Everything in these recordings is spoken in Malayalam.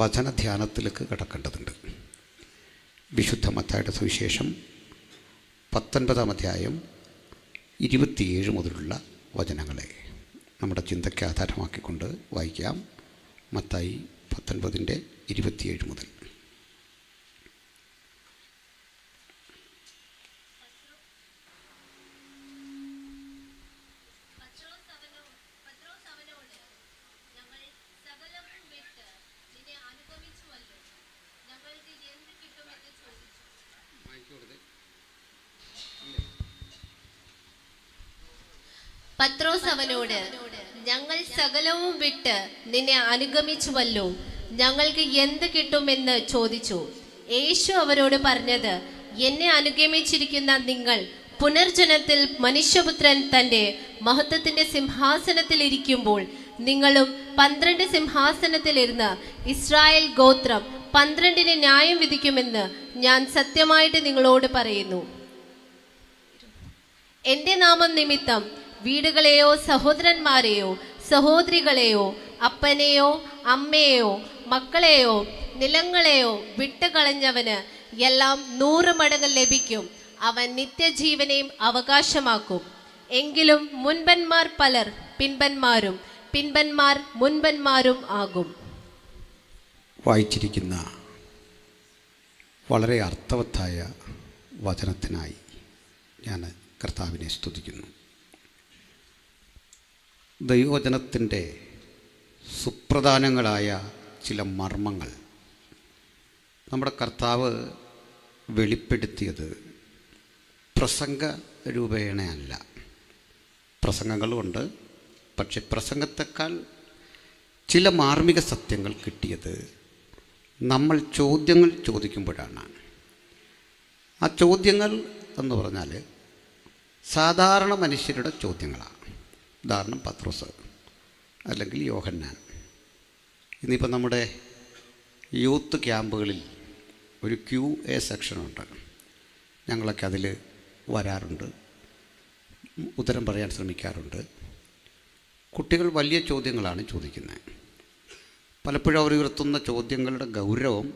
വചനധ്യാനത്തിലേക്ക് കടക്കേണ്ടതുണ്ട്. വിശുദ്ധ മത്തായിയുടെ സുവിശേഷം 19-ാം അധ്യായം 27 മുതലുള്ള വചനങ്ങളെ നമ്മുടെ ചിന്തയ്ക്ക് ആധാരമാക്കിക്കൊണ്ട് വായിക്കാം. മത്തായി 19:27 മുതൽ. പത്രോസ് അവനോട്, ഞങ്ങൾ സകലവും വിട്ട് നിന്നെ അനുഗമിച്ചുവല്ലോ, ഞങ്ങൾക്ക് എന്ത് കിട്ടുമെന്ന് ചോദിച്ചു. യേശു അവരോട് പറഞ്ഞത്, എന്നെ അനുഗമിച്ചിരിക്കുന്ന നിങ്ങൾ പുനർജനത്തിൽ മനുഷ്യപുത്രൻ തൻ്റെ മഹത്വത്തിൻ്റെ സിംഹാസനത്തിൽ ഇരിക്കുമ്പോൾ നിങ്ങളും 12 സിംഹാസനത്തിലിരുന്ന് ഇസ്രായേൽ ഗോത്രം 12-ന് ന്യായം വിധിക്കുമെന്ന് ഞാൻ സത്യമായിട്ട് നിങ്ങളോട് പറയുന്നു. എൻ്റെ നാമം നിമിത്തം വീടുകളെയോ സഹോദരന്മാരെയോ സഹോദരികളെയോ അപ്പനെയോ അമ്മയെയോ മക്കളെയോ നിലങ്ങളെയോ വിട്ടുകളഞ്ഞവന് എല്ലാം 100 മടങ്ങ് ലഭിക്കും. അവൻ നിത്യജീവനെയും അവകാശമാക്കും. എങ്കിലും മുൻപന്മാർ പലർ പിൻപന്മാരും പിൻപന്മാർ മുൻപന്മാരും ആകും. വായിച്ചിരിക്കുന്ന വളരെ അർത്ഥവത്തായ വചനത്തിനായി ഞാൻ കർത്താവിനെ സ്തുതിക്കുന്നു. ദൈവവചനത്തിൻ്റെ സുപ്രധാനങ്ങളായ ചില മർമ്മങ്ങൾ നമ്മുടെ കർത്താവ് വെളിപ്പെടുത്തിയത് പ്രസംഗ രൂപേണയല്ല. പ്രസംഗങ്ങളുമുണ്ട്, പക്ഷെ പ്രസംഗത്തെക്കാൾ ചില മാർമിക സത്യങ്ങൾ കിട്ടിയത് നമ്മൾ ചോദ്യങ്ങൾ ചോദിക്കുമ്പോഴാണ്. ആ ചോദ്യങ്ങൾ എന്ന് പറഞ്ഞാൽ സാധാരണ മനുഷ്യരുടെ ചോദ്യങ്ങളാണ്. ഉദാഹരണം പത്രോസ് അല്ലെങ്കിൽ യോഹന്നാൻ. ഇന്നിപ്പോൾ നമ്മുടെ യൂത്ത് ക്യാമ്പുകളിൽ ഒരു QA സെക്ഷനുണ്ട്. ഞങ്ങളൊക്കെ അതിൽ വരാറുണ്ട്, ഉത്തരം പറയാൻ ശ്രമിക്കാറുണ്ട്. കുട്ടികൾ വലിയ ചോദ്യങ്ങളാണ് ചോദിക്കുന്നത്. പലപ്പോഴും അവർ ഉയർത്തുന്ന ചോദ്യങ്ങളുടെ ഗൗരവം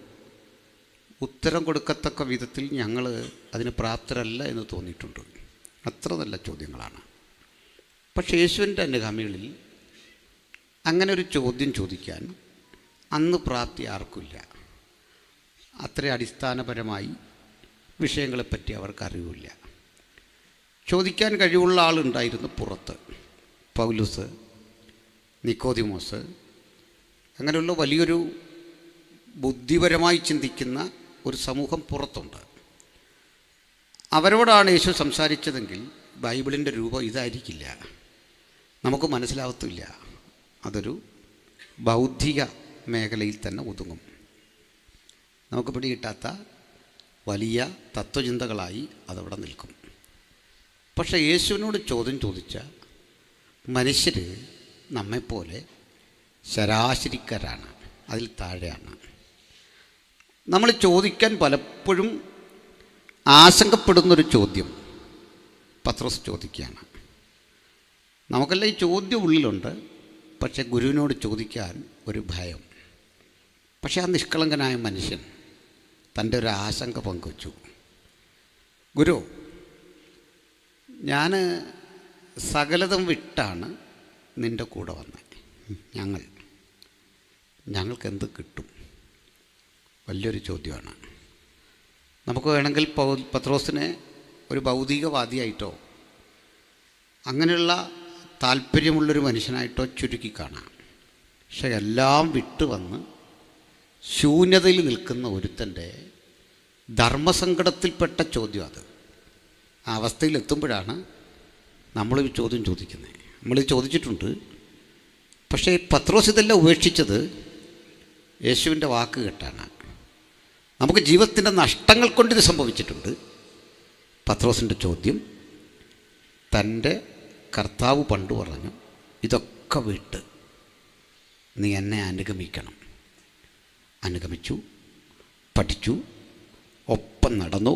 ഉത്തരം കൊടുക്കത്തക്ക വിധത്തിൽ ഞങ്ങൾ അതിന് പ്രാപ്തരല്ല എന്ന് തോന്നിയിട്ടുണ്ട്. അത്ര നല്ല ചോദ്യങ്ങളാണ്. പക്ഷേ യേശുവിൻ്റെ അനുഗാമികളിൽ അങ്ങനെ ഒരു ചോദ്യം ചോദിക്കാൻ അന്ന് പ്രാപ്തി ആർക്കില്ല. അത്ര അടിസ്ഥാനപരമായി വിഷയങ്ങളെപ്പറ്റി അവർക്ക് അറിവില്ല. ചോദിക്കാൻ കഴിവുള്ള ആളുണ്ടായിരുന്നു പുറത്ത്. പൗലോസ്, നിക്കോദിമോസ്, അങ്ങനെയുള്ള വലിയൊരു ബുദ്ധിപരമായി ചിന്തിക്കുന്ന ഒരു സമൂഹം പുറത്തുണ്ട്. അവരോടാണ് യേശു സംസാരിച്ചതെങ്കിൽ ബൈബിളിൻ്റെ രൂപം ഇതായിരിക്കില്ല, നമുക്ക് മനസ്സിലാവത്തില്ല. അതൊരു ബൗദ്ധിക മേഖലയിൽ തന്നെ ഒതുങ്ങും. നമുക്ക് പിടികിട്ടാത്ത വലിയ തത്വചിന്തകളായി അതവിടെ നിൽക്കും. പക്ഷേ യേശുവിനോട് ചോദ്യം ചോദിച്ച മനുഷ്യർ നമ്മെപ്പോലെ ശരാശരിക്കാരാണ്, അതിൽ താഴെയാണ്. നമ്മൾ ചോദിക്കാൻ പലപ്പോഴും ആശങ്കപ്പെടുന്നൊരു ചോദ്യം പത്രോസ് ചോദിക്കുകയാണ്. നമുക്കെല്ലാം ഈ ചോദ്യം ഉള്ളിലുണ്ട്, പക്ഷേ ഗുരുവിനോട് ചോദിക്കാൻ ഒരു ഭയം. പക്ഷേ ആ നിഷ്കളങ്കനായ മനുഷ്യൻ തൻ്റെ ഒരു ആശങ്ക പങ്കുവച്ചു. ഗുരു, ഞാൻ സകലതും വിട്ടാണ് നിൻ്റെ കൂടെ വന്നത്. ഞങ്ങൾക്ക് എന്ത് കിട്ടും? വലിയൊരു ചോദ്യമാണ്. നമുക്ക് വേണമെങ്കിൽ പത്രോസിനെ ഒരു ഭൗതികവാദിയായിട്ടോ അങ്ങനെയുള്ള താല്പര്യമുള്ളൊരു മനുഷ്യനായിട്ടോ ചുരുക്കി കാണാം. പക്ഷെ എല്ലാം വിട്ടുവന്ന് ശൂന്യതയിൽ നിൽക്കുന്ന ഒരുത്തൻ്റെ ധർമ്മസങ്കടത്തിൽപ്പെട്ട ചോദ്യം അത്. ആ അവസ്ഥയിലെത്തുമ്പോഴാണ് നമ്മളൊരു ചോദ്യം ചോദിക്കുന്നത്. നമ്മളിത് ചോദിച്ചിട്ടുണ്ട്. പക്ഷേ പത്രോസ് ഇതെല്ലാം ഉപേക്ഷിച്ചത് യേശുവിൻ്റെ വാക്ക് കേട്ടാണ്. നമുക്ക് ജീവിതത്തിൻ്റെ നഷ്ടങ്ങൾ കൊണ്ടിത് സംഭവിച്ചിട്ടുണ്ട്. പത്രോസിൻ്റെ ചോദ്യം, തൻ്റെ കർത്താവ് പണ്ട് പറഞ്ഞു, ഇതൊക്കെ വിട്ട് നീ എന്നെ അനുഗമിക്കണം. അനുഗമിച്ചു, പഠിച്ചു, ഒപ്പം നടന്നു,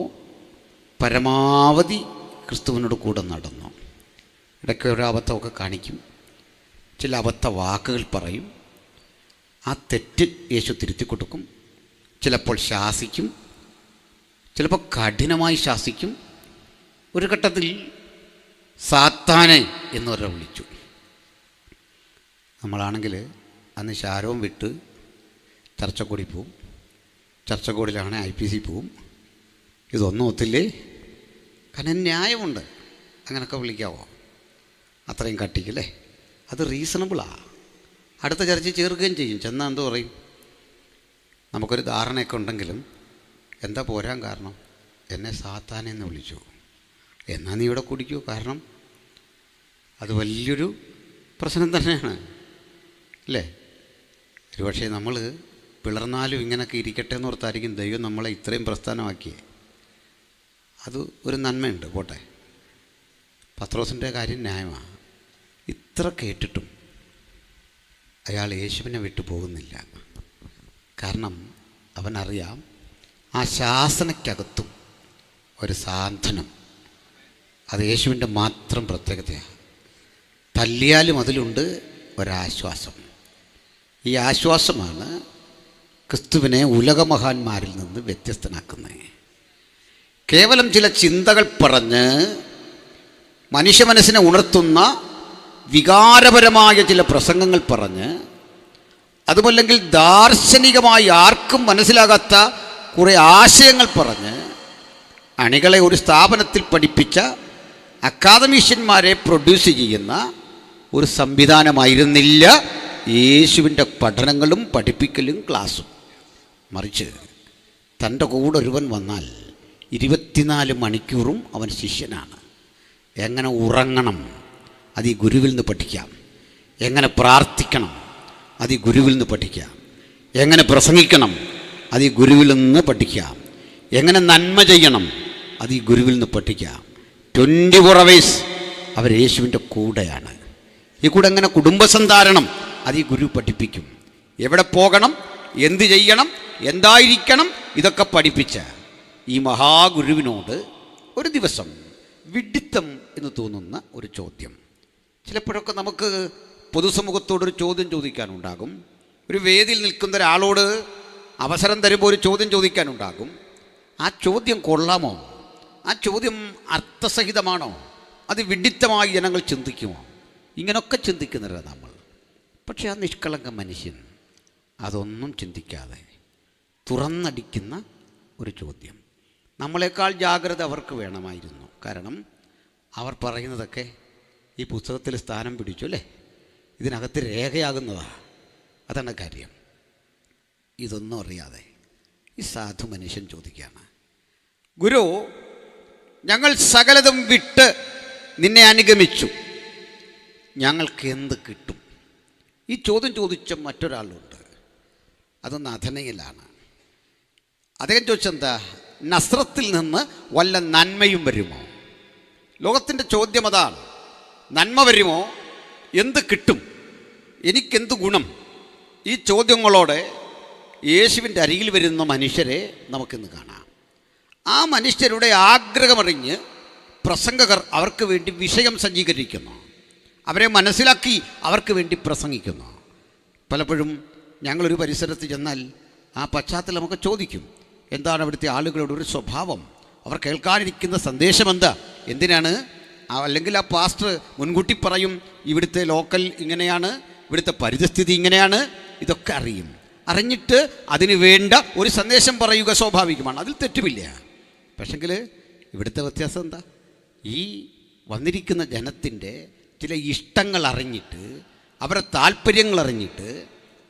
പരമാവധി ക്രിസ്തുവിനോട് കൂടെ നടന്നു. ഇടയ്ക്ക് ഒരു അബദ്ധമൊക്കെ കാണിക്കും, ചില അബദ്ധ വാക്കുകൾ പറയും. ആ തെറ്റ് യേശു തിരുത്തി കൊടുക്കും. ചിലപ്പോൾ ശാസിക്കും, ചിലപ്പോൾ കഠിനമായി ശാസിക്കും. ഒരു ഘട്ടത്തിൽ സാത്താനെ എന്നൊരെ വിളിച്ചു. നമ്മളാണെങ്കിൽ അന്ന് ശാരവും വിട്ട് ചർച്ചക്കോടി പോവും, ചർച്ചക്കോടിലാണ് IPC പോവും. ഇതൊന്നും ഒത്തില്ലേ? കാരണം ന്യായമുണ്ട്. അങ്ങനെയൊക്കെ വിളിക്കാവോ? അത്രയും കട്ടിക്കല്ലേ? അത് റീസണബിളാണ്. അടുത്ത ചർച്ച ചേർക്കുകയും ചെയ്യും. ചെന്നാൽ എന്തു പറയും? നമുക്കൊരു ധാരണയൊക്കെ ഉണ്ടെങ്കിലും എന്താ പോരാൻ കാരണം? എന്നെ സാത്താനെന്ന് വിളിച്ചു. എന്നാൽ നീ ഇവിടെ കുടിക്കൂ. കാരണം അത് വലിയൊരു പ്രശ്നം തന്നെയാണ് അല്ലേ? ഒരുപക്ഷെ നമ്മൾ പിളർന്നാലും ഇങ്ങനെയൊക്കെ ഇരിക്കട്ടെ എന്ന് ഓർത്തായിരിക്കും ദൈവം നമ്മളെ ഇത്രയും പ്രസ്ഥാനമാക്കിയേ. അത് ഒരു നന്മയുണ്ട്, പോട്ടെ. പത്രോസിൻ്റെ കാര്യം ന്യായമാണ്. ഇത്ര കേട്ടിട്ടും അയാൾ യേശുവിനെ വിട്ടു പോകുന്നില്ല. കാരണം അവനറിയാം ആ ശാസനയ്ക്കകത്തും ഒരു സാന്ത്വനം, അത് യേശുവിൻ്റെ മാത്രം പ്രത്യേകതയാണ്. തല്ലിയാലും അതിലുണ്ട് ഒരാശ്വാസം. ഈ ആശ്വാസമാണ് ക്രിസ്തുവിനെ ഉലകമഹാന്മാരിൽ നിന്ന് വ്യത്യസ്തനാക്കുന്നത്. കേവലം ചില ചിന്തകൾ പറഞ്ഞ് മനുഷ്യ മനസ്സിനെ ഉണർത്തുന്ന വികാരപരമായ ചില പ്രസംഗങ്ങൾ പറഞ്ഞ്, അതുമല്ലെങ്കിൽ ദാർശനികമായി ആർക്കും മനസ്സിലാകാത്ത കുറേ ആശയങ്ങൾ പറഞ്ഞ് അണികളെ ഒരു സ്ഥാപനത്തിൽ പഠിപ്പിച്ച അക്കാദമീഷ്യന്മാരെ പ്രൊഡ്യൂസ് ചെയ്യുന്ന ഒരു സംവിധാനമായിരുന്നില്ല യേശുവിൻ്റെ പഠനങ്ങളും പഠിപ്പിക്കലും ക്ലാസ്സും. മറിച്ച് തൻ്റെ കൂടെ ഒരുവൻ വന്നാൽ 24 മണിക്കൂറും അവൻ ശിഷ്യനാണ്. എങ്ങനെ ഉറങ്ങണം അത് ഈ ഗുരുവിൽ നിന്ന് പഠിക്കാം. എങ്ങനെ പ്രാർത്ഥിക്കണം അത് ഈ ഗുരുവിൽ നിന്ന് പഠിക്കാം. എങ്ങനെ പ്രസംഗിക്കണം അത് ഈ ഗുരുവിൽ നിന്ന് പഠിക്കാം. എങ്ങനെ നന്മ ചെയ്യണം അത് ഈ ഗുരുവിൽ നിന്ന് പഠിക്കാം. 24 hours അവർ യേശുവിൻ്റെ കൂടെയാണ്. ഈ കൂടെ എങ്ങനെ കുടുംബസന്ധാരണം അത് ഈ ഗുരു പഠിപ്പിക്കും. എവിടെ പോകണം, എന്ത് ചെയ്യണം, എന്തായിരിക്കണം, ഇതൊക്കെ പഠിപ്പിച്ച ഈ മഹാഗുരുവിനോട് ഒരു ദിവസം വിഡ്ഢിത്തം എന്ന് തോന്നുന്ന ഒരു ചോദ്യം. ചിലപ്പോഴൊക്കെ നമുക്ക് പൊതുസമൂഹത്തോടൊരു ചോദ്യം ചോദിക്കാനുണ്ടാകും. ഒരു വേദിയിൽ നിൽക്കുന്ന ഒരാളോട് അവസരം തരുമ്പോൾ ഒരു ചോദ്യം ചോദിക്കാനുണ്ടാകും. ആ ചോദ്യം കൊള്ളാമോ? ആ ചോദ്യം അർത്ഥസഹിതമാണോ? അത് വിഡ്ഢിത്തമായി ജനങ്ങൾ ചിന്തിക്കുമോ? ഇങ്ങനെയൊക്കെ ചിന്തിക്കുന്നവരാണ് നമ്മൾ. പക്ഷേ ആ നിഷ്കളങ്ക മനുഷ്യൻ അതൊന്നും ചിന്തിക്കാതെ തുറന്നടിക്കുന്ന ഒരു ചോദ്യം. നമ്മളെക്കാൾ ജാഗ്രത അവർക്ക് വേണമായിരുന്നു. കാരണം അവർ പറയുന്നതൊക്കെ ഈ പുസ്തകത്തിൽ സ്ഥാനം പിടിച്ചു അല്ലേ? ഇതിനകത്ത് രേഖയാകുന്നതാണ്. അതാണ് കാര്യം. ഇതൊന്നും അറിയാതെ ഈ സാധു മനുഷ്യൻ ചോദിക്കുകയാണ്, ഗുരു, ഞങ്ങൾ സകലതും വിട്ട് നിന്നെ അനുഗമിച്ചു, ഞങ്ങൾക്ക് എന്ത് കിട്ടും? ഈ ചോദ്യം ചോദിച്ച മറ്റൊരാളുണ്ട്. അത് നഥനയിലാണ്. അദ്ദേഹം ചോദിച്ചെന്താ? നസ്രത്തിൽ നിന്ന് വല്ല നന്മയും വരുമോ? ലോകത്തിൻ്റെ ചോദ്യം അതാണ്. നന്മ വരുമോ? എന്ത് കിട്ടും? എനിക്കെന്ത് ഗുണം? ഈ ചോദ്യങ്ങളോടെ യേശുവിൻ്റെ അരികിൽ വരുന്ന മനുഷ്യരെ നമുക്കിന്ന് കാണാം. ആ മനുഷ്യരുടെ ആഗ്രഹമറിഞ്ഞ് പ്രസംഗകർ അവർക്ക് വേണ്ടി വിഷയം സജ്ജീകരിക്കുന്നു. അവരെ മനസ്സിലാക്കി അവർക്ക് വേണ്ടി പ്രസംഗിക്കുന്നു. പലപ്പോഴും ഞങ്ങളൊരു പരിസരത്ത് ചെന്നാൽ ആ പശ്ചാത്തലം നമുക്ക് ചോദിക്കും, എന്താണ് അവിടുത്തെ ആളുകളുടെ ഒരു സ്വഭാവം? അവർ കേൾക്കാനിരിക്കുന്ന സന്ദേശം എന്താ? എന്തിനാണ്? അല്ലെങ്കിൽ ആ പാസ്റ്റർ മുൻകൂട്ടി പറയും, ഇവിടുത്തെ ലോക്കൽ ഇങ്ങനെയാണ്, ഇവിടുത്തെ പരിതസ്ഥിതി ഇങ്ങനെയാണ്. ഇതൊക്കെ അറിയും. അറിഞ്ഞിട്ട് അതിന് വേണ്ട ഒരു സന്ദേശം പറയുക സ്വാഭാവികമാണ്. അതിൽ തെറ്റുമില്ല. പക്ഷെങ്കിൽ ഇവിടുത്തെ വ്യത്യാസം എന്താ? ഈ വന്നിരിക്കുന്ന ജനത്തിൻ്റെ ചില ഇഷ്ടങ്ങൾ അറിഞ്ഞിട്ട്, അവരുടെ താല്പര്യങ്ങൾ അറിഞ്ഞിട്ട്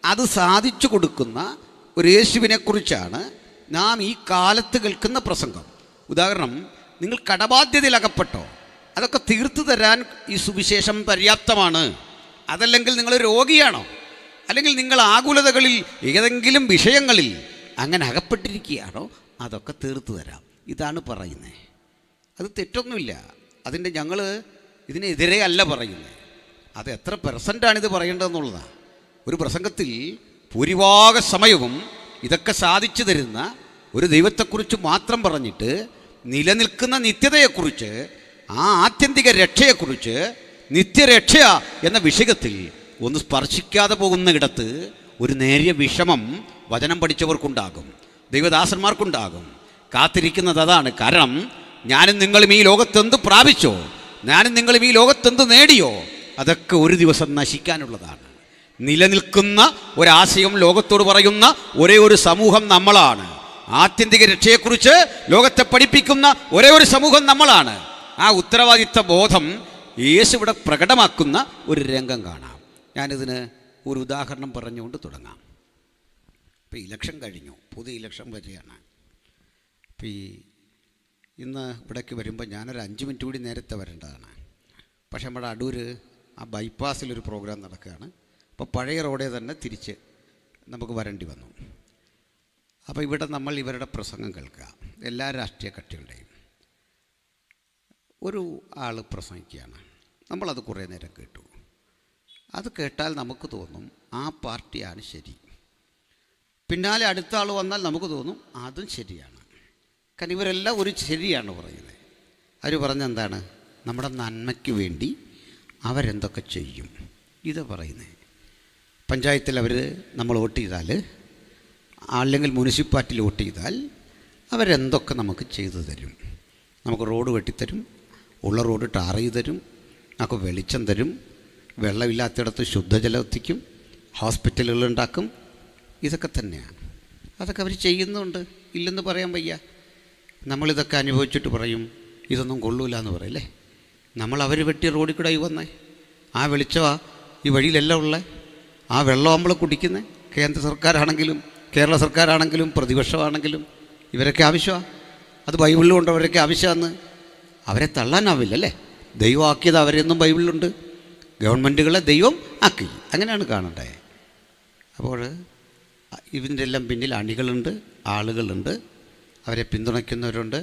അത് സാധിച്ചു കൊടുക്കുന്ന ഒരു യേശുവിനെക്കുറിച്ചാണ് നാം ഈ കാലത്ത് കേൾക്കുന്ന പ്രസംഗം. ഉദാഹരണം, നിങ്ങൾ കടബാധ്യതയിൽ അകപ്പെട്ടോ? അതൊക്കെ തീർത്തു തരാൻ ഈ സുവിശേഷം പര്യാപ്തമാണ്. അതല്ലെങ്കിൽ നിങ്ങൾ രോഗിയാണോ? അല്ലെങ്കിൽ നിങ്ങൾ ആകുലതകളിൽ ഏതെങ്കിലും വിഷയങ്ങളിൽ അങ്ങനെ അകപ്പെട്ടിരിക്കുകയാണോ? അതൊക്കെ തീർത്തു തരാം. ഇതാണ് പറയുന്നത്. അത് തെറ്റൊന്നുമില്ല. അതിൻ്റെ ഞങ്ങൾ ഇതിനെതിരെ അല്ല പറയുന്നത്. അത് എത്ര പെർസെൻ്റാണിത് പറയേണ്ടതെന്നുള്ളതാണ്. ഒരു പ്രസംഗത്തിൽ ഭൂരിഭാഗ സമയവും ഇതൊക്കെ സാധിച്ചു തരുന്ന ഒരു ദൈവത്തെക്കുറിച്ച് മാത്രം പറഞ്ഞിട്ട് നിലനിൽക്കുന്ന നിത്യതയെക്കുറിച്ച്, ആ ആത്യന്തിക രക്ഷയെക്കുറിച്ച്, നിത്യരക്ഷ എന്ന വിഷയത്തിൽ ഒന്ന് സ്പർശിക്കാതെ പോകുന്ന ഇടത്ത് ഒരു നേരിയ വിഷമം വചനം പഠിച്ചവർക്കുണ്ടാകും, ദൈവദാസന്മാർക്കുണ്ടാകും. കാത്തിരിക്കുന്നത് അതാണ്. കാരണം ഞാനും നിങ്ങളും ഈ ലോകത്തെന്ത് പ്രാപിച്ചോ, ഞാനും നിങ്ങളും ഈ ലോകത്തെന്ത് നേടിയോ, അതൊക്കെ ഒരു ദിവസം നശിക്കാനുള്ളതാണ്. നിലനിൽക്കുന്ന ഒരാശയം ലോകത്തോട് പറയുന്ന ഒരേ ഒരു സമൂഹം നമ്മളാണ്. ആത്യന്തിക രക്ഷയെക്കുറിച്ച് ലോകത്തെ പഠിപ്പിക്കുന്ന ഒരേ ഒരു സമൂഹം നമ്മളാണ്. ആ ഉത്തരവാദിത്വ ബോധം യേശു ഇവിടെ പ്രകടമാക്കുന്ന ഒരു രംഗം കാണാം. ഞാനിതിന് ഒരു ഉദാഹരണം പറഞ്ഞുകൊണ്ട് തുടങ്ങാം. ഇപ്പോൾ ഇലക്ഷൻ കഴിഞ്ഞു, പുതിയ ഇലക്ഷൻ വരികയാണ്. ഇപ്പോൾ ഇന്ന് ഇവിടേക്ക് വരുമ്പോൾ ഞാനൊരു 5 മിനിറ്റ് കൂടി നേരത്തെ വരേണ്ടതാണ്. പക്ഷേ നമ്മുടെ അടൂർ ആ ബൈപ്പാസിലൊരു പ്രോഗ്രാം നടക്കുകയാണ്. അപ്പോൾ പഴയ റോഡേ തന്നെ തിരിച്ച് നമുക്ക് വരേണ്ടി വന്നു. അപ്പോൾ ഇവിടെ നമ്മൾ ഇവരുടെ പ്രസംഗം കേൾക്കുക. എല്ലാ രാഷ്ട്രീയ കക്ഷികളുടെയും ഒരു ആൾ പ്രസംഗിക്കുകയാണ്. നമ്മളത് കുറേ നേരം കേട്ടു. അത് കേട്ടാൽ നമുക്ക് തോന്നും ആ പാർട്ടിയാണ് ശരി. പിന്നാലെ അടുത്ത ആൾ വന്നാൽ നമുക്ക് തോന്നും അതും ശരിയാണ്. കാരണം ഇവരെല്ലാം ഒരു ശരിയാണ് പറയുന്നത്. അവർ പറഞ്ഞെന്താണ്? നമ്മുടെ നന്മയ്ക്ക് വേണ്ടി അവരെന്തൊക്കെ ചെയ്യും ഇത് പറയുന്നത്. പഞ്ചായത്തിൽ നമ്മൾ വോട്ട് ചെയ്താൽ, അല്ലെങ്കിൽ മുനിസിപ്പാലിറ്റിയിൽ വോട്ട് ചെയ്താൽ അവരെന്തൊക്കെ നമുക്ക് ചെയ്തു തരും. നമുക്ക് റോഡ് വെട്ടിത്തരും, ഉള്ള റോഡ് ടാർ ചെയ്ത് തരും, നമുക്ക് വെളിച്ചം തരും, വെള്ളമില്ലാത്തിടത്ത് ശുദ്ധജലം എത്തിക്കും, ഹോസ്പിറ്റലുകളുണ്ടാക്കും. ഇതൊക്കെ തന്നെയാണ്. അതൊക്കെ അവർ ചെയ്യുന്നുണ്ട്, ഇല്ലെന്ന് പറയാൻ വയ്യ. നമ്മളിതൊക്കെ അനുഭവിച്ചിട്ട് പറയും ഇതൊന്നും കൊള്ളൂല എന്ന് പറയല്ലേ. നമ്മൾ അവർ വെട്ടിയ റോഡിൽ കൂടെ വന്നേ, ആ വെളിച്ചമാണ് ഈ വഴിയിലെല്ലാം ഉള്ളത്. ആ വെള്ളം നമ്മൾ കുടിക്കുന്നത്. കേന്ദ്ര സർക്കാരാണെങ്കിലും കേരള സർക്കാരാണെങ്കിലും പ്രതിപക്ഷമാണെങ്കിലും ഇവരൊക്കെ ആവശ്യമാണ്. അത് ബൈബിളിൽ കൊണ്ടവരൊക്കെ ആവശ്യമാണ്. അവരെ തള്ളാനാവില്ലല്ലേ. ദൈവം ആക്കിയത് അവരെന്നും ബൈബിളിലുണ്ട്. ഗവൺമെൻറ്റുകളെ ദൈവം ആക്കി, അങ്ങനെയാണ് കാണണ്ടേ. അപ്പോൾ ഇതിൻ്റെ എല്ലാം പിന്നിൽ അണികളുണ്ട്, ആളുകളുണ്ട്, അവരെ പിന്തുണയ്ക്കുന്നവരുണ്ട്.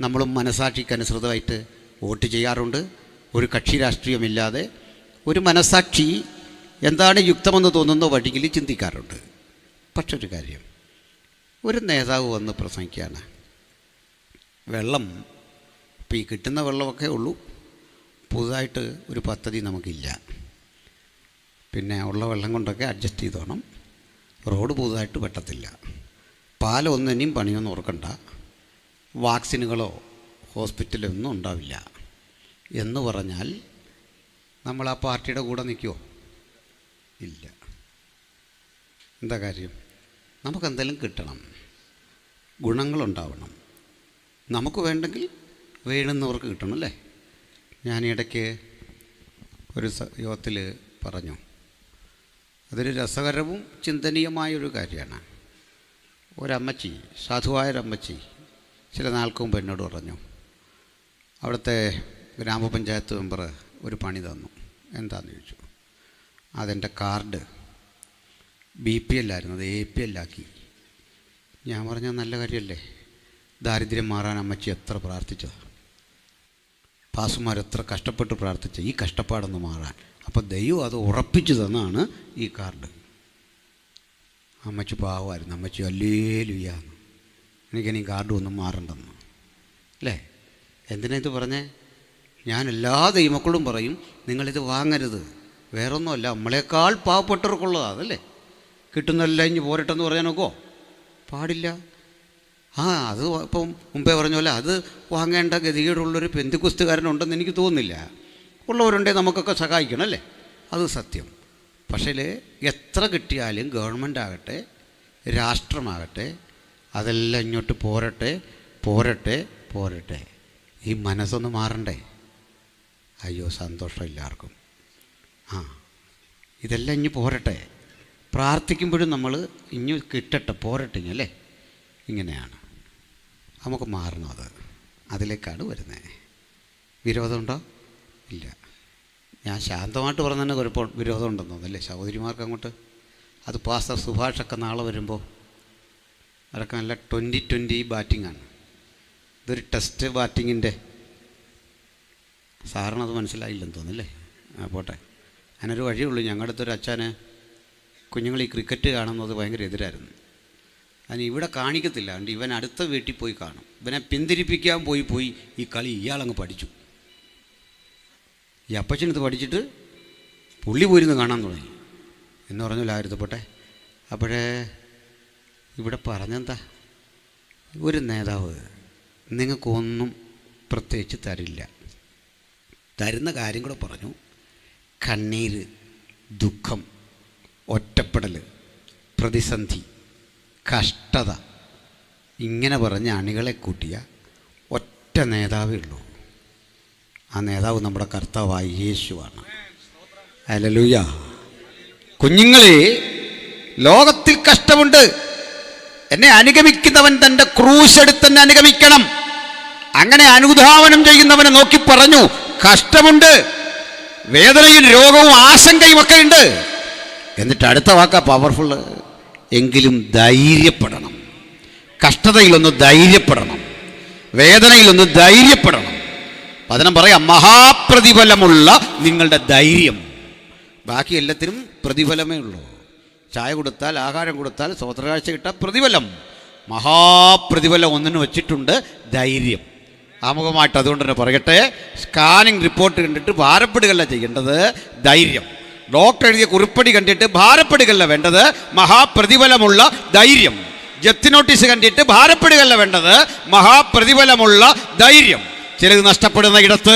നമ്മളും മനസാക്ഷിക്കനുസൃതമായിട്ട് വോട്ട് ചെയ്യാറുണ്ട്. ഒരു കക്ഷി രാഷ്ട്രീയമില്ലാതെ ഒരു മനസാക്ഷി എന്താണ് യുക്തമെന്ന് തോന്നുന്ന വഴിയിൽ ചിന്തിക്കാറുണ്ട്. പക്ഷെ ഒരു കാര്യം, ഒരു നേതാവ് വന്ന് പ്രസംഗിക്കുകയാണ്. വെള്ളം ഇപ്പോൾ ഈ കിട്ടുന്ന വെള്ളമൊക്കെ ഉള്ളൂ, പുതുതായിട്ട് ഒരു പദ്ധതി നമുക്കില്ല. പിന്നെ ഉള്ള വെള്ളം കൊണ്ടൊക്കെ അഡ്ജസ്റ്റ് ചെയ്തോണം. റോഡ് പുതുതായിട്ട് വെട്ടത്തില്ല, പാലമൊന്നും ഇനിയും പണിയൊന്നും ഓർക്കണ്ട, വാക്സിനുകളോ ഹോസ്പിറ്റലോ ഒന്നും ഉണ്ടാവില്ല എന്ന് പറഞ്ഞാൽ നമ്മൾ ആ പാർട്ടിയുടെ കൂടെ നിൽക്കുമോ? ഇല്ല. എന്താ കാര്യം? നമുക്കെന്തെങ്കിലും കിട്ടണം, ഗുണങ്ങളുണ്ടാവണം. നമുക്ക് വേണ്ടെങ്കിൽ വേണ്ടുന്നവർക്ക് കിട്ടണം അല്ലേ. ഞാൻ ഇടയ്ക്ക് ഒരു യോഗത്തിൽ പറഞ്ഞു, അതൊരു രസകരവും ചിന്തനീയമായൊരു കാര്യമാണ്. ഒരമ്മച്ചി, സാധുവായൊരമ്മച്ചി ചില നാൾക്ക് മുമ്പ് എന്നോട് പറഞ്ഞു, അവിടുത്തെ ഗ്രാമപഞ്ചായത്ത് മെമ്പർ ഒരു പണി തന്നു. എന്താണെന്ന് ചോദിച്ചു. അതെൻ്റെ കാർഡ് BPL ആയിരുന്നു, അത് APL ആക്കി. ഞാൻ പറഞ്ഞ നല്ല കാര്യമല്ലേ, ദാരിദ്ര്യം മാറാൻ അമ്മച്ചി എത്ര പ്രാർത്ഥിച്ചതാണ്, പാസുമാർ എത്ര കഷ്ടപ്പെട്ട് പ്രാർത്ഥിച്ച ഈ കഷ്ടപ്പാടൊന്ന് മാറാൻ. അപ്പോൾ ദൈവം അത് ഉറപ്പിച്ചു തന്നാണ് ഈ കാർഡ്. അമ്മച്ചി പാവമായിരുന്നു. അമ്മച്ചി ഹല്ലേലൂയാന്ന്, എനിക്കിനി കാർഡ് ഒന്നും മാറണ്ടെന്ന് അല്ലേ. എന്തിനാ ഇത് പറഞ്ഞേ? ഞാൻ എല്ലാ ദൈവമക്കളും പറയും നിങ്ങളിത് വാങ്ങരുത്. വേറൊന്നുമല്ല, നമ്മളെക്കാൾ പാവപ്പെട്ടവർക്കുള്ളതാണ് അതല്ലേ. കിട്ടുന്നതെല്ലാം ഇനി പോരട്ടെന്ന് പറയാൻ നോക്കുമോ? പാടില്ല. അത് ഇപ്പം മുമ്പേ പറഞ്ഞ പോലെ അത് വാങ്ങേണ്ട ഗതികേടുള്ളൊരു പെന്തിക്കുസ്തുകാരനുണ്ടെന്ന് എനിക്ക് തോന്നുന്നില്ല. ഉള്ളവരുണ്ടെങ്കിൽ നമുക്കൊക്കെ സഹായിക്കണം അല്ലേ, അത് സത്യം. പക്ഷേ എത്ര കിട്ടിയാലും ഗവൺമെൻറ് ആകട്ടെ രാഷ്ട്രമാകട്ടെ അതെല്ലാം ഇങ്ങോട്ട് പോരട്ടെ പോരട്ടെ പോരട്ടെ. ഈ മനസ്സൊന്ന് മാറണ്ടേ? അയ്യോ സന്തോഷമില്ല ആർക്കും. ഇതെല്ലാം ഇനി പോരട്ടെ. പ്രാർത്ഥിക്കുമ്പോഴും നമ്മൾ ഇനി കിട്ടട്ടെ പോരട്ടെ അല്ലേ. ഇങ്ങനെയാണ് നമുക്ക് മാറണം. അതിലേക്കാണ് വരുന്നത്. വിരോധമുണ്ടോ? ഇല്ല. ഞാൻ ശാന്തമായിട്ട് പറഞ്ഞ തന്നെ വിരോധം ഉണ്ടെന്ന് തോന്നുന്നല്ലേ സഹോദരിമാർക്ക് അങ്ങോട്ട്. അത് പാസ്റ്റർ സുഭാഷൊക്കെ നാളെ വരുമ്പോൾ അതൊക്കെ നല്ല 20-20 ബാറ്റിങ്ങാണ്. ഇതൊരു ടെസ്റ്റ് ബാറ്റിങ്ങിൻ്റെ സാറിനത് മനസ്സിലായില്ലെന്ന് തോന്നുന്നല്ലേ. പോട്ടെ. അതിനൊരു വഴിയുള്ളൂ. ഞങ്ങളുടെ അടുത്തൊരു അച്ഛന് കുഞ്ഞുങ്ങൾ ഈ ക്രിക്കറ്റ് കാണുന്നത് ഭയങ്കര എതിരായിരുന്നു. അതിന് ഇവിടെ കാണിക്കത്തില്ല. അതുകൊണ്ട് ഇവൻ അടുത്ത വീട്ടിൽ പോയി കാണും. ഇവനെ പിന്തിരിപ്പിക്കാൻ പോയി ഈ കളി ഇയാളങ്ങ് പഠിച്ചു. ഈ അപ്പച്ചനത് പഠിച്ചിട്ട് പുള്ളി പോയിരുന്ന് കാണാൻ തുടങ്ങി എന്ന് പറഞ്ഞാൽ ആയിരുത്തപ്പെട്ടെ. അപ്പോഴേ ഇവിടെ പറഞ്ഞെന്താ, ഒരു നേതാവ് നിങ്ങൾക്കൊന്നും പ്രത്യേകിച്ച് തരില്ല. തരുന്ന കാര്യം കൂടെ പറഞ്ഞു. കണ്ണീര്, ദുഃഖം, ഒറ്റപ്പെടൽ, പ്രതിസന്ധി, കഷ്ടത, ഇങ്ങനെ പറഞ്ഞ അണികളെ കൂട്ടിയ ഒറ്റ നേതാവേ ഉള്ളൂ. ആ നേതാവ് നമ്മുടെ കർത്താവായ യേശുവാണ്. ഹല്ലേലൂയ. കുഞ്ഞുങ്ങളെ, ലോകത്തിൽ കഷ്ടമുണ്ട്. എന്നെ അനുഗമിക്കുന്നവൻ തൻ്റെ ക്രൂശ് എടുത്ത് എന്നെ അനുഗമിക്കണം. അങ്ങനെ അനുധാവനം ചെയ്യുന്നവനെ നോക്കി പറഞ്ഞു, കഷ്ടമുണ്ട്, വേദനയും രോഗവും ആശങ്കയും ഒക്കെ ഉണ്ട്. എന്നിട്ട് അടുത്ത വാക്കാ പവർഫുള്ള്, എങ്കിലും ധൈര്യപ്പെടണം. കഷ്ടതയിലൊന്ന് ധൈര്യപ്പെടണം, വേദനയിലൊന്ന് ധൈര്യപ്പെടണം. വചനം പറയാം, മഹാപ്രതിഫലമുള്ള നിങ്ങളുടെ ധൈര്യം. ബാക്കി എല്ലാത്തിനും പ്രതിഫലമേ ഉള്ളൂ. ചായ കൊടുത്താൽ, ആഹാരം കൊടുത്താൽ, സ്വതന്ത്രകാഴ്ച കിട്ടാൽ പ്രതിഫലം. മഹാപ്രതിഫലം ഒന്നിന് വച്ചിട്ടുണ്ട്, ധൈര്യം. ആമുഖമായിട്ട് അതുകൊണ്ട് തന്നെ പറയട്ടെ, സ്കാനിങ് റിപ്പോർട്ട് കണ്ടിട്ട് ഭാരപ്പെടുകയല്ല ചെയ്യേണ്ടത്, ധൈര്യം. ഡോക്ടർ എഴുതിയ കുറിപ്പടി കണ്ടിട്ട് ഭാരപ്പെടുകയല്ല വേണ്ടത്, മഹാപ്രതിഫലമുള്ള ധൈര്യം. ജപ്തി നോട്ടീസ് കണ്ടിട്ട് ഭാരപ്പെടുകയല്ല വേണ്ടത്, മഹാപ്രതിഫലമുള്ള ധൈര്യം. ചിലത് നഷ്ടപ്പെടുന്ന ഇടത്ത്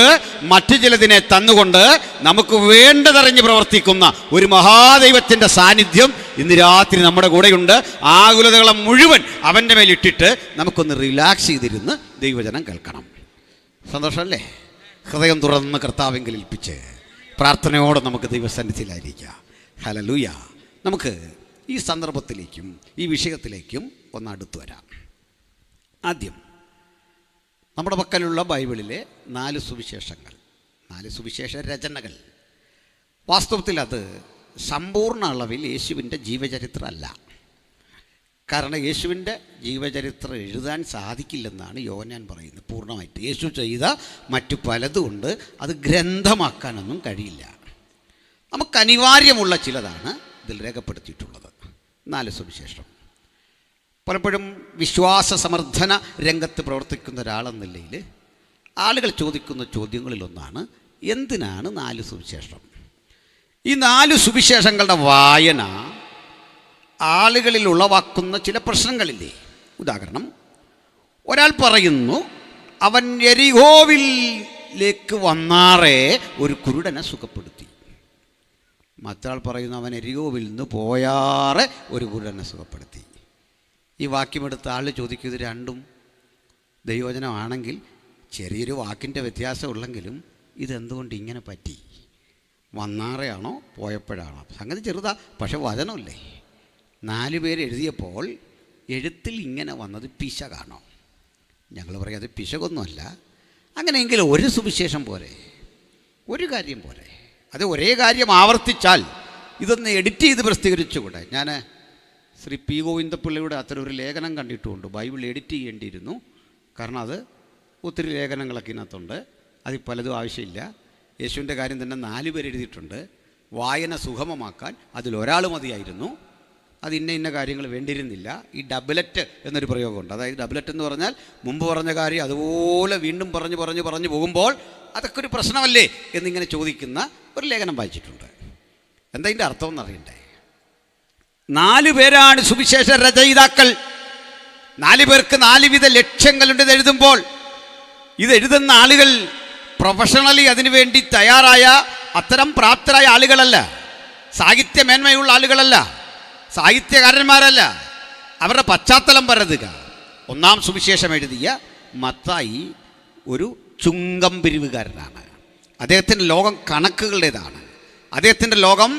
മറ്റു ചിലതിനെ തന്നുകൊണ്ട് നമുക്ക് വേണ്ടതറിഞ്ഞ് പ്രവർത്തിക്കുന്ന ഒരു മഹാദൈവത്തിൻ്റെ സാന്നിധ്യം ഇന്ന് രാത്രി നമ്മുടെ കൂടെയുണ്ട്. ആകുലതകളെ മുഴുവൻ അവൻ്റെ മേലിട്ടിട്ട് നമുക്കൊന്ന് റിലാക്സ് ചെയ്തിരുന്ന് ദൈവവചനം കേൾക്കണം. സന്തോഷമല്ലേ? ഹൃദയം തുറന്ന് കർത്താവെങ്കിൽ ഏൽപ്പിച്ച് പ്രാർത്ഥനയോടെ നമുക്ക് ദൈവസന്നിധിയിലായിരിക്കാം. ഹല്ലേലൂയ. നമുക്ക് ഈ സന്ദർഭത്തിലേക്കും ഈ വിഷയത്തിലേക്കും ഒന്ന് അടുത്തു വരാം. ആദ്യം നമ്മുടെ പക്കലുള്ള ബൈബിളിലെ 4 സുവിശേഷങ്ങൾ, 4 സുവിശേഷ രചനകൾ. വാസ്തവത്തിൽ അത് സമ്പൂർണ്ണ അളവിൽ യേശുവിൻ്റെ ജീവചരിത്രമല്ല. കാരണം യേശുവിൻ്റെ ജീവചരിത്രം എഴുതാൻ സാധിക്കില്ലെന്നാണ് യോഹന്നാൻ പറയുന്നത്. പൂർണ്ണമായിട്ട് യേശു ചെയ്ത മറ്റു പലതുകൊണ്ട് അത് ഗ്രന്ഥമാക്കാനൊന്നും കഴിയില്ല. നമുക്ക് അനിവാര്യമുള്ള ചിലതാണ് ഇതിൽ രേഖപ്പെടുത്തിയിട്ടുള്ളത്. 4 സുവിശേഷം. പലപ്പോഴും വിശ്വാസ സമർത്ഥന രംഗത്ത് പ്രവർത്തിക്കുന്ന ഒരാളെന്ന നിലയിൽ ആളുകൾ ചോദിക്കുന്ന ചോദ്യങ്ങളിലൊന്നാണ്, എന്തിനാണ് 4 സുവിശേഷം? ഈ 4 സുവിശേഷങ്ങളുടെ വായന ആളുകളിൽ ഉളവാക്കുന്ന ചില പ്രശ്നങ്ങളില്ലേ? ഉദാഹരണം, ഒരാൾ പറയുന്നു അവൻ യെരിഹോവിലേക്ക് വന്നാറേ ഒരു കുരുടനെ സുഖപ്പെടുത്തി. മറ്റാൾ പറയുന്നു അവൻ യെരിഹോവിൽ നിന്ന് പോയാറെ ഒരു കുരുടനെ സുഖപ്പെടുത്തി. ഈ വാക്യമെടുത്ത ആൾ ചോദിക്കും, ഇത് രണ്ടും ദൈവവചനമാണെങ്കിൽ ചെറിയൊരു വാക്കിൻ്റെ വ്യത്യാസമുള്ളെങ്കിലും ഇതെന്തുകൊണ്ട് ഇങ്ങനെ പറ്റി? വന്നാറെയാണോ പോയപ്പോഴാണോ? സംഗതി ചെറുതാ, പക്ഷെ വചനമല്ലേ. 4 പേര് എഴുതിയപ്പോൾ എഴുത്തിൽ ഇങ്ങനെ വന്നത് പിശകാണോ? ഞങ്ങൾ പറയാം അത് പിശകൊന്നുമല്ല. അങ്ങനെയെങ്കിൽ ഒരു സുവിശേഷം പോരെ, ഒരു കാര്യം പോരെ. അത് ഒരേ കാര്യം ആവർത്തിച്ചാൽ ഇതൊന്ന് എഡിറ്റ് ചെയ്ത് പ്രസിദ്ധീകരിച്ചുകൂടെ? ഞാൻ ശ്രീ പി ഗോവിന്ദപിള്ളയുടെ അത്തരം ഒരു ലേഖനം കണ്ടിട്ടുമുണ്ട്. Bible edit ചെയ്യേണ്ടിയിരുന്നു. കാരണം അത് ഒത്തിരി ലേഖനങ്ങളൊക്കെ ഇതിനകത്തുണ്ട്. അതിൽ പലതും ആവശ്യമില്ല. യേശുവിൻ്റെ കാര്യം തന്നെ 4 പേര് എഴുതിയിട്ടുണ്ട്. വായന സുഗമമാക്കാൻ അതിലൊരാൾ മതിയായിരുന്നു. അത് ഇന്ന കാര്യങ്ങൾ വേണ്ടിയിരുന്നില്ല. ഈ ഡബിലറ്റ് എന്നൊരു പ്രയോഗമുണ്ട്. അതായത് ഡബിലറ്റ് എന്ന് പറഞ്ഞാൽ മുമ്പ് പറഞ്ഞ കാര്യം അതുപോലെ വീണ്ടും പറഞ്ഞു പോകുമ്പോൾ അതൊക്കെ ഒരു പ്രശ്നമല്ലേ എന്നിങ്ങനെ ചോദിക്കുന്ന ഒരു ലേഖനം വായിച്ചിട്ടുണ്ട്. എന്താ ഇതിൻ്റെ അർത്ഥം എന്നറിയണ്ടേ? 4 പേരാണ് സുവിശേഷ രചയിതാക്കൾ. 4 പേർക്ക് 4 വിധ ലക്ഷ്യങ്ങളുണ്ട് ഇതെഴുതുമ്പോൾ. ഇതെഴുതുന്ന ആളുകൾ പ്രൊഫഷണലി അതിനുവേണ്ടി തയ്യാറായ അത്തരം പ്രാപ്തരായ ആളുകളല്ല, സാഹിത്യമേന്മയുള്ള ആളുകളല്ല, സാഹിത്യകാരന്മാരല്ല. അവരുടെ പശ്ചാത്തലം പരതുക. 1-ാം സുവിശേഷം എഴുതിയ മത്തായി ഒരു ചുങ്കം പിരിവുകാരനാണ്. അദ്ദേഹത്തിൻ്റെ ലോകം കണക്കുകളുടേതാണ്. അദ്ദേഹത്തിൻ്റെ ലോകം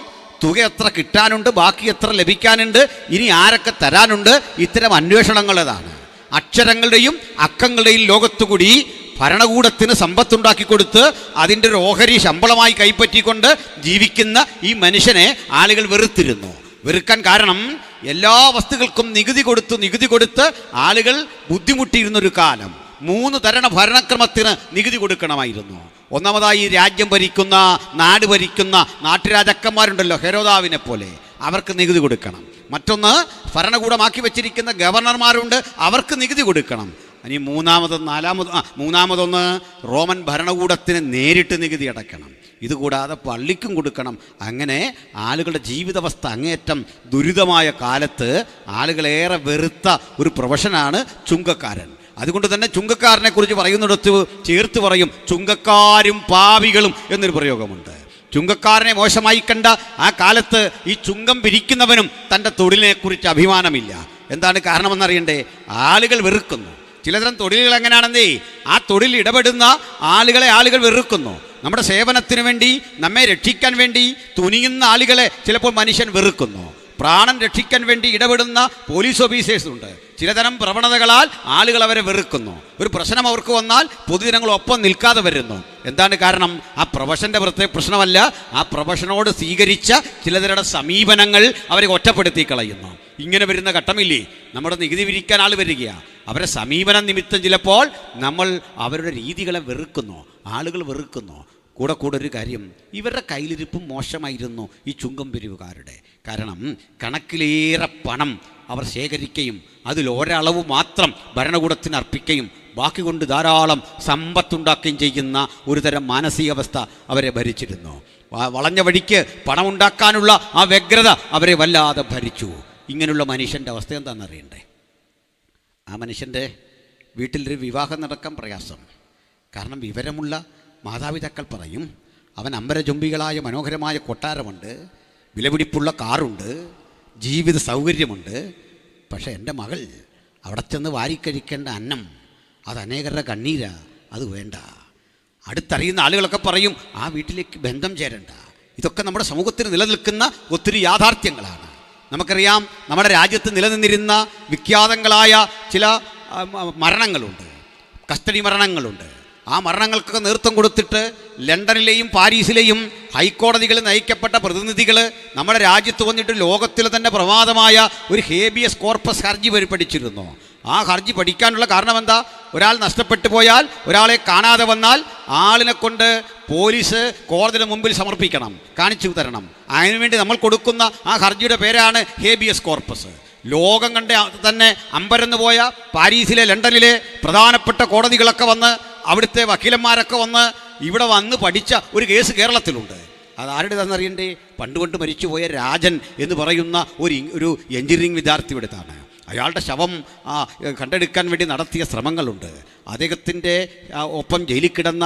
തുക എത്ര കിട്ടാനുണ്ട്, ബാക്കി എത്ര ലഭിക്കാനുണ്ട്, ഇനി ആരൊക്കെ തരാനുണ്ട്, ഇത്തരം അന്വേഷണങ്ങളതാണ്. അക്ഷരങ്ങളുടെയും അക്കങ്ങളുടെയും ലോകത്തുകൂടി ഭരണകൂടത്തിന് സമ്പത്തുണ്ടാക്കി കൊടുത്ത് അതിൻ്റെ ഒരു ഓഹരി ശമ്പളമായി കൈപ്പറ്റിക്കൊണ്ട് ജീവിക്കുന്ന ഈ മനുഷ്യനെ ആളുകൾ വെറുത്തിരുന്നു. വെറുക്കാൻ കാരണം എല്ലാ വസ്തുക്കൾക്കും നികുതി കൊടുത്ത് ആളുകൾ ബുദ്ധിമുട്ടിയിരുന്നൊരു കാലം. 3 തരണ ഭരണക്രമത്തിന് നികുതി കൊടുക്കണമായിരുന്നു. ഒന്നാമതായി രാജ്യം ഭരിക്കുന്ന, നാട് ഭരിക്കുന്ന നാട്ടുരാജാക്കന്മാരുണ്ടല്ലോ, ഹെരോദാവിനെ പോലെ, അവർക്ക് നികുതി കൊടുക്കണം. മറ്റൊന്ന് ഭരണകൂടമാക്കി വെച്ചിരിക്കുന്ന ഗവർണർമാരുണ്ട്, അവർക്ക് നികുതി കൊടുക്കണം. ഇനി മൂന്നാമതൊന്ന് റോമൻ ഭരണകൂടത്തിന് നേരിട്ട് നികുതി അടയ്ക്കണം. ഇതുകൂടാതെ പള്ളിക്കും കൊടുക്കണം. അങ്ങനെ ആളുകളുടെ ജീവിതാവസ്ഥ അങ്ങേയറ്റം ദുരിതമായ കാലത്ത് ആളുകളേറെ വെറുത്ത ഒരു പ്രൊഫഷനാണ് ചുങ്കക്കാരൻ. അതുകൊണ്ട് തന്നെ ചുങ്കക്കാരനെ കുറിച്ച് പറയുന്നിടത്ത് ചേർത്ത് പറയും ചുങ്കക്കാരും പാവികളും എന്നൊരു പ്രയോഗമുണ്ട്. ചുങ്കക്കാരനെ മോശമായി കണ്ട ആ കാലത്ത് ഈ ചുങ്കം പിരിക്കുന്നവനും തൻ്റെ തൊഴിലിനെക്കുറിച്ച് അഭിമാനമില്ല. എന്താണ് കാരണമെന്നറിയണ്ടേ? ആളുകൾ വെറുക്കുന്നു. ചിലതരം തൊഴിലുകൾ എങ്ങനെയാണെന്നേ, ആ തൊഴിൽ ഇടപെടുന്ന ആളുകളെ ആളുകൾ വെറുക്കുന്നു. നമ്മുടെ സേവനത്തിന് വേണ്ടി, നമ്മെ രക്ഷിക്കാൻ വേണ്ടി തുനിയുന്ന ആളുകളെ ചിലപ്പോൾ മനുഷ്യൻ വെറുക്കുന്നു. പ്രാണൻ രക്ഷിക്കാൻ വേണ്ടി ഇടപെടുന്ന പോലീസ് ഓഫീസേഴ്സുണ്ട്. ചിലതരം പ്രവണതകളാൽ ആളുകൾ അവരെ വെറുക്കുന്നു. ഒരു പ്രശ്നം അവർക്ക് വന്നാൽ പൊതുജനങ്ങളൊപ്പം നിൽക്കാതെ വരുന്നു. എന്താണ് കാരണം? ആ പ്രൊഫഷൻ്റെ പ്രത്യേക പ്രശ്നമല്ല, ആ പ്രൊഫഷനോട് സ്വീകരിച്ച ചിലതരുടെ സമീപനങ്ങൾ അവരെ ഒറ്റപ്പെടുത്തി കളയുന്നു. ഇങ്ങനെ വരുന്ന ഘട്ടമില്ലേ? നമ്മുടെ നികുതി പിരിക്കാൻ ആൾ വരികയാണ്, അവരെ സമീപനം നിമിത്തം ചിലപ്പോൾ നമ്മൾ അവരുടെ രീതികളെ വെറുക്കുന്നു, ആളുകൾ വെറുക്കുന്നു. കൂടെ ഒരു കാര്യം, ഇവരുടെ കയ്യിലിരിപ്പും മോശമായിരുന്നു ഈ ചുങ്കം പിരിവുകാരുടെ. കാരണം കണക്കിലേറെ പണം അവർ ശേഖരിക്കുകയും അതിലൊരളവ് മാത്രം ഭരണകൂടത്തിന് അർപ്പിക്കുകയും ബാക്കി കൊണ്ട് ധാരാളം സമ്പത്തുണ്ടാക്കുകയും ചെയ്യുന്ന ഒരു തരം മാനസികാവസ്ഥ അവരെ ഭരിച്ചിരുന്നു. വളഞ്ഞ വഴിക്ക് പണമുണ്ടാക്കാനുള്ള ആ വ്യഗ്രത അവരെ വല്ലാതെ ഭരിച്ചു. ഇങ്ങനെയുള്ള മനുഷ്യൻ്റെ അവസ്ഥ എന്താണെന്നറിയണ്ടേ? ആ മനുഷ്യൻ്റെ വീട്ടിലൊരു വിവാഹം നടക്കാൻ പ്രയാസം. കാരണം വിവരമുള്ള മാതാപിതാക്കൾ പറയും, അവൻ അമ്പരചുംബികളായ മനോഹരമായ കൊട്ടാരമുണ്ട്, വിലപിടിപ്പുള്ള കാറുണ്ട്, ജീവിത സൗകര്യമുണ്ട്. പക്ഷേ എൻ്റെ മകൾ അവിടെ ചെന്ന് വാരിക്കഴിക്കേണ്ട അന്നം അത് അനേകരുടെ കണ്ണീരാ, അത് വേണ്ട. അടുത്തറിയുന്ന ആളുകളൊക്കെ പറയും ആ വീട്ടിലേക്ക് ബന്ധം ചേരണ്ട. ഇതൊക്കെ നമ്മുടെ സമൂഹത്തിൽ നിലനിൽക്കുന്ന ഒത്തിരി യാഥാർത്ഥ്യങ്ങളാണ്. നമുക്കറിയാം, നമ്മുടെ രാജ്യത്ത് നിലനിന്നിരുന്ന വിഖ്യാതങ്ങളായ ചില മരണങ്ങളുണ്ട്, കസ്റ്റഡി മരണങ്ങളുണ്ട്. ആ മരണങ്ങൾക്കൊക്കെ നേതൃത്വം കൊടുത്തിട്ട് ലണ്ടനിലെയും പാരീസിലെയും ഹൈക്കോടതികളിൽ നയിക്കപ്പെട്ട പ്രതിനിധികൾ നമ്മുടെ രാജ്യത്ത് വന്നിട്ട് ലോകത്തിലെ തന്നെ പ്രമാദമായ ഒരു ഹേബിയസ് കോർപ്പസ് ഹർജി പഠിച്ചിരുന്നു. ആ ഹർജി പഠിക്കാനുള്ള കാരണം എന്താ? ഒരാൾ നഷ്ടപ്പെട്ടു പോയാൽ, ഒരാളെ കാണാതെ വന്നാൽ ആളിനെ കൊണ്ട് പോലീസ് കോടതിയുടെ മുമ്പിൽ സമർപ്പിക്കണം, കാണിച്ചു തരണം. അതിനുവേണ്ടി നമ്മൾ കൊടുക്കുന്ന ആ ഹർജിയുടെ പേരാണ് ഹേബിയസ് കോർപ്പസ്. ലോകം കണ്ട തന്നെ അമ്പരന്ന് പോയ പാരീസിലെ, ലണ്ടനിലെ പ്രധാനപ്പെട്ട കോടതികളൊക്കെ വന്ന്, അവിടുത്തെ വക്കീലന്മാരൊക്കെ വന്ന് ഇവിടെ വന്ന് പഠിച്ച ഒരു കേസ് കേരളത്തിലുണ്ട്. അതാരുടേതാണെന്നറിയണ്ടേ? പണ്ട് മരിച്ചുപോയ രാജൻ എന്ന് പറയുന്ന ഒരു എഞ്ചിനീയറിംഗ് വിദ്യാർത്ഥിയുടേതാണ്. അയാളുടെ ശവം കണ്ടെടുക്കാൻ വേണ്ടി നടത്തിയ ശ്രമങ്ങളുണ്ട്. അദ്ദേഹത്തിൻ്റെ ഒപ്പം ജയിലിൽ കിടന്ന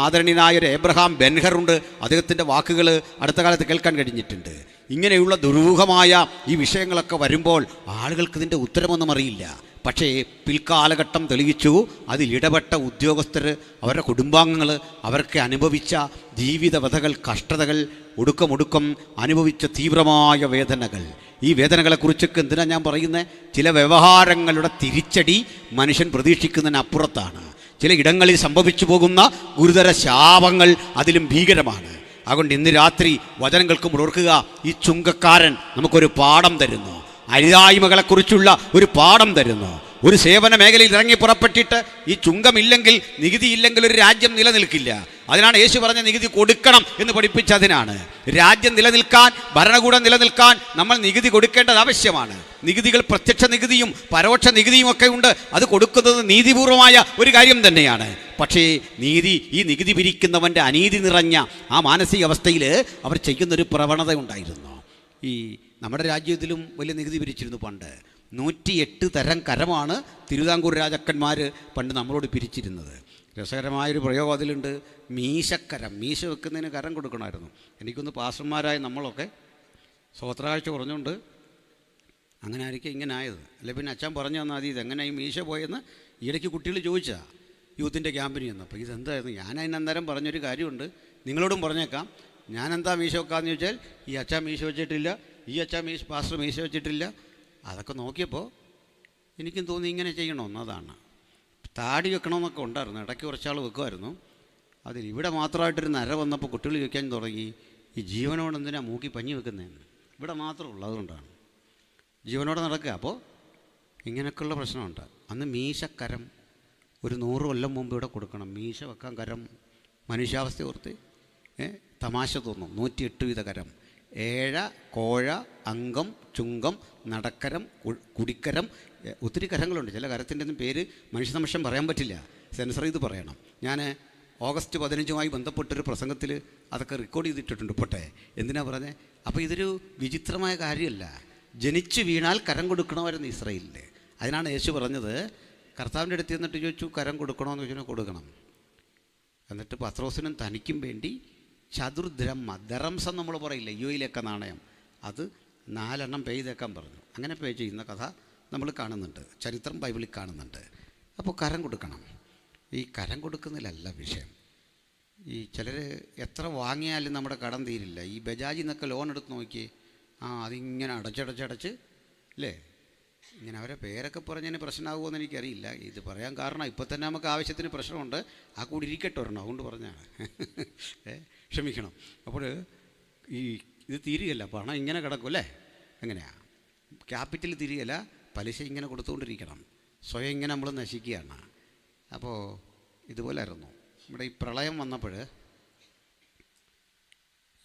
ആദരണീയനായ ഒരു എബ്രഹാം ബെൻഹറുണ്ട്. അദ്ദേഹത്തിൻ്റെ വാക്കുകൾ അടുത്ത കാലത്ത് കേൾക്കാൻ കഴിഞ്ഞിട്ടുണ്ട്. ഇങ്ങനെയുള്ള ദുരൂഹമായ ഈ വിഷയങ്ങളൊക്കെ വരുമ്പോൾ ആളുകൾക്ക് ഇതിൻ്റെ ഉത്തരമൊന്നും അറിയില്ല. പക്ഷേ പിൽക്കാലഘട്ടം തെളിയിച്ചു, അതിലിടപെട്ട ഉദ്യോഗസ്ഥർ, അവരുടെ കുടുംബാംഗങ്ങൾ, അവർക്ക് അനുഭവിച്ച ജീവിതവ്യഥകൾ, കഷ്ടതകൾ, ഒടുക്കം അനുഭവിച്ച തീവ്രമായ വേദനകൾ. ഈ വേദനകളെക്കുറിച്ചൊക്കെ എന്തിനാണ് ഞാൻ പറയുന്നത്? ചില വ്യവഹാരങ്ങളുടെ തിരിച്ചടി മനുഷ്യൻ പ്രതീക്ഷിക്കുന്നതിനപ്പുറത്താണ്. ചില ഇടങ്ങളിൽ സംഭവിച്ചു പോകുന്ന ഗുരുതര ശാപങ്ങൾ അതിലും ഭീകരമാണ്. അതുകൊണ്ട് ഇന്ന് രാത്രി വചനം കേൾക്കുമ്പോൾ ഓർക്കുക, ഈ ചുങ്കക്കാരൻ നമുക്കൊരു പാഠം തരുന്നു. അരുതായ്മകളെക്കുറിച്ചുള്ള ഒരു പാഠം തരുന്നു. ഒരു സേവന മേഖലയിൽ ഇറങ്ങി പുറപ്പെട്ടിട്ട് ഈ ചുങ്കമില്ലെങ്കിൽ, നികുതിയില്ലെങ്കിൽ ഒരു രാജ്യം നിലനിൽക്കില്ല. അതിനാണ് യേശു പറഞ്ഞ നികുതി കൊടുക്കണം എന്ന് പഠിപ്പിച്ചതിനാണ്. രാജ്യം നിലനിൽക്കാൻ, ഭരണകൂടം നിലനിൽക്കാൻ നമ്മൾ നികുതി കൊടുക്കേണ്ടത് ആവശ്യമാണ്. നികുതികൾ പ്രത്യക്ഷ നികുതിയും പരോക്ഷ നികുതിയും ഒക്കെ ഉണ്ട്. അത് കൊടുക്കുന്നത് നീതിപൂർവമായ ഒരു കാര്യം തന്നെയാണ്. പക്ഷേ ഈ നികുതി പിരിക്കുന്നവൻ്റെ അനീതി നിറഞ്ഞ ആ മാനസികാവസ്ഥയിൽ അവർ ചെയ്യുന്നൊരു പ്രവണത ഉണ്ടായിരുന്നു. ഈ നമ്മുടെ രാജ്യത്തിലും വലിയ നികുതി പിരിച്ചിരുന്നു പണ്ട്. 108 തരം കരമാണ് തിരുവിതാംകൂർ രാജാക്കന്മാർ പണ്ട് നമ്മളോട് പിരിച്ചിരുന്നത്. രസകരമായൊരു പ്രയോഗം അതിലുണ്ട്, മീശക്കരം. മീശ വെക്കുന്നതിന് കരം കൊടുക്കണമായിരുന്നു. എനിക്കൊന്ന് പാസ്റ്റർമാരായ നമ്മളൊക്കെ സ്വോത്രകാഴ്ച കുറഞ്ഞുകൊണ്ട് അങ്ങനെ ആയിരിക്കും ഇങ്ങനെ ആയത്. അല്ലെ പിന്നെ അച്ഛൻ പറഞ്ഞു തന്നാൽ ഇതെങ്ങനെ ഈ മീശ പോയെന്ന് ഈയിടയ്ക്ക് കുട്ടികൾ ചോദിച്ചാൽ യൂത്തിൻ്റെ ക്യാമ്പിന് ചെന്നു. അപ്പോൾ ഇതെന്തായിരുന്നു? ഞാൻ അതിനന്നേരം പറഞ്ഞൊരു കാര്യമുണ്ട്, നിങ്ങളോടും പറഞ്ഞേക്കാം. ഞാനെന്താ മീശ വെക്കാമെന്ന് ചോദിച്ചാൽ, ഈ അച്ഛൻ മീശ വെച്ചിട്ടില്ല, ഈ അച്ഛൻ പാസ്റ്റർ മീശ വെച്ചിട്ടില്ല. അതൊക്കെ നോക്കിയപ്പോൾ എനിക്കും തോന്നി ഇങ്ങനെ ചെയ്യണമെന്ന്. അതാണ് താടി വെക്കണമെന്നൊക്കെ ഉണ്ടായിരുന്നു, ഇടയ്ക്ക് കുറച്ചാൾ വെക്കുമായിരുന്നു. അതിൽ ഇവിടെ മാത്രമായിട്ടൊരു നര വന്നപ്പോൾ കുട്ടികൾ ചോദിക്കാൻ തുടങ്ങി, ഈ ജീവനോട് എന്തിനാണ് മൂക്കി പഞ്ഞി വെക്കുന്നതെന്ന്. ഇവിടെ മാത്രമുള്ളൂ, അതുകൊണ്ടാണ് ജീവനോടെ നടക്കുക. അപ്പോൾ ഇങ്ങനെയൊക്കെയുള്ള പ്രശ്നമുണ്ട്. അന്ന് മീശക്കരം ഒരു 100 കൊല്ലം മുമ്പ് ഇവിടെ കൊടുക്കണം. മീശ വെക്കാൻ കരം, മനുഷ്യാവസ്ഥ ഓർത്ത് തമാശ തോന്നും. 108 വിധ കരം: ഏഴ, കോഴ, അംഗം, ചുങ്കം, നടക്കരം, കുടിക്കരം. ഒത്തിരി കരങ്ങളുണ്ട്. ചില കരത്തിൻ്റെ ഒന്നും പേര് മനുഷ്യസമക്ഷം പറയാൻ പറ്റില്ല, സെൻസർ ചെയ്ത് പറയണം. ഞാൻ ഓഗസ്റ്റ് 15 ബന്ധപ്പെട്ടൊരു പ്രസംഗത്തിൽ അതൊക്കെ റെക്കോർഡ് ചെയ്തിട്ടിട്ടുണ്ട്. പോട്ടെ, എന്തിനാ പറഞ്ഞത്? അപ്പോൾ ഇതൊരു വിചിത്രമായ കാര്യമല്ല. ജനിച്ചു വീണാൽ കരം കൊടുക്കണമായിരുന്നു ഇസ്രായേലിൽ. അതിനാണ് യേശു പറഞ്ഞത്, കർത്താവിൻ്റെ അടുത്ത് എന്നിട്ട് ചോദിച്ചു കരം കൊടുക്കണമെന്ന് ചോദിച്ചാൽ കൊടുക്കണം. എന്നിട്ട് പത്രോസിനും തനിക്കും വേണ്ടി ചതുർദ്രഹ്മ, ദറംസം നമ്മൾ പറയില്ല, യുയിലൊക്കെ നാണയം, അത് 4 പേ ചെയ്തേക്കാൻ പറഞ്ഞു. അങ്ങനെ പേ ചെയ്യുന്ന കഥ നമ്മൾ കാണുന്നുണ്ട്, ചരിത്രം ബൈബിളിൽ കാണുന്നുണ്ട്. അപ്പോൾ കരം കൊടുക്കണം. ഈ കരം കൊടുക്കുന്നതിലല്ല വിഷയം. ഈ ചിലർ എത്ര വാങ്ങിയാലും നമ്മുടെ കടം തീരില്ല. ഈ ബജാജിൽ നിന്നൊക്കെ ലോൺ എടുത്ത് നോക്കി, അതിങ്ങനെ അടച്ചടച്ചടച്ച് അല്ലേ, ഇങ്ങനെ അവരെ പേരൊക്കെ പറഞ്ഞതിന് പ്രശ്നമാകുമോ എനിക്കറിയില്ല. ഇത് പറയാൻ കാരണം ഇപ്പോൾ തന്നെ നമുക്ക് ആവശ്യത്തിന് പ്രശ്നമുണ്ട്, ആ കൂടി ഇരിക്കട്ടെ ഒരെണ്ണം, അതുകൊണ്ട് പറഞ്ഞാണ്. ക്ഷമിക്കണം. അപ്പോൾ ഇത് തീരുകയല്ല, പണം ഇങ്ങനെ കിടക്കും അല്ലേ. എങ്ങനെയാണ് ക്യാപിറ്റൽ തിരികല്ല, പലിശ ഇങ്ങനെ കൊടുത്തുകൊണ്ടിരിക്കണം, സ്വയം ഇങ്ങനെ നമ്മൾ നശിക്കുകയാണ്. അപ്പോൾ ഇതുപോലായിരുന്നു ഇവിടെ ഈ പ്രളയം വന്നപ്പോൾ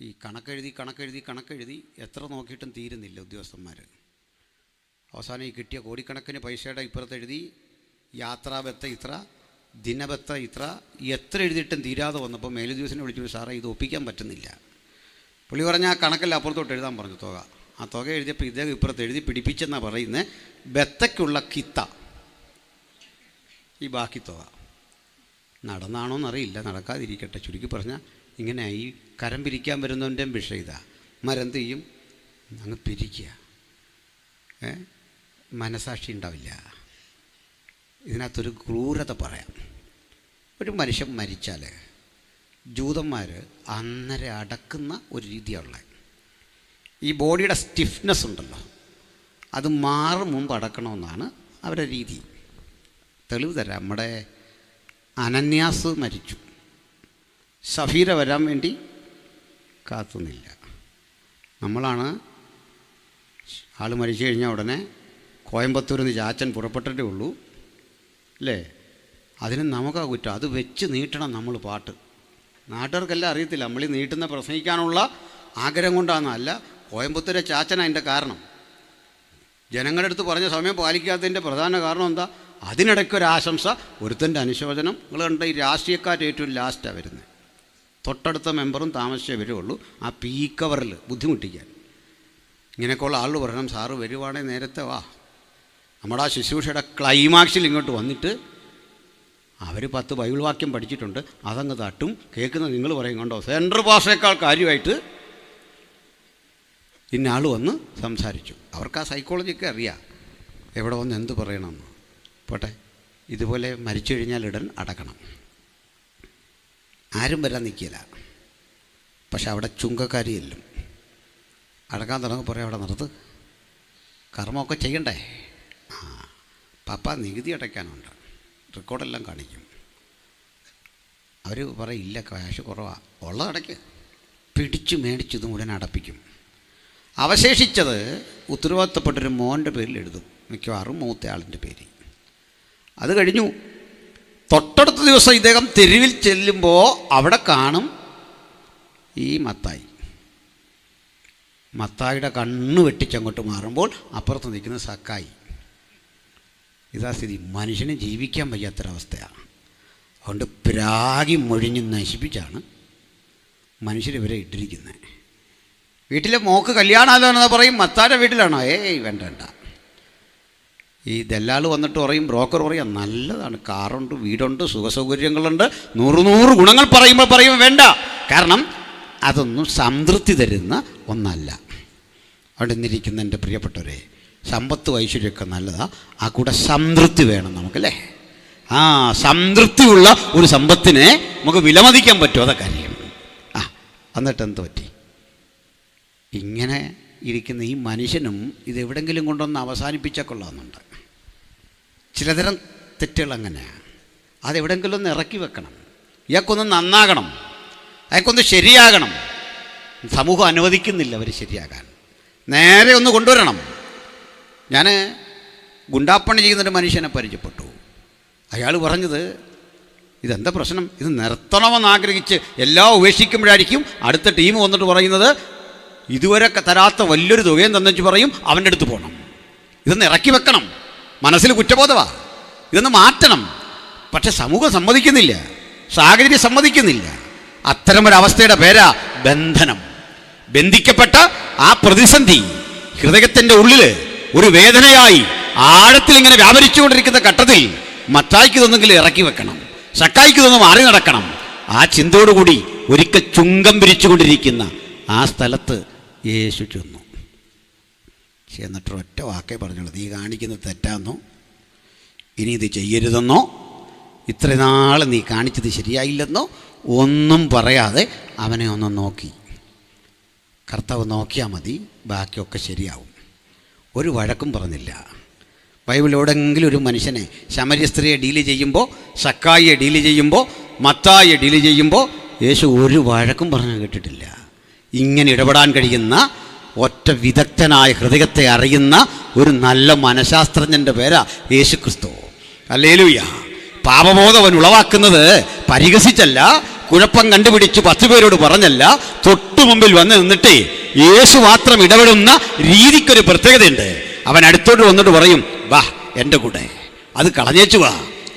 ഈ കണക്കെഴുതി എത്ര നോക്കിയിട്ടും തീരുന്നില്ല ഉദ്യോഗസ്ഥന്മാർ. അവസാനം ഈ കിട്ടിയ കോടിക്കണക്കിന് പൈസയുടെ ഇപ്പുറത്തെഴുതി യാത്രാബത്ത ഇത്ര, ദിനബത്ത ഇത്ര, എത്ര എഴുതിയിട്ടും തീരാതെ വന്നപ്പോൾ മേലുദ്യോഗസ്ഥനെ വിളിച്ചു, സാറേ ഇത് ഒപ്പിക്കാൻ പറ്റുന്നില്ല. പുള്ളി പറഞ്ഞാൽ ആ കണക്കല്ല അപ്പുറത്തോട്ട് എഴുതാൻ പറഞ്ഞു തുക. ആ തുക എഴുതിയപ്പോൾ ഇദ്ദേഹം ഇപ്പുറത്ത് എഴുതി പിടിപ്പിച്ചെന്നാണ് പറയുന്നത്, ബത്തയ്ക്കുള്ള കിത്ത, ഈ ബാക്കി തുക. നടന്നാണോന്നറിയില്ല, നടക്കാതിരിക്കട്ടെ. ചുരുക്കി പറഞ്ഞാൽ ഇങ്ങനെ ഈ കരം പിരിക്കാൻ വരുന്നവൻ്റെ വിഷയം ഇതാ. മരെന്ത് ചെയ്യും? അങ്ങ് പിരിക്കുക, മനസാക്ഷി ഉണ്ടാവില്ല. ഇതിനകത്തൊരു ക്രൂരത പറയാം. ഒരു മനുഷ്യൻ മരിച്ചാൽ ജൂതന്മാർ അന്നേരം അടക്കുന്ന ഒരു രീതിയാണുള്ളത്. ഈ ബോഡിയുടെ സ്റ്റിഫ്നെസ് ഉണ്ടല്ലോ, അത് മാറും മുമ്പ് അടക്കണമെന്നാണ് അവരുടെ രീതി. തെളിവ് തരാം. നമ്മുടെ അനന്യാസ് മരിച്ചു, സഫീര വരാൻ വേണ്ടി കാത്തുന്നില്ല. നമ്മളാണ് ആൾ മരിച്ചു കഴിഞ്ഞാൽ ഉടനെ കോയമ്പത്തൂരിൽ നിന്ന് ചാച്ചൻ പുറപ്പെട്ടിട്ടേ ഉള്ളൂ അല്ലേ. അതിന് നമുക്കാ കുറ്റം, അത് വെച്ച് നീട്ടണം നമ്മൾ പാട്ട്. നാട്ടുകാർക്കെല്ലാം അറിയത്തില്ല, നമ്മളീ നീട്ടുന്ന പ്രസംഗിക്കാനുള്ള ആഗ്രഹം കൊണ്ടാണെന്നല്ല, കോയമ്പത്തൂരെ ചാച്ചൻ അതിൻ്റെ കാരണം. ജനങ്ങളുടെ അടുത്ത് പറഞ്ഞ സമയം പാലിക്കാത്തതിൻ്റെ പ്രധാന കാരണം എന്താ? അതിനിടയ്ക്കൊരാശംസ, ഒരുത്തൻ്റെ അനുശോചനം. നിങ്ങൾ കണ്ട ഈ രാഷ്ട്രീയക്കാർ ഏറ്റവും ലാസ്റ്റാണ് വരുന്നത്. തൊട്ടടുത്ത മെമ്പറും താമസിച്ചേ വരുള്ളൂ, ആ പീക്കവറിൽ ബുദ്ധിമുട്ടിക്കാൻ. ഇങ്ങനെയൊക്കെയുള്ള ആൾ പറയണം, സാറ് വരുവാണെങ്കിൽ നേരത്തെ വാ. നമ്മുടെ ആ ശുശ്രൂഷയുടെ ക്ലൈമാക്സിൽ ഇങ്ങോട്ട് വന്നിട്ട് അവർ 10 ബൈബിൾ വാക്യം പഠിച്ചിട്ടുണ്ട്, അതങ്ങ് തട്ടും. കേൾക്കുന്നത് നിങ്ങൾ പറയും, കണ്ടോ സെൻട്രൽ പാസ്റ്റേക്കാൾ കാര്യമായിട്ട് ഇന്ന ആൾ വന്ന് സംസാരിച്ചു. അവർക്ക് ആ സൈക്കോളജിയൊക്കെ അറിയാം, എവിടെ വന്ന് എന്ത് പറയണമെന്ന്. പോട്ടെ, ഇതുപോലെ മരിച്ചു കഴിഞ്ഞാൽ ഉടൻ അടക്കണം. ആരും വരാൻ നിൽക്കില്ല. പക്ഷെ അവിടെ ചുങ്കക്കാരിയെല്ലും അടക്കാൻ തുടങ്ങുമ്പോൾ പറയാം, അവിടെ നിർത്ത്, കർമ്മമൊക്കെ ചെയ്യണ്ടേ. പപ്പ നികുതി അടയ്ക്കാനുണ്ട്, റെക്കോർഡെല്ലാം കാണിക്കും. അവർ പറയും, ഇല്ല കാശ് കുറവാണ്, ഉള്ളത് അടയ്ക്ക്. പിടിച്ചു മേടിച്ചതും ഉടനെ അടപ്പിക്കും. അവശേഷിച്ചത് ഉത്തരവാദിത്തപ്പെട്ടൊരു മോൻ്റെ പേരിൽ എഴുതും, മിക്കവാറും മൂത്ത ആളിൻ്റെ പേര്. അത് കഴിഞ്ഞു. തൊട്ടടുത്ത ദിവസം ഇദ്ദേഹം തെരുവിൽ ചെല്ലുമ്പോൾ അവിടെ കാണും ഈ മത്തായിയുടെ കണ്ണ് വെട്ടിച്ചങ്ങോട്ട് മാറുമ്പോൾ അപ്പുറത്ത് നിൽക്കുന്ന സക്കായി. ഇതാ സ്ഥിതി. മനുഷ്യന് ജീവിക്കാൻ വയ്യാത്തൊരവസ്ഥയാണ്. അതുകൊണ്ട് പ്രാഗി മൊഴിഞ്ഞ് നശിപ്പിച്ചാണ് മനുഷ്യരിവരെ ഇട്ടിരിക്കുന്നത്. വീട്ടിലെ മോക്ക് കല്യാണമാലോന്ന് പറയും, മത്തായുടെ വീട്ടിലാണോ? വേണ്ട. ഈ ദല്ലാൾ വന്നിട്ട് പറയും, ബ്രോക്കർ പറയും, നല്ലതാണ്, കാറുണ്ട്, വീടുണ്ട്, സുഖസൗകര്യങ്ങളുണ്ട്, 100 ഗുണങ്ങൾ പറയുമ്പോൾ വേണ്ട. കാരണം അതൊന്നും സംതൃപ്തി തരുന്ന ഒന്നല്ല. അവിടെ നിന്നിരിക്കുന്ന എൻ്റെ പ്രിയപ്പെട്ടവരെ, സമ്പത്ത് ഐശ്വര്യമൊക്കെ നല്ലതാണ്, ആ കൂടെ സംതൃപ്തി വേണം നമുക്കല്ലേ. ആ സംതൃപ്തിയുള്ള ഒരു സമ്പത്തിനെ നമുക്ക് വിലമതിക്കാൻ പറ്റുമോ? അതൊക്കെ കാര്യം. എന്നിട്ട് എന്ത് പറ്റി? ഇങ്ങനെ ഇരിക്കുന്ന ഈ മനുഷ്യനും ഇതെവിടെങ്കിലും കൊണ്ടൊന്ന് അവസാനിപ്പിച്ചാൽ കൊള്ളാമെന്നുണ്ട്. ചിലതരം തെറ്റുകൾ അങ്ങനെയാണ്. അതെവിടെങ്കിലും ഒന്ന് ഇറക്കി വെക്കണം. ഇയാൾക്കൊന്ന് നന്നാകണം, അയാൾക്കൊന്ന് ശരിയാകണം. സമൂഹം അനുവദിക്കുന്നില്ല അവർ ശരിയാകാൻ. നേരെ ഒന്ന് കൊണ്ടുവരണം. ഞാൻ ഗുണ്ടാപ്പണി ചെയ്യുന്നൊരു മനുഷ്യനെ പരിചയപ്പെട്ടു. അയാൾ പറഞ്ഞത്, ഇതെന്താ പ്രശ്നം, ഇത് നിർത്തണമെന്ന് ആഗ്രഹിച്ച് എല്ലാം ഉപേക്ഷിക്കുമ്പോഴായിരിക്കും അടുത്ത ടീം വന്നിട്ട് പറയുന്നത്, ഇതുവരെ തരാത്ത വലിയൊരു തുകയും തന്നെച്ച് പറയും, അവൻ്റെ അടുത്ത് പോകണം. ഇതൊന്ന് ഇറക്കി വെക്കണം. മനസ്സിൽ കുറ്റബോധമാണ്, ഇതൊന്ന് മാറ്റണം. പക്ഷെ സമൂഹം സമ്മതിക്കുന്നില്ല, സാഹചര്യം സമ്മതിക്കുന്നില്ല. അത്തരമൊരവസ്ഥയുടെ പേരാ ബന്ധനം. ബന്ധിക്കപ്പെട്ട ആ പ്രതിസന്ധി ഹൃദയത്തിൻ്റെ ഉള്ളിൽ ഒരു വേദനയായി ആഴത്തിൽ ഇങ്ങനെ വ്യാപരിച്ചുകൊണ്ടിരിക്കുന്ന ഘട്ടത്തിൽ മത്തായിക്ക് തോന്നെങ്കിലും ഇറക്കി വെക്കണം, സക്കായിക്ക് തോന്നുന്നു മാറി നടക്കണം. ആ ചിന്തയോടുകൂടി ഒരിക്കൽ ചുങ്കം പിരിച്ചുകൊണ്ടിരിക്കുന്ന ആ സ്ഥലത്ത് യേശു ചെന്നു. എന്നിട്ട് ഒറ്റ വാക്കേ പറഞ്ഞുള്ളൂ, നീ കാണിക്കുന്നത് തെറ്റാന്നോ, ഇനി ഇത് ചെയ്യരുതെന്നോ, ഇത്ര നാൾ നീ കാണിച്ചത് ശരിയായില്ലെന്നോ ഒന്നും പറയാതെ അവനെ ഒന്ന് നോക്കി. കർത്താവ് നോക്കിയാൽ മതി, ബാക്കിയൊക്കെ ശരിയാവും. ഒരു വഴക്കും പറഞ്ഞില്ല. ബൈബിൾ എവിടെയെങ്കിലും ഒരു മനുഷ്യനെ ശമര്യ സ്ത്രീയെ ഡീല് ചെയ്യുമ്പോൾ, സക്കായിയെ ഡീല് ചെയ്യുമ്പോൾ, മത്തായിയെ ഡീല് ചെയ്യുമ്പോൾ യേശു ഒരു വഴക്കും പറഞ്ഞു കേട്ടിട്ടില്ല. ഇങ്ങനെ ഇടപെടാൻ കഴിയുന്ന ഒറ്റ വിദഗ്ധനായ ഹൃദയത്തെ അറിയുന്ന ഒരു നല്ല മനഃശാസ്ത്രജ്ഞൻ്റെ പേരാ യേശു ക്രിസ്തു. ഹല്ലേലൂയ. പാപബോധം അവൻ ഉളവാക്കുന്നത് പരിഹസിച്ചല്ല, കുഴപ്പം കണ്ടുപിടിച്ച് 10 പേരോട് പറഞ്ഞല്ല, തൊട്ടു മുമ്പിൽ വന്ന് നിന്നിട്ട് യേശു മാത്രം ഇടപെടുന്ന രീതിക്കൊരു പ്രത്യേകതയുണ്ട്. അവൻ അടുത്തോട്ട് വന്നിട്ട് പറയും, വാ എൻ്റെ കൂടെ, അത് കളഞ്ഞേച്ചു വാ.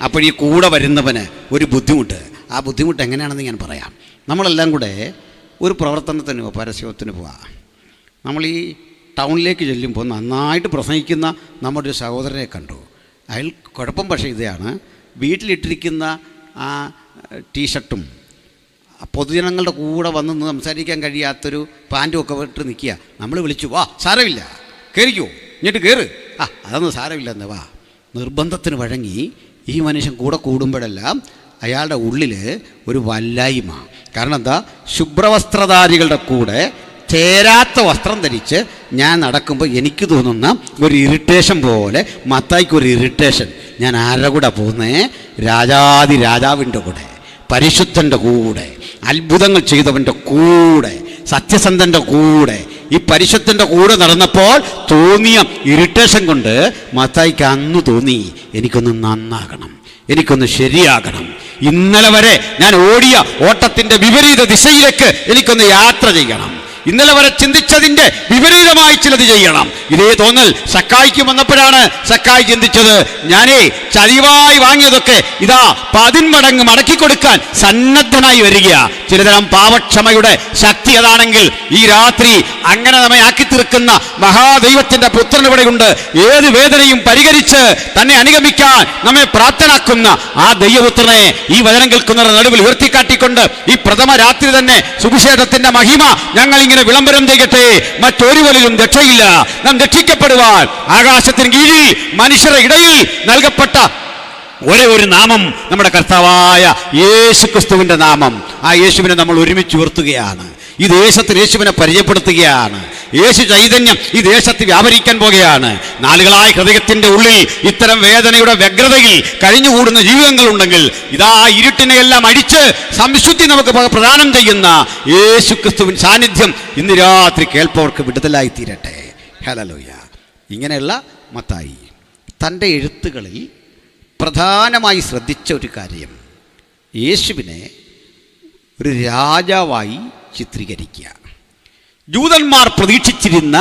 അപ്പോഴീ കൂടെ വരുന്നവന് ഒരു ബുദ്ധിമുട്ട്. ആ ബുദ്ധിമുട്ട് എങ്ങനെയാണെന്ന് ഞാൻ പറയാം. നമ്മളെല്ലാം കൂടെ ഒരു പ്രവർത്തനത്തിന് പരസ്യത്തിന് പോവാം. നമ്മൾ ഈ ടൗണിലേക്ക് ചെല്ലുമ്പോൾ നന്നായിട്ട് പ്രസംഗിക്കുന്ന നമ്മുടെ ഒരു സഹോദരനെ കണ്ടു. അയാൾ കുഴപ്പം പക്ഷേ ഇതാണ്, വീട്ടിലിട്ടിരിക്കുന്ന ആ ടീഷർട്ടും പൊതുജനങ്ങളുടെ കൂടെ വന്ന് സംസാരിക്കാൻ കഴിയാത്തൊരു പാൻറ്റും ഒക്കെ ഇട്ട് നിൽക്കുക. നമ്മൾ വിളിച്ചു, വാ സാരമില്ല കയറിക്കോ, ഇങ്ങോട്ട് കയറ്, അതൊന്നും സാരമില്ല എന്ന് വാ. നിർബന്ധത്തിന് വഴങ്ങി ഈ മനുഷ്യൻ കൂടെ കൂടുമ്പോഴെല്ലാം അയാളുടെ ഉള്ളിൽ ഒരു വല്ലായ്മ. കാരണം എന്താ, ശുഭ്രവസ്ത്രധാരികളുടെ കൂടെ ചേരാത്ത വസ്ത്രം ധരിച്ച് ഞാൻ നടക്കുമ്പോൾ എനിക്ക് തോന്നുന്ന ഒരു ഇറിറ്റേഷൻ പോലെ, മത്തായിക്കൊരു ഇറിറ്റേഷൻ. ഞാൻ ആരുടെ കൂടെ പോകുന്നേ? രാജാതി രാജാവിൻ്റെ കൂടെ, പരിശുദ്ധൻ്റെ കൂടെ, അത്ഭുതങ്ങൾ ചെയ്തവൻ്റെ കൂടെ, സത്യസന്ധൻ്റെ കൂടെ. ഈ പരിശുദ്ധൻ്റെ കൂടെ നടന്നപ്പോൾ തോന്നിയ ഇറിറ്റേഷൻ കൊണ്ട് മത്തായിക്ക് അന്ന് തോന്നി, എനിക്കൊന്ന് നന്നാകണം, എനിക്കൊന്ന് ശരിയാകണം. ഇന്നലെ വരെ ഞാൻ ഓടിയ ഓട്ടത്തിൻ്റെ വിപരീത ദിശയിലേക്ക് എനിക്കൊന്ന് യാത്ര ചെയ്യണം. ഇന്നലെ വരെ ചിന്തിച്ചതിൻ്റെ വിപരീതമായി ചിലത് ചെയ്യണം. ഇതേ തോന്നൽ സക്കായിക്ക് വന്നപ്പോഴാണ് സക്കായി ചിന്തിച്ചത്, ഞാനേ ചതിവായി വാങ്ങിയതൊക്കെ ഇതാ 10 മടങ്ങ് മടക്കി കൊടുക്കാൻ സന്നദ്ധനായി വരിക. ചിലതരം പാപക്ഷമയുടെ ശക്തി അതാണെങ്കിൽ ഈ രാത്രി അങ്ങനെ നമ്മെ ആക്കി തീർക്കുന്ന മഹാദൈവത്തിൻ്റെ പുത്രൻ ഇവിടെയുണ്ട്. ഏത് വേദനയും പരിഹരിച്ച് തന്നെ അനുഗമിക്കാൻ നമ്മെ പ്രാപ്തനാക്കുന്ന ആ ദൈവപുത്രനെ ഈ വചനം കേൾക്കുന്നവരുടെ നടുവിൽ ഉയർത്തിക്കാട്ടിക്കൊണ്ട് ഈ പ്രഥമ രാത്രി തന്നെ സുവിശേഷത്തിന്റെ മഹിമ ഞങ്ങൾ ഇങ്ങനെ വിളംബരം ചെയ്യട്ടെ. മറ്റൊരുവരിലും രക്ഷയില്ല. നാം രക്ഷിക്കപ്പെടുവാൻ ആകാശത്തിന് കീഴിൽ മനുഷ്യരുടെ ഇടയിൽ നൽകപ്പെട്ട ഒരേ ഒരു നാമം നമ്മുടെ കർത്താവായ യേശു ക്രിസ്തുവിന്റെ നാമം. ആ യേശുവിനെ നമ്മൾ ഒരുമിച്ച് ഉയർത്തുകയാണ്. ഈ ദേശത്തിൽ യേശുവിനെ പരിചയപ്പെടുത്തുകയാണ്. യേശു ചൈതന്യം ഈ ദേശത്ത് വ്യാപരിക്കാൻ പോകുകയാണ്. നാളുകളായി ഹൃദയത്തിന്റെ ഉള്ളിൽ ഇത്തരം വേദനയുടെ വ്യഗ്രതയിൽ കഴിഞ്ഞുകൂടുന്ന ജീവിതങ്ങളുണ്ടെങ്കിൽ ഇതാ ഇരുട്ടിനെയെല്ലാം അടിച്ച് സംശുദ്ധി നമുക്ക് പ്രദാനം ചെയ്യുന്ന യേശു ക്രിസ്തുവിൻ സാന്നിധ്യം ഇന്ന് രാത്രി കേൾപ്പവർക്ക് വിടുതലായി തീരട്ടെ. ഹല്ലേലൂയ. ഇങ്ങനെയുള്ള മത്തായി തൻ്റെ എഴുത്തുകളിൽ പ്രധാനമായി ശ്രദ്ധിച്ച ഒരു കാര്യം, യേശുവിനെ ഒരു രാജാവായി ചിത്രീകരിക്കുക. ജൂതന്മാർ പ്രതീക്ഷിച്ചിരുന്ന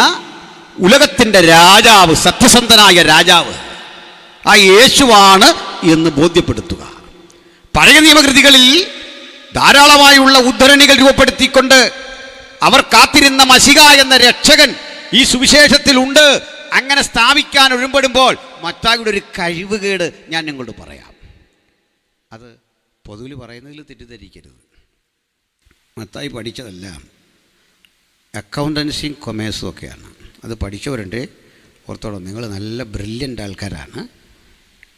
ഉലകത്തിൻ്റെ രാജാവ്, സത്യസന്ധനായ രാജാവ് ആ യേശുവാണ് എന്ന് ബോധ്യപ്പെടുത്തുക. പഴയ നിയമകൃതികളിൽ ധാരാളമായുള്ള ഉദ്ധരണികൾ രൂപപ്പെടുത്തിക്കൊണ്ട് അവർ കാത്തിരുന്ന മശിഹ എന്ന രക്ഷകൻ ഈ സുവിശേഷത്തിൽ ഉണ്ട് അങ്ങനെ സ്ഥാപിക്കാൻ ഒരുമ്പെടുമ്പോൾ മത്തായിയുടെ ഒരു കഴിവുകേട് ഞാൻ നിങ്ങളോട് പറയാം. അത് പൊതുവിൽ പറയുന്നതിൽ തെറ്റിദ്ധരിക്കരുത്. മത്തായി പഠിച്ചതെല്ലാം അക്കൗണ്ടൻസിയും കൊമേഴ്സും ഒക്കെയാണ്. അത് പഠിച്ചവരുണ്ട്, ഓർത്തോളം നിങ്ങൾ നല്ല ബ്രില്യൻ്റ് ആൾക്കാരാണ്.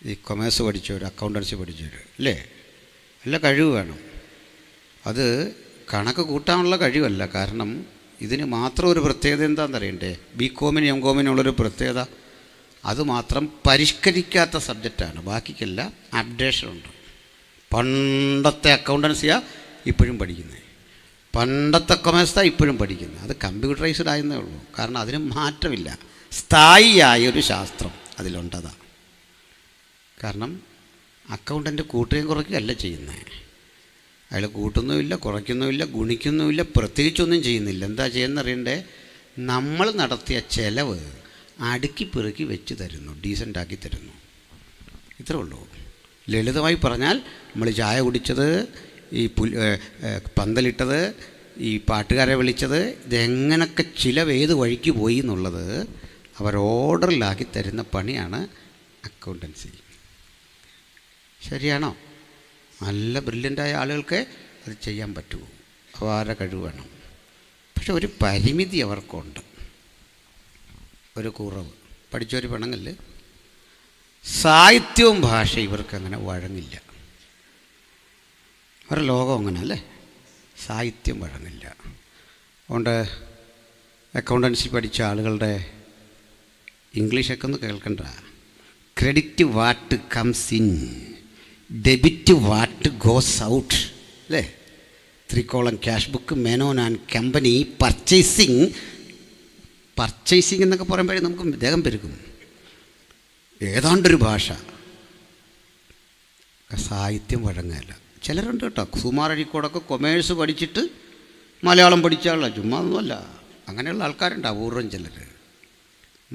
ഈ കൊമേഴ്സ് പഠിച്ചവർ, അക്കൗണ്ടൻസി പഠിച്ചവർ അല്ലേ, നല്ല കഴിവ് വേണം. അത് കണക്ക് കൂട്ടാനുള്ള കഴിവല്ല. കാരണം ഇതിന് മാത്രം ഒരു പ്രത്യേകത എന്താണെന്നറിയണ്ടേ, ബികോമിനും എംകോമിനുള്ളൊരു പ്രത്യേകത, അതുമാത്രം പരിഷ്കരിക്കാത്ത സബ്ജക്റ്റാണ്. ബാക്കിക്കെല്ലാം അപ്ഡേഷനുണ്ട്. പണ്ടത്തെ അക്കൗണ്ടൻസിയാണ് ഇപ്പോഴും പഠിക്കുന്നത്, പണ്ടത്തെ കൊമേഴ്സാണ് ഇപ്പോഴും പഠിക്കുന്നത്. അത് കമ്പ്യൂട്ടറൈസ്ഡ് ആയെന്നേ ഉള്ളൂ. കാരണം അതിന് മാറ്റമില്ല. സ്ഥായിയായൊരു ശാസ്ത്രം അതിലുണ്ടതാണ്. കാരണം അക്കൗണ്ടൻ്റ് കൂട്ടുകയും കുറയ്ക്കുകയല്ല ചെയ്യുന്നത്. അയാൾ കൂട്ടുന്നുമില്ല, കുറയ്ക്കുന്നുമില്ല, ഗുണിക്കുന്നുമില്ല, പ്രത്യേകിച്ചൊന്നും ചെയ്യുന്നില്ല. എന്താ ചെയ്യുന്നറിയണ്ടേ, നമ്മൾ നടത്തിയ ചെലവ് അടുക്കി പെറുക്കി വെച്ച് തരുന്നു, ഡീസൻ്റാക്കി തരുന്നു. ഇത്രേ ഉള്ളൂ. ലളിതമായി പറഞ്ഞാൽ നമ്മൾ ചായ കുടിച്ചത് ഈ പന്തലിട്ടത്, ഈ പാട്ടുകാരെ വിളിച്ചത്, ഇതെങ്ങനൊക്കെ ചിലവ് ഏത് വഴിക്ക് പോയി എന്നുള്ളത് അവർ ഓർഡറിലാക്കി തരുന്ന പണിയാണ് അക്കൗണ്ടൻസി. ശരിയാണോ? നല്ല ബ്രില്യൻ്റായ ആളുകൾക്ക് അത് ചെയ്യാൻ പറ്റുമോ? അപാര കഴിവ് വേണം. പക്ഷെ ഒരു പരിമിതി അവർക്കുണ്ട്, ഒരു കുറവ്. പഠിച്ചൊരു പെണ്ണുങ്ങളിൽ സാഹിത്യവും ഭാഷ ഇവർക്കങ്ങനെ വഴങ്ങില്ല. അവരുടെ ലോകം അങ്ങനെ അല്ലേ, സാഹിത്യം വഴങ്ങില്ല. അതുകൊണ്ട് അക്കൗണ്ടൻസി പഠിച്ച ആളുകളുടെ ഇംഗ്ലീഷൊക്കെ ഒന്ന് കേൾക്കണ്ട. Credit what comes in, debit what goes out അല്ലേ? 3 cash book, Menon and company, purchasing എന്നൊക്കെ പറയുമ്പോഴേ നമുക്ക് ദേഹം പെരുക്കും. ഏതാണ്ടൊരു ഭാഷ, സാഹിത്യം വഴങ്ങല്ല. ചിലരുണ്ട് കേട്ടോ, സുമാരഴിക്കോടൊക്കെ കൊമേഴ്സ് പഠിച്ചിട്ട് മലയാളം പഠിച്ച ആളല്ല, ചുമ്മാ ഒന്നുമല്ല. അങ്ങനെയുള്ള ആൾക്കാരുണ്ട്, അപൂർവം ചിലർ.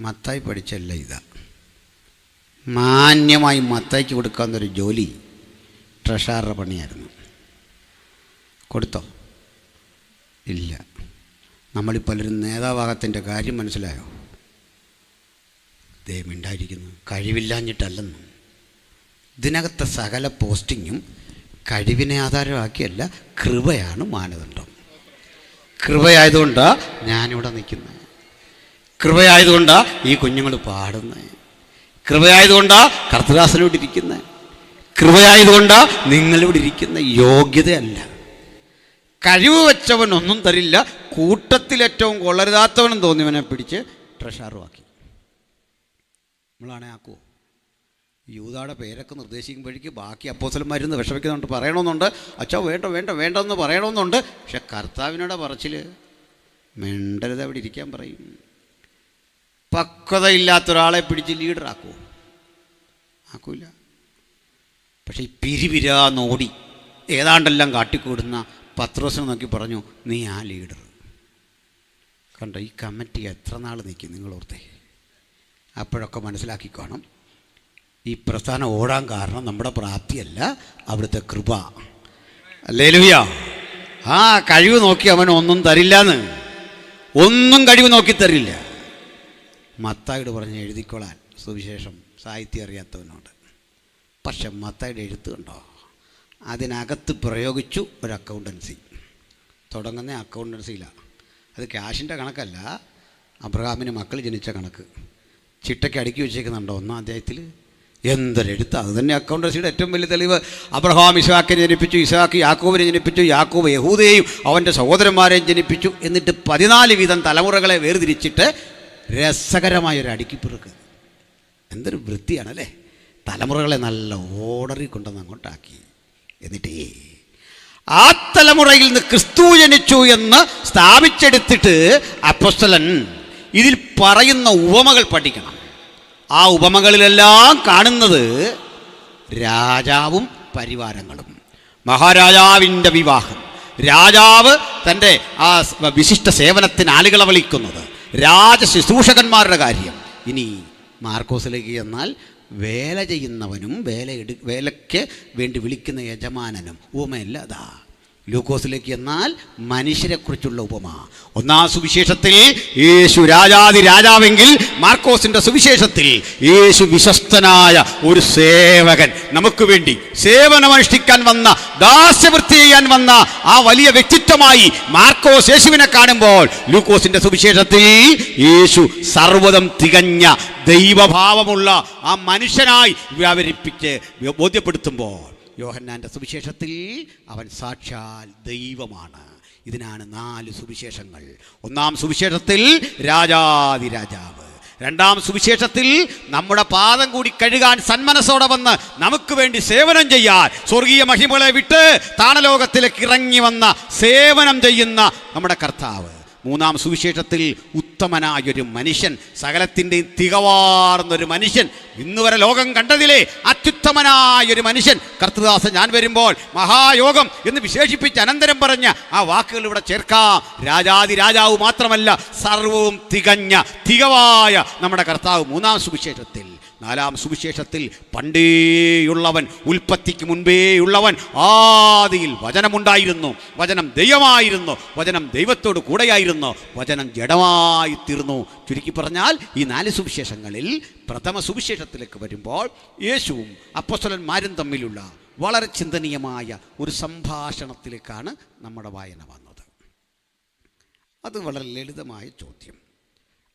മത്തായി പഠിച്ചല്ല ഇതാ. മാന്യമായി മത്തായിക്ക് കൊടുക്കാവുന്നൊരു ജോലി ട്രഷററുടെ പണിയായിരുന്നു. കൊടുത്തോ? ഇല്ല. നമ്മളീ പലരും നേതാവാകത്തിൻ്റെ കാര്യം മനസ്സിലായോ? ദൈവമുണ്ടായിരിക്കുന്നു, കഴിവില്ലാഞ്ഞിട്ടല്ലെന്നും. ഇതിനകത്തെ സകല പോസ്റ്റിങ്ങും കഴിവിനെ ആധാരമാക്കിയല്ല, കൃപയാണ് മാനദണ്ഡം. കൃപയായതുകൊണ്ടാണ് ഞാനിവിടെ നിൽക്കുന്നത്, കൃപയായതുകൊണ്ടാണ് ഈ കുഞ്ഞുങ്ങൾ പാടുന്നത്, കൃപയായതുകൊണ്ടാണ് കർത്തദാസനോട് ഇരിക്കുന്നത്, കൃപയായതുകൊണ്ടാണ് നിങ്ങളിവിടെ ഇരിക്കുന്ന. യോഗ്യതയല്ല. കഴിവ് വെച്ചവൻ ഒന്നും തരില്ല, കൂട്ടത്തിലേറ്റവും കൊള്ളരുതാത്തവനും തോന്നിയവനെ പിടിച്ച് ട്രഷറുമാക്കി. നമ്മളാണെ ആക്കുമോ? യൂദായുടെ പേരൊക്കെ നിർദ്ദേശിക്കുമ്പോഴേക്ക് ബാക്കി അപ്പോസ്തലന്മാരിന്ന് വിഷമിക്കുന്നുണ്ട്, പറയണമെന്നുണ്ട്, അച്ഛാ വേണ്ട വേണ്ട വേണ്ടെന്ന് പറയണമെന്നുണ്ട്. പക്ഷെ കർത്താവിനോട് പറച്ചിൽ മിണ്ടരുത്, അവിടെ ഇരിക്കാൻ പറയും. പക്വതയില്ലാത്ത ഒരാളെ പിടിച്ച് ലീഡറാക്കുമോ? ആക്കൂല. പക്ഷെ ഈ പിരിവിരാന്നോടി ഏതാണ്ടെല്ലാം കാട്ടിക്കൂടുന്ന പത്രോസിനെ നോക്കി പറഞ്ഞു, നീ ആ ലീഡർ. കണ്ടോ, ഈ കമ്മിറ്റി എത്ര നാൾ നിൽക്കും നിങ്ങളോർത്തേ? അപ്പോഴൊക്കെ മനസ്സിലാക്കിക്കോണം, ഈ പ്രസ്ഥാനം ഓടാൻ കാരണം നമ്മുടെ പ്രാപ്തിയല്ല, അവിടുത്തെ കൃപ. ഹല്ലേലൂയ. ആ കഴിവ് നോക്കി അവൻ ഒന്നും തരില്ലെന്ന്, ഒന്നും കഴിവ് നോക്കി തരില്ല. മത്തായിയോട് പറഞ്ഞ് എഴുതിക്കൊള്ളാൻ സുവിശേഷം സാഹിത്യം അറിയാത്തവനോട്. പക്ഷെ മത്തായിയുടെ എഴുത്ത് കണ്ടോ, അതിനകത്ത് പ്രയോഗിച്ചു ഒരു അക്കൗണ്ടൻസി. തുടങ്ങുന്ന അക്കൗണ്ടൻസിയിലാണ്. അത് ക്യാഷിൻ്റെ കണക്കല്ല, അബ്രഹാമിന് മക്കൾ ജനിച്ച കണക്ക്. ചിട്ടയ്ക്ക് അടുക്കി വെച്ചേക്കുന്നുണ്ടോ 1-ാം അധ്യായത്തിൽ? എന്തൊരെഴുത്ത്! അത് തന്നെ അക്കൗണ്ടൻസിയുടെ ഏറ്റവും വലിയ തെളിവ്. അബ്രഹാം ഇസ്ഹാക്കിനെ ജനിപ്പിച്ചു, ഇസ്ഹാക്ക് യാക്കോബിനെ ജനിപ്പിച്ചു, യാക്കോബ് യഹൂദയെയും അവൻ്റെ സഹോദരന്മാരെയും ജനിപ്പിച്ചു. എന്നിട്ട് 14 വീതം തലമുറകളെ വേർതിരിച്ചിട്ട് രസകരമായൊരു അടുക്കിപ്പിറുക്ക്. എന്തൊരു വൃത്തിയാണല്ലേ! തലമുറകളെ നല്ല ഓർഡറിൽ കൊണ്ടുവന്ന് അങ്ങോട്ടാക്കി. എന്നിട്ട് ആ തലമുറയിൽ നിന്ന് ക്രിസ്തു ജനിച്ചു എന്ന് സ്ഥാപിച്ചെടുത്തിട്ട് അപ്പോസ്തലൻ ഇതിൽ പറയുന്ന ഉപമകൾ പഠിക്കണം. ആ ഉപമകളിലെല്ലാം കാണുന്നത് രാജാവും പരിവാരങ്ങളും. മഹാരാജാവിൻ്റെ വിവാഹം, രാജാവ് തൻ്റെ ആ വിശിഷ്ട സേവനത്തിന് ആളുകളെ വിളിക്കുന്നത്, രാജശുശ്രൂഷകന്മാരുടെ കാര്യം. ഇനി മാർക്കോസിലേക്ക് എന്നാൽ വേല ചെയ്യുന്നവനും വേലയ്ക്ക് വേണ്ടി വിളിക്കുന്ന യജമാനനും ഉപമയല്ല അതാ. ലൂക്കോസിലേക്ക് എന്നാൽ മനുഷ്യരെക്കുറിച്ചുള്ള ഉപമ. 1-ാം സുവിശേഷത്തിൽ യേശു രാജാതി രാജാവെങ്കിൽ മാർക്കോസിൻ്റെ സുവിശേഷത്തിൽ യേശു വിശ്വസ്തനായ ഒരു സേവകൻ, നമുക്ക് വേണ്ടി സേവനമനുഷ്ഠിക്കാൻ വന്ന, ദാസ്യവൃത്തി ചെയ്യാൻ വന്ന ആ വലിയ വ്യക്തിത്വമായി മാർക്കോസ് യേശുവിനെ കാണുമ്പോൾ, ലൂക്കോസിൻ്റെ സുവിശേഷത്തിൽ യേശു സർവ്വതും തികഞ്ഞ ദൈവഭാവമുള്ള ആ മനുഷ്യനായി വ്യാപരിപ്പിച്ച് ബോധ്യപ്പെടുത്തുമ്പോൾ, യോഹന്നാൻ്റെ സുവിശേഷത്തിൽ അവൻ സാക്ഷാൽ ദൈവമാണ്. ഇതിനാണ് 4 സുവിശേഷങ്ങൾ. 1-ാം സുവിശേഷത്തിൽ രാജാതി രാജാവ്, 2-ാം സുവിശേഷത്തിൽ നമ്മുടെ പാദം കൂടി കഴുകാൻ സന്മനസ്സോടെ വന്ന് നമുക്ക് വേണ്ടി സേവനം ചെയ്യാൻ, സ്വർഗീയ മഹിമകളെ വിട്ട് താണലോകത്തിലേക്ക് ഇറങ്ങി വന്ന സേവനം ചെയ്യുന്ന നമ്മുടെ കർത്താവ്. 3-ാം സുവിശേഷത്തിൽ ഉത്തമനായൊരു മനുഷ്യൻ, സകലത്തിൻ്റെയും തികവാർന്നൊരു മനുഷ്യൻ, ഇന്ന് വരെ ലോകം കണ്ടതിലെ അത്യുത്തമനായൊരു മനുഷ്യൻ. കർത്തൃദാസൻ ഞാൻ വരുമ്പോൾ മഹായോഗം എന്ന് വിശേഷിപ്പിച്ച് അനന്തരം പറഞ്ഞ ആ വാക്കുകൾ ഇവിടെ ചേർക്കാം. രാജാതി രാജാവ് മാത്രമല്ല, സർവവും തികഞ്ഞ തികവായ നമ്മുടെ കർത്താവ് 3-ാം സുവിശേഷത്തിൽ 4-ാം സുവിശേഷത്തിൽ പണ്ടേയുള്ളവൻ, ഉൽപ്പത്തിക്ക് മുൻപേയുള്ളവൻ, ആദിയിൽ വചനമുണ്ടായിരുന്നു, വചനം ദൈവമായിരുന്നു, വചനം ദൈവത്തോട് കൂടെയായിരുന്നു, വചനം ജഡമായി തീർന്നു. ചുരുക്കി പറഞ്ഞാൽ ഈ 4 സുവിശേഷങ്ങളിൽ പ്രഥമ സുവിശേഷത്തിലേക്ക് വരുമ്പോൾ യേശുവും അപ്പോസ്തലന്മാരും തമ്മിലുള്ള വളരെ ചിന്തനീയമായ ഒരു സംഭാഷണത്തിലേക്കാണ് നമ്മുടെ വായന വന്നത്. അത് വളരെ ലളിതമായ ചോദ്യം.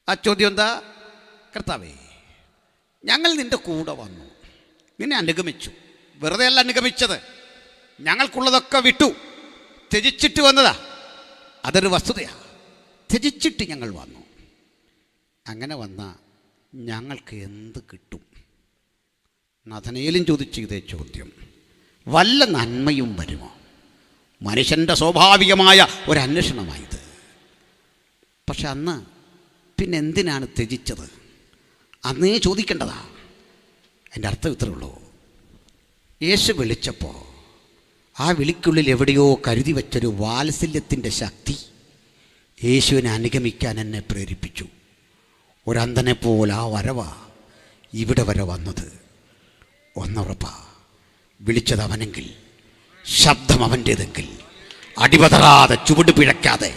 ആ ചോദ്യം എന്താ? കർത്താവേ, ഞങ്ങൾ നിൻ്റെ കൂടെ വന്നു, നിന്നെ അനുഗമിച്ചു. വെറുതെ അല്ല അനുഗമിച്ചത്, ഞങ്ങൾക്കുള്ളതൊക്കെ വിട്ടു, ത്യജിച്ചിട്ട് വന്നതാ. അതൊരു വസ്തുതയാണ്. ത്യജിച്ചിട്ട് ഞങ്ങൾ വന്നു. അങ്ങനെ വന്ന ഞങ്ങൾക്ക് എന്ത് കിട്ടും? നഥനയേലും ചോദിച്ച ഇതേ ചോദ്യം. വല്ല നന്മയും വരുമോ? മനുഷ്യൻ്റെ സ്വാഭാവികമായ ഒരു അന്വേഷണമായത്. പക്ഷെ അന്ന് പിന്നെ എന്തിനാണ് ത്യജിച്ചത്? അന്നേ ചോദിക്കേണ്ടതാ. എൻ്റെ അർത്ഥം ഇത്രേ ഉള്ളൂ. യേശു വിളിച്ചപ്പോൾ ആ വിളിക്കുള്ളിൽ എവിടെയോ കരുതി വച്ചൊരു വാത്സല്യത്തിൻ്റെ ശക്തി യേശുവിനെ അനുഗമിക്കാൻ എന്നെ പ്രേരിപ്പിച്ചു. ഒരന്തനെ പോലെ ആ വരവാ ഇവിടെ വരെ വന്നത്. ഒന്നുറപ്പാ, വിളിച്ചത് അവനെങ്കിൽ, ശബ്ദം അവൻ്റേതെങ്കിൽ, അടിപതറാതെ ചുവട് പിഴയ്ക്കാതെ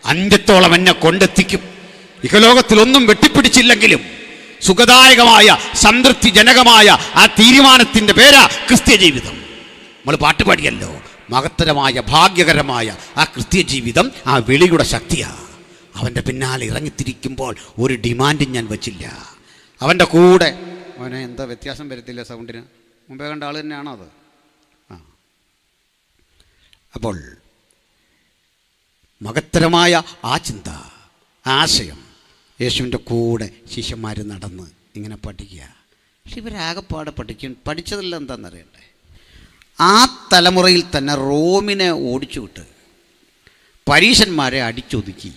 അന്ത്യത്തോളം എന്നെ കൊണ്ടെത്തിക്കും. ഇഹലോകത്തിലൊന്നും വെട്ടിപ്പിടിച്ചില്ലെങ്കിലും സുഖദായകമായ സംതൃപ്തിജനകമായ ആ തീരുമാനത്തിൻ്റെ പേരാ ക്രിസ്ത്യ ജീവിതം. നമ്മൾ പാട്ടുപാടിയല്ലോ, മഹത്തരമായ ഭാഗ്യകരമായ ആ ക്രിസ്ത്യ ജീവിതം ആ വിളിയുടെ ശക്തിയാണ്. അവൻ്റെ പിന്നാലെ ഇറങ്ങിത്തിരിക്കുമ്പോൾ ഒരു ഡിമാൻഡും ഞാൻ വച്ചില്ല. അവൻ്റെ കൂടെ അവനെ എന്താ വ്യത്യാസം വരത്തില്ല സൗണ്ടിന്? മുമ്പേ കണ്ട ആൾ തന്നെയാണോ അത്? അപ്പോൾ മഹത്തരമായ ആ ചിന്ത, ആശയം, യേശുവിൻ്റെ കൂടെ ശിഷ്യന്മാർ നടന്ന് ഇങ്ങനെ പഠിക്കുക. പക്ഷെ ഇവരാകെപ്പാടെ പഠിച്ചതെല്ലാം എന്താണെന്നറിയണ്ടേ? ആ തലമുറയിൽ തന്നെ റോമിനെ ഓടിച്ചു വിട്ട് പരീശന്മാരെ അടിച്ചൊതുക്കി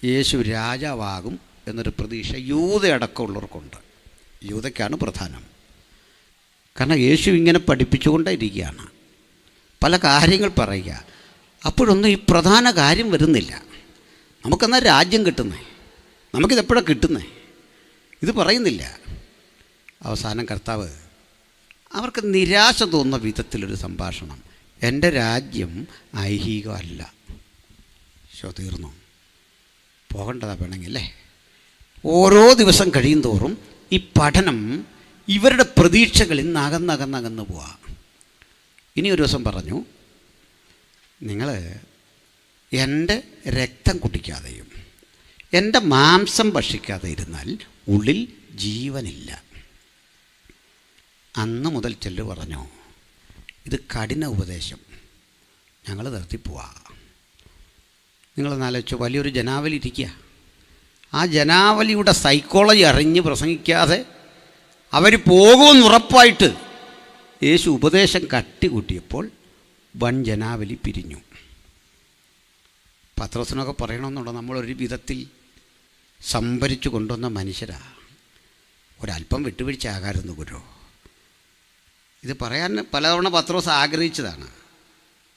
യേശു രാജാവാകും എന്നൊരു പ്രതീക്ഷ യൂതയടക്കമുള്ളവർക്കുണ്ട്. യൂതയ്ക്കാണ് പ്രധാനം. കാരണം യേശു ഇങ്ങനെ പഠിപ്പിച്ചുകൊണ്ടേയിരിക്കുകയാണ്, പല കാര്യങ്ങൾ പറയുക. അപ്പോഴൊന്നും ഈ പ്രധാന കാര്യം വരുന്നില്ല. നമുക്കെന്നാൽ രാജ്യം കിട്ടുന്നേ, നമുക്കിതെപ്പോഴാണ് കിട്ടുന്നേ? ഇത് പറയുന്നില്ല. അവസാനം കർത്താവ് അവർക്ക് നിരാശ തോന്നുന്ന വിധത്തിലൊരു സംഭാഷണം. എൻ്റെ രാജ്യം ഐഹികമല്ല. തീർന്നു, പോകേണ്ടതാ വേണമെങ്കിലേ. ഓരോ ദിവസം കഴിയും തോറും ഈ പഠനം ഇവരുടെ പ്രതീക്ഷകളിൽ നിന്ന് അകന്നകന്നകന്ന് പോവാ. ഇനി ഒരു ദിവസം പറഞ്ഞു, നിങ്ങൾ എൻ്റെ രക്തം കുടിക്കാതെയും എൻ്റെ മാംസം ഭക്ഷിക്കാതെ ഇരുന്നാൽ ഉള്ളിൽ ജീവനില്ല. അന്ന് മുതൽ ചെല്ലു പറഞ്ഞു, ഇത് കഠിന ഉപദേശം, ഞങ്ങൾ നിർത്തിപ്പോവാ. നിങ്ങളൊന്നാലോചിച്ചു, വലിയൊരു ജനാവലി ഇരിക്കുക. ആ ജനാവലിയുടെ സൈക്കോളജി അറിഞ്ഞ് പ്രസംഗിക്കാതെ അവർ പോകുമെന്ന് ഉറപ്പായിട്ട് യേശു ഉപദേശം കട്ടികൂട്ടിയപ്പോൾ വൻ ജനാവലി പിരിഞ്ഞു. പത്രോസിനൊക്കെ പറയണമെന്നുണ്ടോ, നമ്മളൊരു വിധത്തിൽ സംഭരിച്ചു കൊണ്ടുവന്ന മനുഷ്യരാ, ഒരല്പം വിട്ടുവീഴ്ച ആകാരുന്നു ഗുരു. ഇത് പറയാൻ പലതവണ പത്രോസ് ആഗ്രഹിച്ചതാണ്.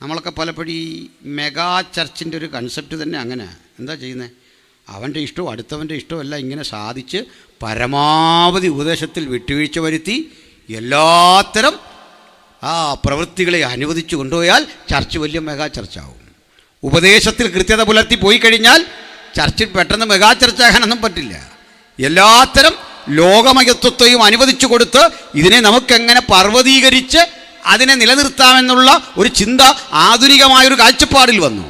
നമ്മളൊക്കെ പലപ്പോഴും ഈ മെഗാ ചർച്ചിൻ്റെ ഒരു കൺസെപ്റ്റ് തന്നെ അങ്ങനെ. എന്താ ചെയ്യുന്നത്? അവൻ്റെ ഇഷ്ടവും അടുത്തവൻ്റെ ഇഷ്ടവും എല്ലാം ഇങ്ങനെ സാധിച്ച് പരമാവധി ഉപദേശത്തിൽ വിട്ടുവീഴ്ച വരുത്തി എല്ലാത്തരം പ്രവൃത്തികളെ അനുവദിച്ചു കൊണ്ടുപോയാൽ ചർച്ച് വലിയ മെഗാ ചർച്ചാവും. ഉപദേശത്തിൽ കൃത്യത പുലർത്തി പോയി കഴിഞ്ഞാൽ ചർച്ചിൽ പെട്ടെന്ന് മെഗാ ചർച്ചാകാനൊന്നും പറ്റില്ല. എല്ലാത്തരം ലോകമയത്വത്തെയും അനുവദിച്ചു കൊടുത്ത് ഇതിനെ നമുക്കെങ്ങനെ പർവ്വതീകരിച്ച് അതിനെ നിലനിർത്താമെന്നുള്ള ഒരു ചിന്ത ആധുനികമായൊരു കാഴ്ചപ്പാടിൽ വന്നു.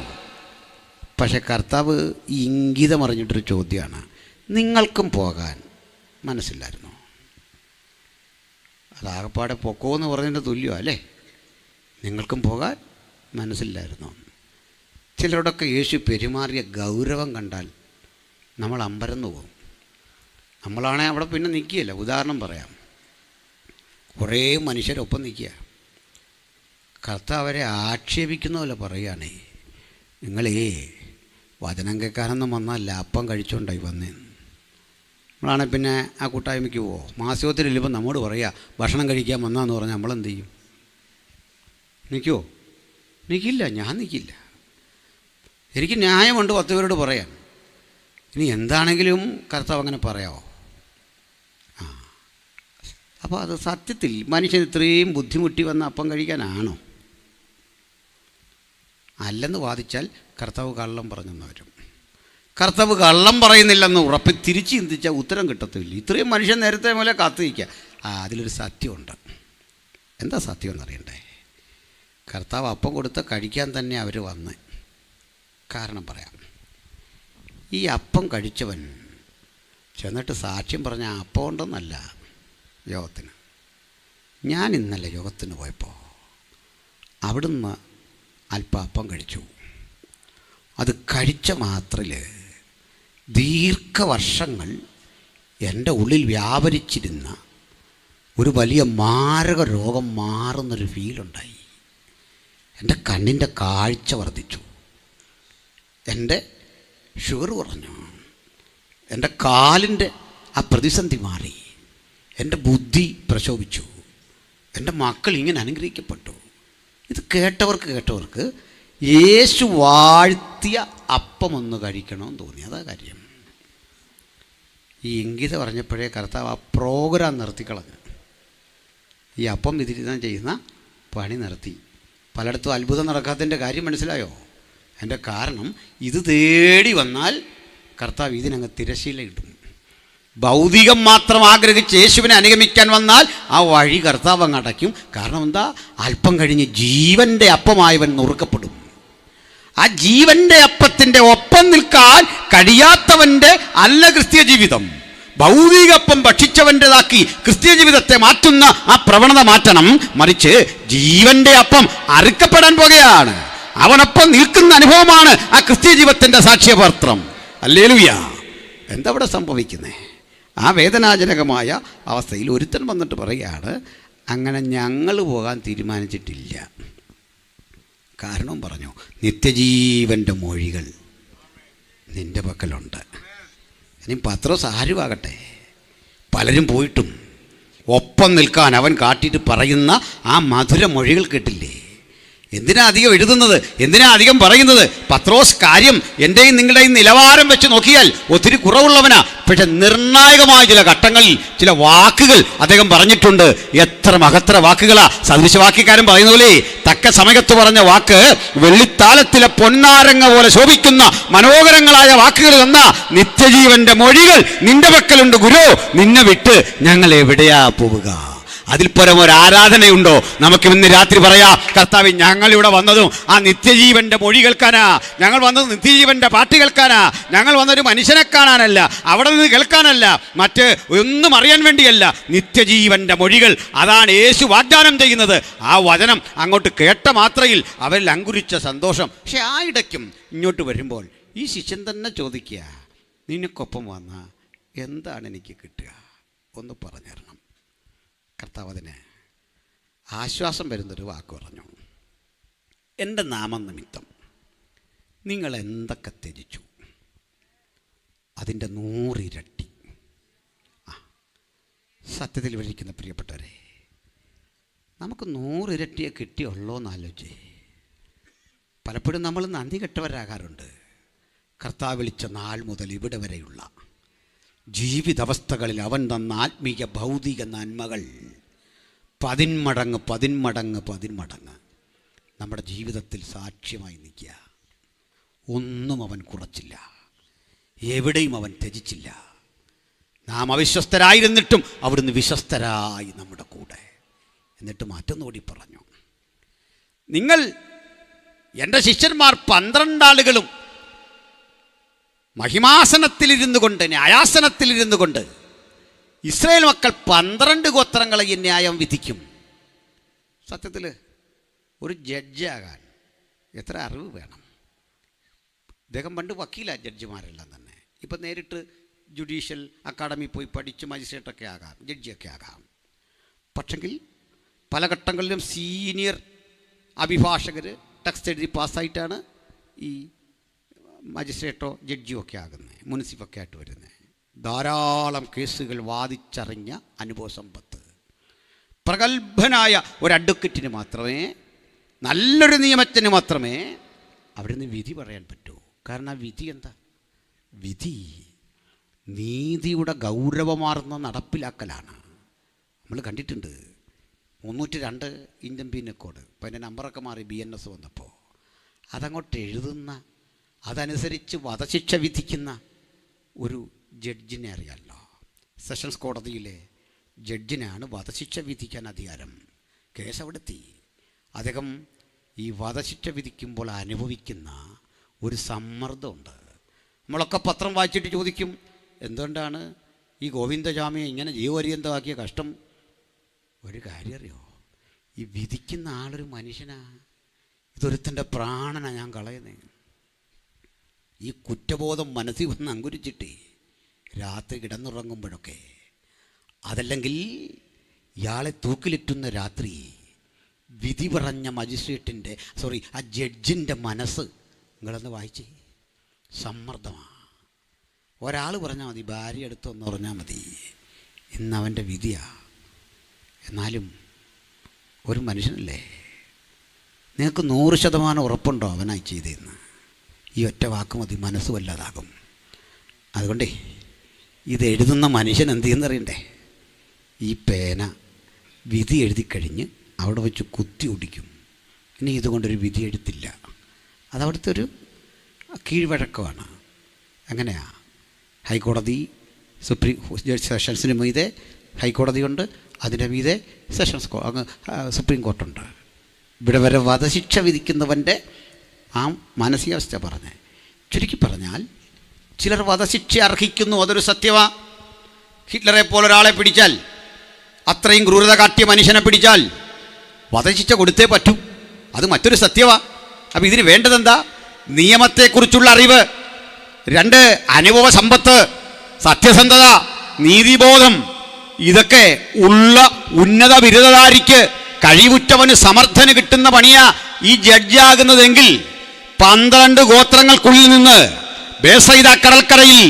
പക്ഷെ കർത്താവ് ഇംഗിതം അറിഞ്ഞിട്ടൊരു ചോദ്യമാണ്, നിങ്ങൾക്കും പോകാൻ മനസ്സില്ലായിരുന്നോ? അതാകപ്പാടെ പൊക്കോ എന്ന് പറഞ്ഞതിൻ്റെ തുല്യം അല്ലേ? നിങ്ങൾക്കും പോകാൻ മനസ്സില്ലായിരുന്നോ? ചിലരോടൊക്കെ യേശു പെരുമാറിയ ഗൗരവം കണ്ടാൽ നമ്മൾ അമ്പരന്ന് പോകും. നമ്മളാണെങ്കിൽ അവിടെ പിന്നെ നിൽക്കുകയില്ല. ഉദാഹരണം പറയാം, കുറേ മനുഷ്യരൊപ്പം നിൽക്കുക. കർത്താവ് അവരെ ആക്ഷേപിക്കുന്ന പോലെ പറയുകയാണേ, നിങ്ങളേ വചനം കേൾക്കാനൊന്നും വന്നല്ല, അപ്പം കഴിച്ചുകൊണ്ടായി വന്നേന്ന്. നമ്മളാണെങ്കിൽ പിന്നെ ആ കൂട്ടായ്മയ്ക്ക് പോവോ? മാസ്യോത്തിലില്ലിപ്പം നമ്മോട് പറയുക ഭക്ഷണം കഴിക്കാൻ വന്നാന്ന് പറഞ്ഞാൽ നമ്മളെന്ത് ചെയ്യും? നിൽക്കുമോ? നിൽക്കില്ല. ഞാൻ നിൽക്കില്ല. എനിക്ക് ന്യായമുണ്ട് 10 പേരോട് പറയാൻ. ഇനി എന്താണെങ്കിലും കർത്താവ് അങ്ങനെ പറയാമോ? അപ്പോൾ അത് സത്യത്തിൽ മനുഷ്യൻ ഇത്രയും ബുദ്ധിമുട്ടി വന്ന അപ്പം കഴിക്കാനാണോ? അല്ലെന്ന് വാദിച്ചാൽ കർത്താവ് കള്ളം പറഞ്ഞെന്ന് വരും. കർത്താവ് കള്ളം പറയുന്നില്ലെന്ന് ഉറപ്പ് തിരിച്ച് ചിന്തിച്ചാൽ ഉത്തരം കിട്ടത്തില്ല. ഇത്രയും മനുഷ്യൻ നേരത്തെ പോലെ കാത്തു നിൽക്കുക. അതിലൊരു സത്യമുണ്ട്. എന്താ സത്യം എന്നറിയണ്ടേ? കർത്താവ് അപ്പം കൊടുത്ത് കഴിക്കാൻ തന്നെ അവർ വന്ന്. കാരണം പറയാം. ഈ അപ്പം കഴിച്ചവൻ ചെന്നിട്ട് സാക്ഷ്യം പറഞ്ഞ അപ്പം ഉണ്ടെന്നല്ല യോഗത്തിന്. ഞാൻ ഇന്നലെ യോഗത്തിന് പോയപ്പോൾ അവിടുന്ന് അല്പം അപ്പം കഴിച്ചു. അത് കഴിച്ച മാത്രയിൽ ദീർഘവർഷങ്ങൾ എൻ്റെ ഉള്ളിൽ വ്യാപരിച്ചിരുന്ന ഒരു വലിയ മാരക രോഗം മാറുന്നൊരു ഫീലുണ്ടായി. എൻ്റെ കണ്ണിൻ്റെ കാഴ്ച വർദ്ധിച്ചു, എൻ്റെ ഷുഗർ കുറഞ്ഞു, എൻ്റെ കാലിൻ്റെ ആ പ്രതിസന്ധി മാറി, എൻ്റെ ബുദ്ധി പ്രശോഭിച്ചു, എൻ്റെ മക്കൾ ഇങ്ങനെ അനുഗ്രഹിക്കപ്പെട്ടു. ഇത് കേട്ടവർക്ക് യേശു വാഴ്ത്തിയ അപ്പമൊന്ന് കഴിക്കണമെന്ന് തോന്നി. അതാ കാര്യം. ഈ ഇംഗിത പറഞ്ഞപ്പോഴേ കർത്താവ് ആ പ്രോഗ്രാം നിർത്തിക്കളഞ്ഞു. ഈ അപ്പം വിതരണം ചെയ്യുന്ന പണി നിർത്തി. പലയിടത്തും അത്ഭുതം നടക്കാത്തതിൻ്റെ കാര്യം മനസ്സിലായോ? അതിൻ്റെ കാരണം ഇത് തേടി വന്നാൽ കർത്താവ് ഇതിനങ്ങ് തിരശ്ശീലയിടും. ഭൗതികം മാത്രം ആഗ്രഹിച്ച് യേശുവിനെ അനുഗമിക്കാൻ വന്നാൽ ആ വഴി കർത്താവ് അങ്ങ് അടയ്ക്കും. കാരണം എന്താ? അല്പം കഴിഞ്ഞ് ജീവൻ്റെ അപ്പമായവൻ നുറുക്കപ്പെടും. ആ ജീവൻ്റെ അപ്പത്തിൻ്റെ ഒപ്പം നിൽക്കാൻ കഴിയാത്തവൻ്റെ അല്ല ക്രിസ്തീയ ജീവിതം. ഭൗതികപ്പം ഭക്ഷിച്ചവൻ്റെതാക്കി ക്രിസ്തീയ ജീവിതത്തെ മാറ്റുന്ന ആ പ്രവണത മാറ്റണം. മറിച്ച് ജീവൻ്റെ അപ്പം അറുക്കപ്പെടാൻ പോകുകയാണ്. അവനൊപ്പം നിൽക്കുന്ന അനുഭവമാണ് ആ ക്രിസ്തീയ ജീവിതത്തിൻ്റെ സാക്ഷ്യപത്രം. ഹല്ലേലൂയ. എന്താ ഇവിടെ സംഭവിക്കുന്നത്? ആ വേദനാജനകമായ അവസ്ഥയിൽ ഒരുത്തൻ വന്നിട്ട് പറയുകയാണ്, അങ്ങനെ ഞങ്ങൾ പോകാൻ തീരുമാനിച്ചിട്ടില്ല. കാരണം പറഞ്ഞു, നിത്യജീവൻ്റെ മൊഴികൾ നിൻ്റെ പക്കലുണ്ട്. ഇനി പത്രോസ് ആരുമാകട്ടെ, പലരും പോയിട്ടും ഒപ്പം നിൽക്കാൻ അവൻ കാട്ടിയിട്ട് പറയുന്ന ആ മധുര മൊഴികൾ കേട്ടില്ലേ? എന്തിനാ അധികം എഴുതുന്നത്? എന്തിനാ അധികം പറയുന്നത്? പത്രോസ് കാര്യം എൻ്റെയും നിങ്ങളുടെയും നിലവാരം വെച്ച് നോക്കിയാൽ ഒത്തിരി കുറവുള്ളവനാ. പക്ഷെ നിർണായകമായ ചില ഘട്ടങ്ങളിൽ ചില വാക്കുകൾ അദ്ദേഹം പറഞ്ഞിട്ടുണ്ട്. എത്ര മഹത്തര വാക്കുകളാ! സദൃശവാക്യക്കാരൻ പറയുന്ന പോലെ തക്ക സമയത്ത് പറഞ്ഞ വാക്ക് വെള്ളിത്താലത്തിലെ പൊന്നാരങ്ങ പോലെ ശോഭിക്കുന്ന മനോഹരങ്ങളായ വാക്കുകൾ തന്ന നിത്യജീവന്റെ മൊഴികൾ നിന്റെ പക്കലുണ്ട് ഗുരു. നിന്നെ വിട്ട് ഞങ്ങൾ എവിടെയാ പോവുക? അതിൽ പരം ഒരു ആരാധനയുണ്ടോ? നമുക്ക് ഇന്ന് രാത്രി പറയാം, കർത്താവ് ഞങ്ങളിവിടെ വന്നതും ആ നിത്യജീവന്റെ മൊഴി കേൾക്കാനാ. ഞങ്ങൾ വന്നത് നിത്യജീവന്റെ പാട്ട് കേൾക്കാനാ. ഞങ്ങൾ വന്നൊരു മനുഷ്യനെ കാണാനല്ല, അവിടെ നിന്ന് കേൾക്കാനല്ല, മറ്റ് ഒന്നും അറിയാൻ വേണ്ടിയല്ല. നിത്യജീവന്റെ മൊഴികൾ, അതാണ് യേശു വാഗ്ദാനം ചെയ്യുന്നത്. ആ വചനം അങ്ങോട്ട് കേട്ട മാത്രയിൽ അവരിൽ അങ്കുരിച്ച സന്തോഷം. പക്ഷെ ആ ഇടയ്ക്കും ഇങ്ങോട്ട് വരുമ്പോൾ ഈ ശിഷ്യൻ തന്നെ ചോദിക്കുക, നിനക്കൊപ്പം വന്ന എന്താണ് എനിക്ക് കിട്ടുക? ഒന്ന് പറഞ്ഞു തരണം. കർത്താവ് അതിന് ആശ്വാസം വരുന്നൊരു വാക്ക് പറഞ്ഞു, എൻ്റെ നാമം നിമിത്തം നിങ്ങൾ എന്തൊക്കെ ത്യജിച്ചു അതിൻ്റെ 100 ഇരട്ടി. സത്യത്തിൽ വിളിക്കുന്ന പ്രിയപ്പെട്ടവരെ, നമുക്ക് 100 ഇരട്ടിയെ കിട്ടിയുള്ളൂ എന്നാലോചിച്ചേ. പലപ്പോഴും നമ്മൾ നന്ദി കെട്ടവരാകാറുണ്ട്. കർത്താവ് വിളിച്ച നാൾ മുതൽ ഇവിടെ വരെയുള്ള ജീവിതാവസ്ഥകളിൽ അവൻ തന്ന ആത്മീയ ഭൗതിക നന്മകൾ 10 മടങ്ങ് നമ്മുടെ ജീവിതത്തിൽ സാക്ഷ്യമായി നിൽക്കുക. ഒന്നും അവൻ കുറച്ചില്ല, എവിടെയും അവൻ ത്യജിച്ചില്ല. നാം അവിശ്വസ്തരായിരുന്നിട്ടും അവിടുന്ന് വിശ്വസ്തരായി നമ്മുടെ കൂടെ. എന്നിട്ട് മറ്റൊന്നുകൂടി പറഞ്ഞു, നിങ്ങൾ എൻ്റെ ശിഷ്യന്മാർ 12 ആളുകളും മഹിമാസനത്തിലിരുന്നു കൊണ്ട്, ന്യായാസനത്തിലിരുന്നു കൊണ്ട് ഇസ്രായേൽ മക്കൾ 12 ഗോത്രങ്ങളെ ഈ ന്യായം വിധിക്കും. സത്യത്തിൽ ഒരു ജഡ്ജാകാൻ എത്ര അറിവ് വേണം? അദ്ദേഹം പണ്ട് വക്കീല, ജഡ്ജിമാരെല്ലാം തന്നെ. ഇപ്പം നേരിട്ട് ജുഡീഷ്യൽ അക്കാഡമി പോയി പഠിച്ച് മജിസ്ട്രേറ്റൊക്കെ ആകാം, ജഡ്ജിയൊക്കെ ആകാം. പക്ഷെങ്കിൽ പല ഘട്ടങ്ങളിലും സീനിയർ അഭിഭാഷകർ ടെക്സ്റ്റ് എഴുതി പാസ്സായിട്ടാണ് ഈ മജിസ്ട്രേറ്റോ ജഡ്ജിയോ ഒക്കെ ആകുന്നത്, മുനിസിപ്പൊക്കെ ആയിട്ട് വരുന്നത്. ധാരാളം കേസുകൾ വാദിച്ചറിഞ്ഞ അനുഭവ സമ്പത്ത്, പ്രഗത്ഭനായ ഒരു അഡ്വക്കറ്റിന് മാത്രമേ, നല്ലൊരു നിയമത്തിന് മാത്രമേ അവിടുന്ന് വിധി പറയാൻ പറ്റൂ. കാരണം ആ വിധി എന്താ? വിധി നീതിയുടെ ഗൗരവമാർന്ന നടപ്പിലാക്കലാണ്. നമ്മൾ കണ്ടിട്ടുണ്ട്. 302 ഇന്ത്യൻ പീനൽ കോഡ്. ഇപ്പം അതിൻ്റെ നമ്പറൊക്കെ മാറി BNS വന്നപ്പോൾ അതങ്ങോട്ട് എഴുതുന്ന, അതനുസരിച്ച് വധശിക്ഷ വിധിക്കുന്ന ഒരു ജഡ്ജിനെ അറിയാമല്ലോ. സെഷൻസ് കോടതിയിലെ ജഡ്ജിനാണ് വധശിക്ഷ വിധിക്കാൻ അധികാരം. കേസ് അവിടെ എത്തി. അദ്ദേഹം ഈ വധശിക്ഷ വിധിക്കുമ്പോൾ അനുഭവിക്കുന്ന ഒരു സമ്മർദ്ദമുണ്ട്. നമ്മളൊക്കെ പത്രം വായിച്ചിട്ട് ചോദിക്കും, എന്തുകൊണ്ടാണ് ഈ ഗോവിന്ദചാമിയെ ഇങ്ങനെ ജീവപര്യന്തമാക്കിയ കഷ്ടം? ഒരു കാര്യം അറിയോ, ഈ വിധിക്കുന്ന ആളൊരു മനുഷ്യനാ. ഇതൊരുത്തൻ്റെ പ്രാണനാണ് ഞാൻ കളയുന്നത്. ഈ കുറ്റബോധം മനസ്സിൽ വന്ന് അങ്കുരിച്ചിട്ട് രാത്രി കിടന്നുറങ്ങുമ്പോഴൊക്കെ, അതല്ലെങ്കിൽ ഇയാളെ തൂക്കിലിറ്റുന്ന രാത്രി വിധി പറഞ്ഞ മജിസ്ട്രേറ്റിൻ്റെ ആ ജഡ്ജിൻ്റെ മനസ്സ് നിങ്ങളൊന്ന് വായിച്ചേ. സമ്മർദ്ദമാണ്. ഒരാൾ പറഞ്ഞാൽ മതി, ഭാര്യ അടുത്തൊന്ന് പറഞ്ഞാൽ മതി, ഇന്നവൻ്റെ വിധിയാണ്. എന്നാലും ഒരു മനുഷ്യനല്ലേ, നിങ്ങൾക്ക് 100% ഉറപ്പുണ്ടോ അവനായി ചെയ്തതെന്ന്? ഈ ഒറ്റ വാക്ക് മതി, മനസ്സ് വല്ലാതാകും. അതുകൊണ്ടേ ഇത് എഴുതുന്ന മനുഷ്യൻ എന്ത് ചെയ്യുന്നറിയണ്ടേ? ഈ പേന വിധി എഴുതിക്കഴിഞ്ഞ് അവിടെ വെച്ച് കുത്തി ഒടിക്കും. ഇനി ഇതുകൊണ്ടൊരു വിധി എഴുത്തില്ല. അതവിടുത്തെ ഒരു കീഴ്വഴക്കമാണ്. അങ്ങനെയാണ്. ഹൈക്കോടതി, സെഷൻസിന് മീതെ ഹൈക്കോടതിയുണ്ട്, അതിൻ്റെ മീതെ സുപ്രീം കോർട്ടുണ്ട്. ഇവിടെ വരെ വധശിക്ഷ വിധിക്കുന്നവൻ്റെ ആ മാനസികാവസ്ഥ പറഞ്ഞ് ചുരുക്കി പറഞ്ഞാൽ, ചിലർ വധശിക്ഷ അർഹിക്കുന്നു, അതൊരു സത്യമാണ്. ഹിറ്റ്ലറെ പോലൊരാളെ പിടിച്ചാൽ, അത്രയും ക്രൂരത കാട്ടിയ മനുഷ്യനെ പിടിച്ചാൽ വധശിക്ഷ കൊടുത്തേ പറ്റൂ, അത് മറ്റൊരു സത്യമാണ്. അപ്പോൾ ഇതിന് വേണ്ടതെന്താ? നിയമത്തെക്കുറിച്ചുള്ള അറിവ്, 2 അനുഭവ സമ്പത്ത്, സത്യസന്ധത, നീതിബോധം. ഇതൊക്കെ ഉള്ള ഉന്നത ബിരുദധാരിക്ക്, കഴിവുറ്റവന്, സമർത്ഥന് കിട്ടുന്ന പണിയാ ഈ ജഡ്ജാകുന്നതെങ്കിൽ 12 ഗോത്രങ്ങൾക്കുള്ളിൽ നിന്ന് ബേസൈദ കടൽക്കരയിൽ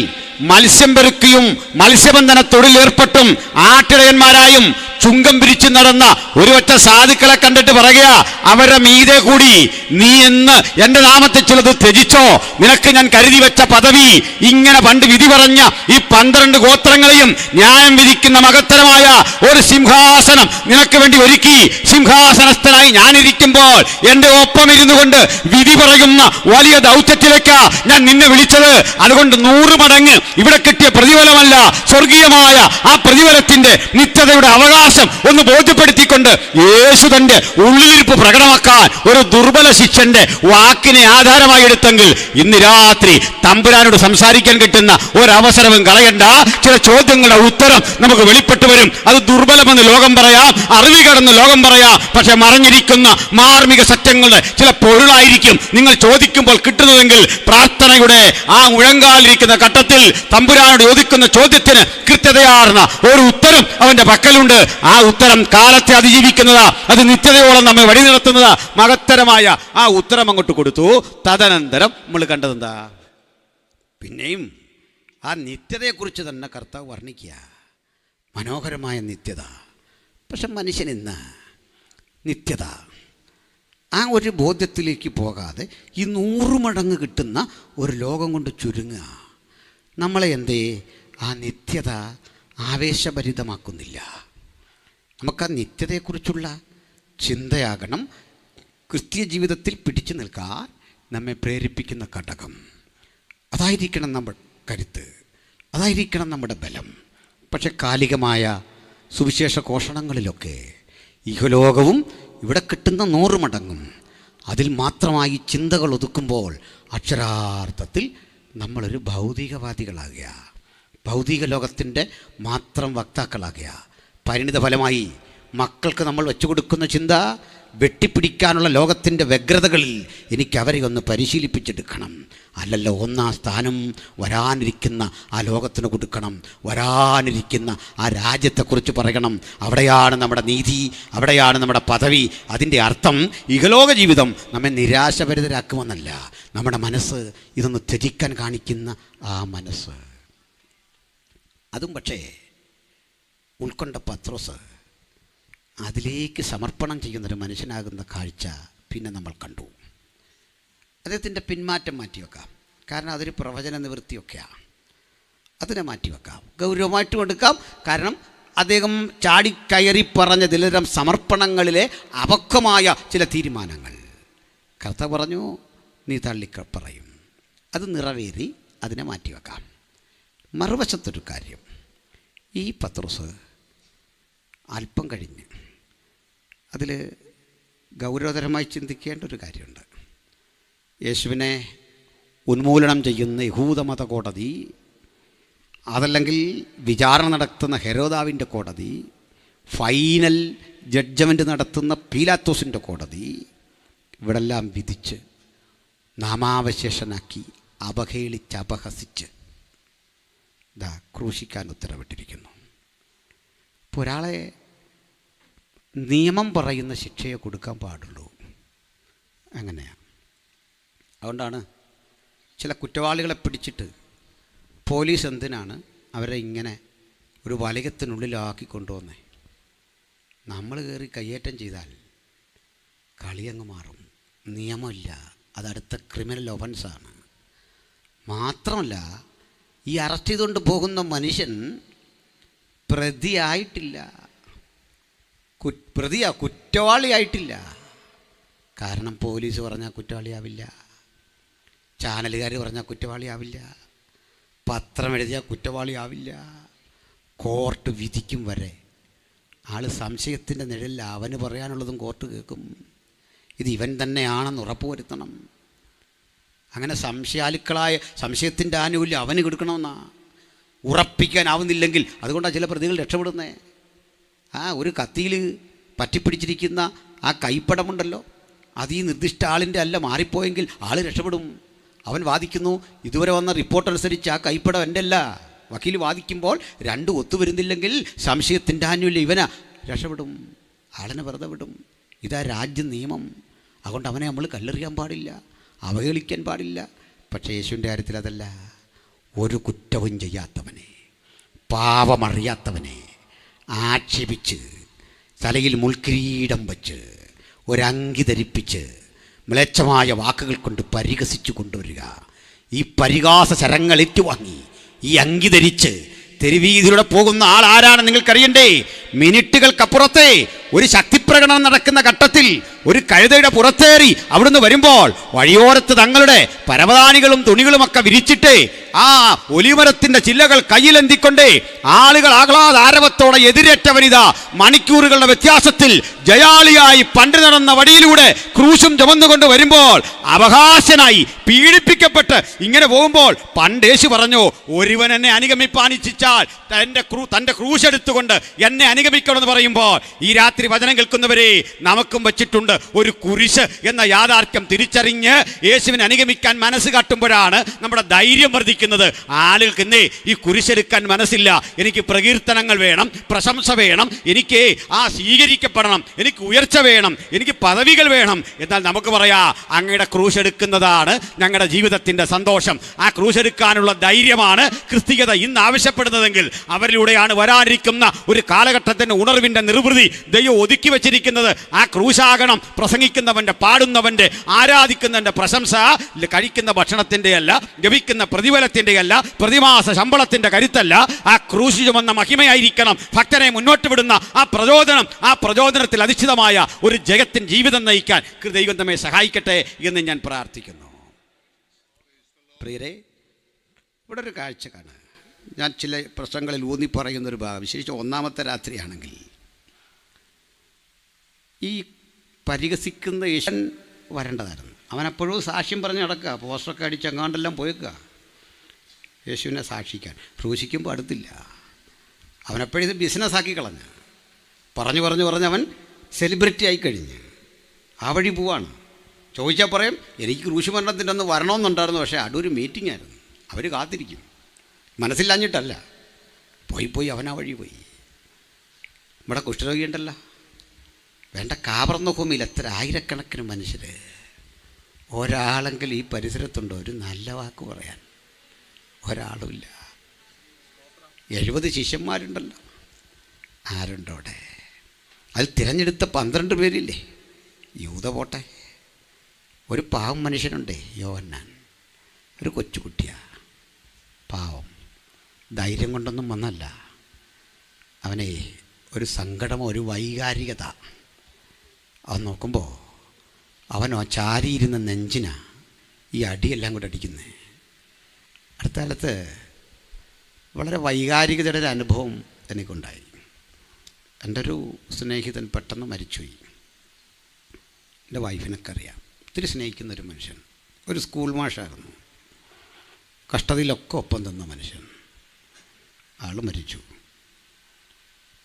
മത്സ്യം പെറുക്കിയും മത്സ്യബന്ധന തൊഴിലേർപ്പെട്ടും ആട്ടിടയന്മാരായും ചുങ്കം പിരിച്ചു നടന്ന ഒരുവറ്റ സാധുക്കളെ കണ്ടിട്ട് പറയുക, അവരുടെ മീതെ കൂടി നീ എന്ന് എൻ്റെ നാമത്തിൽ ചിലത് ത്യജിച്ചോ, നിനക്ക് ഞാൻ കരുതി വെച്ച പദവി, ഇങ്ങനെ പണ്ട് വിധി പറഞ്ഞ ഈ 12 ഗോത്രങ്ങളെയും ന്യായം വിധിക്കുന്ന മഹത്തരമായ ഒരു സിംഹാസനം നിനക്ക് വേണ്ടി ഒരുക്കി, സിംഹാസനസ്ഥനായി ഞാനിരിക്കുമ്പോൾ എൻ്റെ ഒപ്പം ഇരുന്നു കൊണ്ട് വിധി പറയുന്ന വലിയ ദൗത്യത്തിലേക്ക് ഞാൻ നിന്നെ വിളിച്ചത്. അതുകൊണ്ട് 100 മടങ്ങ് ഇവിടെ കിട്ടിയ പ്രതിഫലമല്ല, സ്വർഗീയമായ ആ പ്രതിഫലത്തിന്റെ നിത്യതയുടെ അവകാശം ഒന്ന് ബോധ്യപ്പെടുത്തിക്കൊണ്ട് യേശു തന്റെ ഉള്ളിലിരിപ്പ് പ്രകടമാക്കാൻ ഒരു ദുർബല ശിഷ്യന്റെ വാക്കിനെ ആധാരമായി എടുത്തെങ്കിൽ, ഇന്ന് രാത്രി തമ്പുരാനോട് സംസാരിക്കാൻ കിട്ടുന്ന ഒരവസരവും കളയണ്ട. ചില ചോദ്യങ്ങളുടെ ഉത്തരം നമുക്ക് വെളിപ്പെട്ടു വരും. അത് ദുർബലമെന്ന് ലോകം പറയാം, അറിവികടന്ന് ലോകം പറയാം. പക്ഷെ മറഞ്ഞിരിക്കുന്ന മാർമിക സത്യങ്ങളുടെ ചില പൊരുളായിരിക്കും നിങ്ങൾ ചോദിക്കുമ്പോൾ കിട്ടുന്നതെങ്കിൽ, പ്രാർത്ഥനയുടെ ആ മുഴങ്കാലിരിക്കുന്ന ഘട്ടത്തിൽ തമ്പുരാനോട് ചോദിക്കുന്ന ചോദ്യത്തിന് കൃത്യതയാർന്ന ഒരു ഉത്തരം അവന്റെ പക്കലുണ്ട്. ആ ഉത്തരം കാലത്തെ അതിജീവിക്കുന്നതാ, അത് നിത്യതയോളം നമ്മെ വഴി നടത്തുന്നതാ. മഹത്തരമായ ആ ഉത്തരം അങ്ങോട്ട് കൊടുത്തു. തദനന്തരം നമ്മൾ കണ്ടതെന്താ? പിന്നെയും ആ നിത്യതയെക്കുറിച്ച് തന്നെ കർത്താവ് വർണ്ണിക്കുക. മനോഹരമായ നിത്യത. പക്ഷെ മനുഷ്യൻ ഇന്ന് നിത്യത ആ ഒരു ബോധ്യത്തിലേക്ക് പോകാതെ ഈ 100 മടങ്ങ് കിട്ടുന്ന ഒരു ലോകം കൊണ്ട് ചുരുങ്ങുക. നമ്മളെ എന്തേ ആ നിത്യത ആവേശഭരിതമാക്കുന്നില്ല? നമുക്ക് ആ നിത്യതയെക്കുറിച്ചുള്ള ചിന്തയാകണം ക്രിസ്തീയ ജീവിതത്തിൽ പിടിച്ചു നിൽക്കാൻ നമ്മെ പ്രേരിപ്പിക്കുന്ന ഘടകം. അതായിരിക്കണം നമ്മുടെ കരുത്ത്, അതായിരിക്കണം നമ്മുടെ ബലം. പക്ഷെ കാലികമായ സുവിശേഷ ഘോഷണങ്ങളിലൊക്കെ ഇഹലോകവും ഇവിടെ കിട്ടുന്ന 100 മടങ്ങും അതിൽ മാത്രമായി ചിന്തകൾ ഒതുക്കുമ്പോൾ അക്ഷരാർത്ഥത്തിൽ നമ്മളൊരു ഭൗതികവാദികളാകുക, ഭൗതിക ലോകത്തിൻ്റെ മാത്രം വക്താക്കളാകുക. പരിണിത ഫലമായി മക്കൾക്ക് നമ്മൾ വെച്ചു കൊടുക്കുന്ന ചിന്ത, വെട്ടിപ്പിടിക്കാനുള്ള ലോകത്തിൻ്റെ വ്യഗ്രതകളിൽ എനിക്ക് അവരെ ഒന്ന് പരിശീലിപ്പിച്ചെടുക്കണം. അല്ലല്ലോ, 1-ാം സ്ഥാനം വരാനിരിക്കുന്ന ആ ലോകത്തിന് കൊടുക്കണം, വരാനിരിക്കുന്ന ആ രാജ്യത്തെക്കുറിച്ച് പറയണം. അവിടെയാണ് നമ്മുടെ നീതി, അവിടെയാണ് നമ്മുടെ പദവി. അതിൻ്റെ അർത്ഥം ഇഹലോക ജീവിതം നമ്മെ നിരാശഭരിതരാക്കുമെന്നല്ല, നമ്മുടെ മനസ്സ് ഇതൊന്ന് ത്യജിക്കാൻ കാണിക്കുന്ന ആ മനസ്സ്. അതും പക്ഷേ ഉൾക്കൊണ്ട പത്രോസ് അതിലേക്ക് സമർപ്പണം ചെയ്യുന്നൊരു മനുഷ്യനാകുന്ന കാഴ്ച പിന്നെ നമ്മൾ കണ്ടു. അദ്ദേഹത്തിൻ്റെ പിന്മാറ്റം മാറ്റിവെക്കാം, കാരണം അതൊരു പ്രവചന നിവൃത്തിയൊക്കെയാണ്. അതിനെ മാറ്റിവെക്കാം, ഗൗരവമായിട്ടും എടുക്കാം, കാരണം അദ്ദേഹം ചാടിക്കയറി പറഞ്ഞ ചിലതരം സമർപ്പണങ്ങളിലെ അപക്വമായ ചില തീരുമാനങ്ങൾ കർത്താവ് പറഞ്ഞു, നീ പറയും. അത് നിറവേറി അതിനെ മാറ്റിവെക്കാം. മറുവശത്തൊരു കാര്യം, ഈ പത്രോസ് അല്പം കഴിഞ്ഞ് അതിൽ ഗൗരവതരമായി ചിന്തിക്കേണ്ട ഒരു കാര്യമുണ്ട്. യേശുവിനെ ഉന്മൂലനം ചെയ്യുന്ന യഹൂദമത കോടതി, അതല്ലെങ്കിൽ വിചാരണ നടത്തുന്ന ഹെരോദാവിൻ്റെ കോടതി, ഫൈനൽ ജഡ്ജ്മെൻറ്റ് നടത്തുന്ന പീലാത്തോസിൻ്റെ കോടതി, ഇവിടെല്ലാം വിധിച്ച് നാമാവശേഷനാക്കി അപഹേളിച്ച് അപഹസിച്ച് ക്രൂശിക്കാൻ ഉത്തരവിട്ടിരിക്കുന്നു. ഇപ്പോൾ ഒരാളെ നിയമം പറയുന്ന ശിക്ഷയെ കൊടുക്കാൻ പാടുള്ളൂ. അങ്ങനെയാണ്. അതുകൊണ്ടാണ് ചില കുറ്റവാളികളെ പിടിച്ചിട്ട് പോലീസ് എന്തിനാണ് അവരെ ഇങ്ങനെ ഒരു വലയത്തിനുള്ളിലാക്കി കൊണ്ടുവന്നേ? നമ്മൾ കയറി കയ്യേറ്റം ചെയ്താൽ കളിയങ്ങ് മാറും. നിയമമില്ല, അതടുത്ത ക്രിമിനൽ ഒഫൻസാണ്. മാത്രമല്ല, ഈ അറസ്റ്റ് ചെയ്തുകൊണ്ട് പോകുന്ന മനുഷ്യൻ പ്രതിയായിട്ടില്ല, കുറ്റവാളിയായിട്ടില്ല. കാരണം പോലീസ് പറഞ്ഞാൽ കുറ്റവാളിയാവില്ല, ചാനലുകാർ പറഞ്ഞാൽ കുറ്റവാളിയാവില്ല, പത്രം എഴുതിയാൽ കുറ്റവാളിയാവില്ല. കോർട്ട് വിധിക്കും വരെ ആൾ സംശയത്തിൻ്റെ നിഴലിൽ അവന് പറയാനുള്ളതും കോർട്ട് കേൾക്കും. ഇത് ഇവൻ തന്നെയാണെന്ന് ഉറപ്പുവരുത്തണം. അങ്ങനെ സംശയത്തിൻ്റെ ആനുകൂല്യം അവന് കൊടുക്കണമെന്നാണ്. ഉറപ്പിക്കാനാവുന്നില്ലെങ്കിൽ അതുകൊണ്ടാണ് ചില പ്രതികൾ രക്ഷപ്പെടുന്നത്. ഒരു കത്തിയിൽ പറ്റിപ്പിടിച്ചിരിക്കുന്ന ആ കൈപ്പടമുണ്ടല്ലോ, അത് ഈ നിർദ്ദിഷ്ട ആളിൻ്റെ അല്ല, മാറിപ്പോയെങ്കിൽ ആൾ രക്ഷപ്പെടും. അവൻ വാദിക്കുന്നു, ഇതുവരെ വന്ന റിപ്പോർട്ട് അനുസരിച്ച് ആ കൈപ്പടം എൻ്റെ അല്ല. വക്കീൽ വാദിക്കുമ്പോൾ രണ്ടും ഒത്തുവരുന്നില്ലെങ്കിൽ സംശയത്തിൻ്റെ ആനുകൂല്യം ഇവനാ, രക്ഷപ്പെടും, ആളിനെ വെറുതെ വിടും. ഇതാ രാജ്യ നിയമം. അതുകൊണ്ട് അവനെ നമ്മൾ കല്ലെറിയാൻ പാടില്ല, അവഹേളിക്കാൻ പാടില്ല. പക്ഷേ യേശുവിൻ്റെ കാര്യത്തിൽ അതല്ല. ഒരു കുറ്റവും ചെയ്യാത്തവനെ, പാപമറിയാത്തവനെ ആക്ഷേപിച്ച് തലയിൽ മുൾക്കിരീടം വച്ച് ഒരങ്കി ധരിപ്പിച്ച് മ്ലേച്ഛമായ വാക്കുകൾ കൊണ്ട് പരിഹസിച്ചു കൊണ്ടുവരിക. ഈ പരിഹാസ ശരങ്ങൾ ഏറ്റുവാങ്ങി ഈ അങ്കി ധരിച്ച് തെരുവീതിയിലൂടെ പോകുന്ന ആൾ ആരാണ് നിങ്ങൾക്കറിയണ്ടേ? മിനിറ്റുകൾക്കപ്പുറത്തെ ഒരു ശക്തിപ്രകടനം നടക്കുന്ന ഘട്ടത്തിൽ ഒരു കഴുതയുടെ പുറത്തേറി അവിടുന്ന് വരുമ്പോൾ വഴിയോരത്ത് തങ്ങളുടെ പരവതാനികളും തുണികളുമൊക്കെ വിരിച്ചിട്ട് ആ ഒലിമരത്തിൻ്റെ ചില്ലകൾ കയ്യിലെന്തിക്കൊണ്ട് ആളുകൾ ആഹ്ലാദാരവത്തോടെ എതിരേറ്റവനിതാ മണിക്കൂറുകളുടെ വ്യത്യാസത്തിൽ ജയാളിയായി പണ്ട് നടന്ന വഴിയിലൂടെ ക്രൂശും ചുമന്നുകൊണ്ട് വരുമ്പോൾ അവകാശനായി പീഡിപ്പിക്കപ്പെട്ട് ഇങ്ങനെ പോകുമ്പോൾ പണ്ട് യേശു പറഞ്ഞു, ഒരുവൻ എന്നെ അനുഗമിപ്പാൻ ഇച്ഛിച്ചാൽ തൻ്റെ ക്രൂശ് എടുത്തുകൊണ്ട് എന്നെ അനുഗമിക്കണമെന്ന് പറയുമ്പോൾ ഈ രാത്രി വചനം കേൾക്കുന്നവരെ നമുക്കും വച്ചിട്ടുണ്ട് ഒരു കുരിശ് എന്ന യാഥാർത്ഥ്യം തിരിച്ചറിഞ്ഞ് യേശുവിനെ അനുഗമിക്കാൻ മനസ്സ് കാട്ടുമ്പോഴാണ് നമ്മുടെ ധൈര്യം വർദ്ധിക്കുന്നത്. ആളുകൾക്ക് ഇന്നേ ഈ കുരിശെടുക്കാൻ മനസ്സില്ല. എനിക്ക് പ്രകീർത്തനങ്ങൾ വേണം, പ്രശംസ വേണം, എനിക്ക് സ്വീകരിക്കപ്പെടണം, എനിക്ക് ഉയർച്ച വേണം, എനിക്ക് പദവികൾ വേണം. എന്നാൽ നമുക്ക് പറയാം, അങ്ങയുടെ ക്രൂശ് എടുക്കുന്നതാണ് ഞങ്ങളുടെ ജീവിതത്തിൻ്റെ സന്തോഷം. ആ ക്രൂശ് എടുക്കാനുള്ള ധൈര്യമാണ് ക്രിസ്തീയത ഇന്ന് ആവശ്യപ്പെടുന്നതെങ്കിൽ അവരിലൂടെയാണ് വരാനിരിക്കുന്ന ഒരു കാലഘട്ടത്തിൻ്റെ ഉണർവിൻ്റെ നിർവൃതി ദൈവം ഒതുക്കി വെച്ചിരിക്കുന്നത്. ആ ക്രൂശാകണം പ്രസംഗിക്കുന്നവൻ്റെ, പാടുന്നവൻ്റെ, ആരാധിക്കുന്നവൻ്റെ പ്രശംസ കഴിക്കുന്ന ഭക്ഷണത്തിൻ്റെ അല്ല, ലഭിക്കുന്ന പ്രതിഫലത്തിൻ്റെ അല്ല, പ്രതിമാസ ശമ്പളത്തിൻ്റെ കരുത്തല്ല. ആ ക്രൂശ് ചുമന്ന മഹിമയായിരിക്കണം ഭക്തനെ മുന്നോട്ട് വിടുന്ന ആ പ്രചോദനത്തിൽ അധിഷ്ഠിതമായ ഒരു ജഗത്തിൻ ജീവിതം നയിക്കാൻ ദൈവം നമ്മെ സഹായിക്കട്ടെ എന്ന് ഞാൻ പ്രാർത്ഥിക്കുന്നു. പ്രിയരെ, ഇവിടെ ഒരു കാഴ്ച കാണുക. ഞാൻ ചില പ്രശ്നങ്ങളിൽ ഊന്നി പറയുന്നൊരു ഭാഗം, വിശേഷിച്ച് ഒന്നാമത്തെ രാത്രിയാണെങ്കിൽ ഈ പരിഹസിക്കുന്ന യേശു വരേണ്ടതായിരുന്നു. അവനെപ്പോഴും സാക്ഷ്യം പറഞ്ഞ് നടക്കുക, പോസ്റ്ററൊക്കെ അടിച്ച് എങ്ങാണ്ടെല്ലാം പോയേക്കുക യേശുവിനെ സാക്ഷിക്കാൻ. ക്രൂശിക്കുമ്പോൾ അടുത്തില്ല. അവനെപ്പോഴും ഇത് ബിസിനസ്സാക്കി കളഞ്ഞ് പറഞ്ഞ് അവൻ സെലിബ്രിറ്റി ആയിക്കഴിഞ്ഞ് ആ വഴി പോവാണ്. ചോദിച്ചാൽ പറയും, എനിക്ക് ക്രൂശ് മരണത്തിൻ്റെ ഒന്ന് വരണമെന്നുണ്ടായിരുന്നു, പക്ഷേ അടൂര് മീറ്റിംഗ് ആയിരുന്നു, അവർ കാത്തിരിക്കും. മനസ്സില്ലാഞ്ഞിട്ടല്ല, പോയി അവൻ ആ വഴി പോയി. നമ്മുടെ കുഷ്ഠരോഗിയുണ്ടല്ലോ, വേണ്ട കാവർന്ന ഭൂമിയിൽ എത്ര ആയിരക്കണക്കിന് മനുഷ്യർ, ഒരാളെങ്കിലും ഈ പരിസരത്തുണ്ടോ ഒരു നല്ല വാക്ക് പറയാൻ? ഒരാളുമില്ല. 70 ശിഷ്യന്മാരുണ്ടല്ലോ, ആരുണ്ടോ അവിടെ? അതിൽ തിരഞ്ഞെടുത്ത 12 പേരില്ലേ? യൂദ പോട്ടെ, ഒരു പാവം മനുഷ്യനുണ്ടേ, യോഹന്നാൻ, ഒരു കൊച്ചുകുട്ടിയാ, പാവം, ധൈര്യം കൊണ്ടൊന്നും വന്നല്ല. അവനെ ഒരു സങ്കടമോ ഒരു വൈകാരികത. അവൻ നോക്കുമ്പോൾ അവനോ ചാരിയിരുന്ന നെഞ്ചിനാ ഈ അടിയെല്ലാം കൂടെ അടിക്കുന്നത്. അടുത്ത കാലത്ത് വളരെ വൈകാരികതയുടെ ഒരു അനുഭവം എനിക്കുണ്ടായി. എൻ്റെ ഒരു സ്നേഹിതൻ പെട്ടെന്ന് മരിച്ചുപോയി. എൻ്റെ വൈഫിനൊക്കെ അറിയാം. ഒത്തിരി സ്നേഹിക്കുന്നൊരു മനുഷ്യൻ, ഒരു സ്കൂൾ മാഷായിരുന്നു, കഷ്ടതയിലൊക്കെ ഒപ്പം തന്ന മനുഷ്യൻ. ആൾ മരിച്ചു.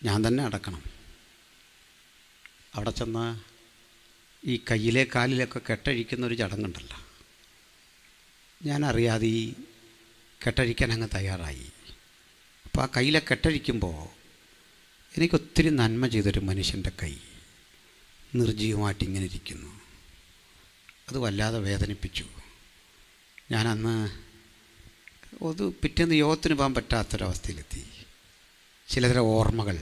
ഞാൻ തന്നെ അടക്കണം. അവിടെ ചെന്ന് ഈ കയ്യിലെ കാലിലൊക്കെ കെട്ടഴിക്കുന്നൊരു ചടങ്ങുണ്ടല്ലോ, ഞാനറിയാതെ ഈ കെട്ടഴിക്കാൻ അങ്ങ് തയ്യാറായി. അപ്പോൾ ആ കയ്യിലെ കെട്ടഴിക്കുമ്പോൾ എനിക്കൊത്തിരി നന്മ ചെയ്തൊരു മനുഷ്യൻ്റെ കൈ നിർജ്ജീവമായിട്ട് ഇങ്ങനെ ഇരിക്കുന്നു. അത് വല്ലാതെ വേദനിപ്പിച്ചു. ഞാനന്ന് പിറ്റേന്ന് യോഗത്തിന് പോകാൻ പറ്റാത്തൊരവസ്ഥയിലെത്തി. ചിലതരം ഓർമ്മകൾ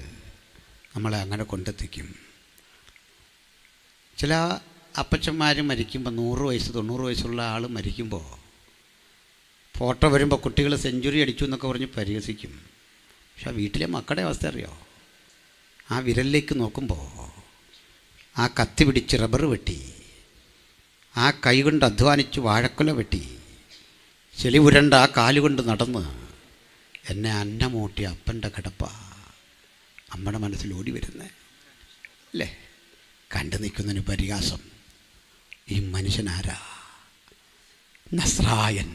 നമ്മളെ അങ്ങനെ കൊണ്ടെത്തിക്കും. ചില അപ്പച്ചന്മാർ മരിക്കുമ്പോൾ 100 വയസ്സ് 90 വയസ്സുള്ള ആൾ മരിക്കുമ്പോൾ ഫോട്ടോ വരുമ്പോൾ കുട്ടികൾ സെഞ്ചുറി അടിച്ചു എന്നൊക്കെ പറഞ്ഞ് പരിഹസിക്കും. പക്ഷെ ആ വീട്ടിലെ മക്കളുടെ അവസ്ഥ അറിയോ? ആ വിരലിലേക്ക് നോക്കുമ്പോൾ ആ കത്തി പിടിച്ച് റബ്ബർ വെട്ടി, ആ കൈ കൊണ്ട് അധ്വാനിച്ച് വാഴക്കൊല വെട്ടി, ചെളി ഉരണ്ട ആ കാലുകൊണ്ട് നടന്ന് എന്നെ അന്നമൂട്ടിയ അപ്പൻ്റെ കിടപ്പ അമ്മയുടെ മനസ്സിൽ ഓടി വരുന്നത് അല്ലേ? കണ്ടു നിൽക്കുന്നതിന് പരിഹാസം. ഈ മനുഷ്യനാരാ? നസ്രായൻ.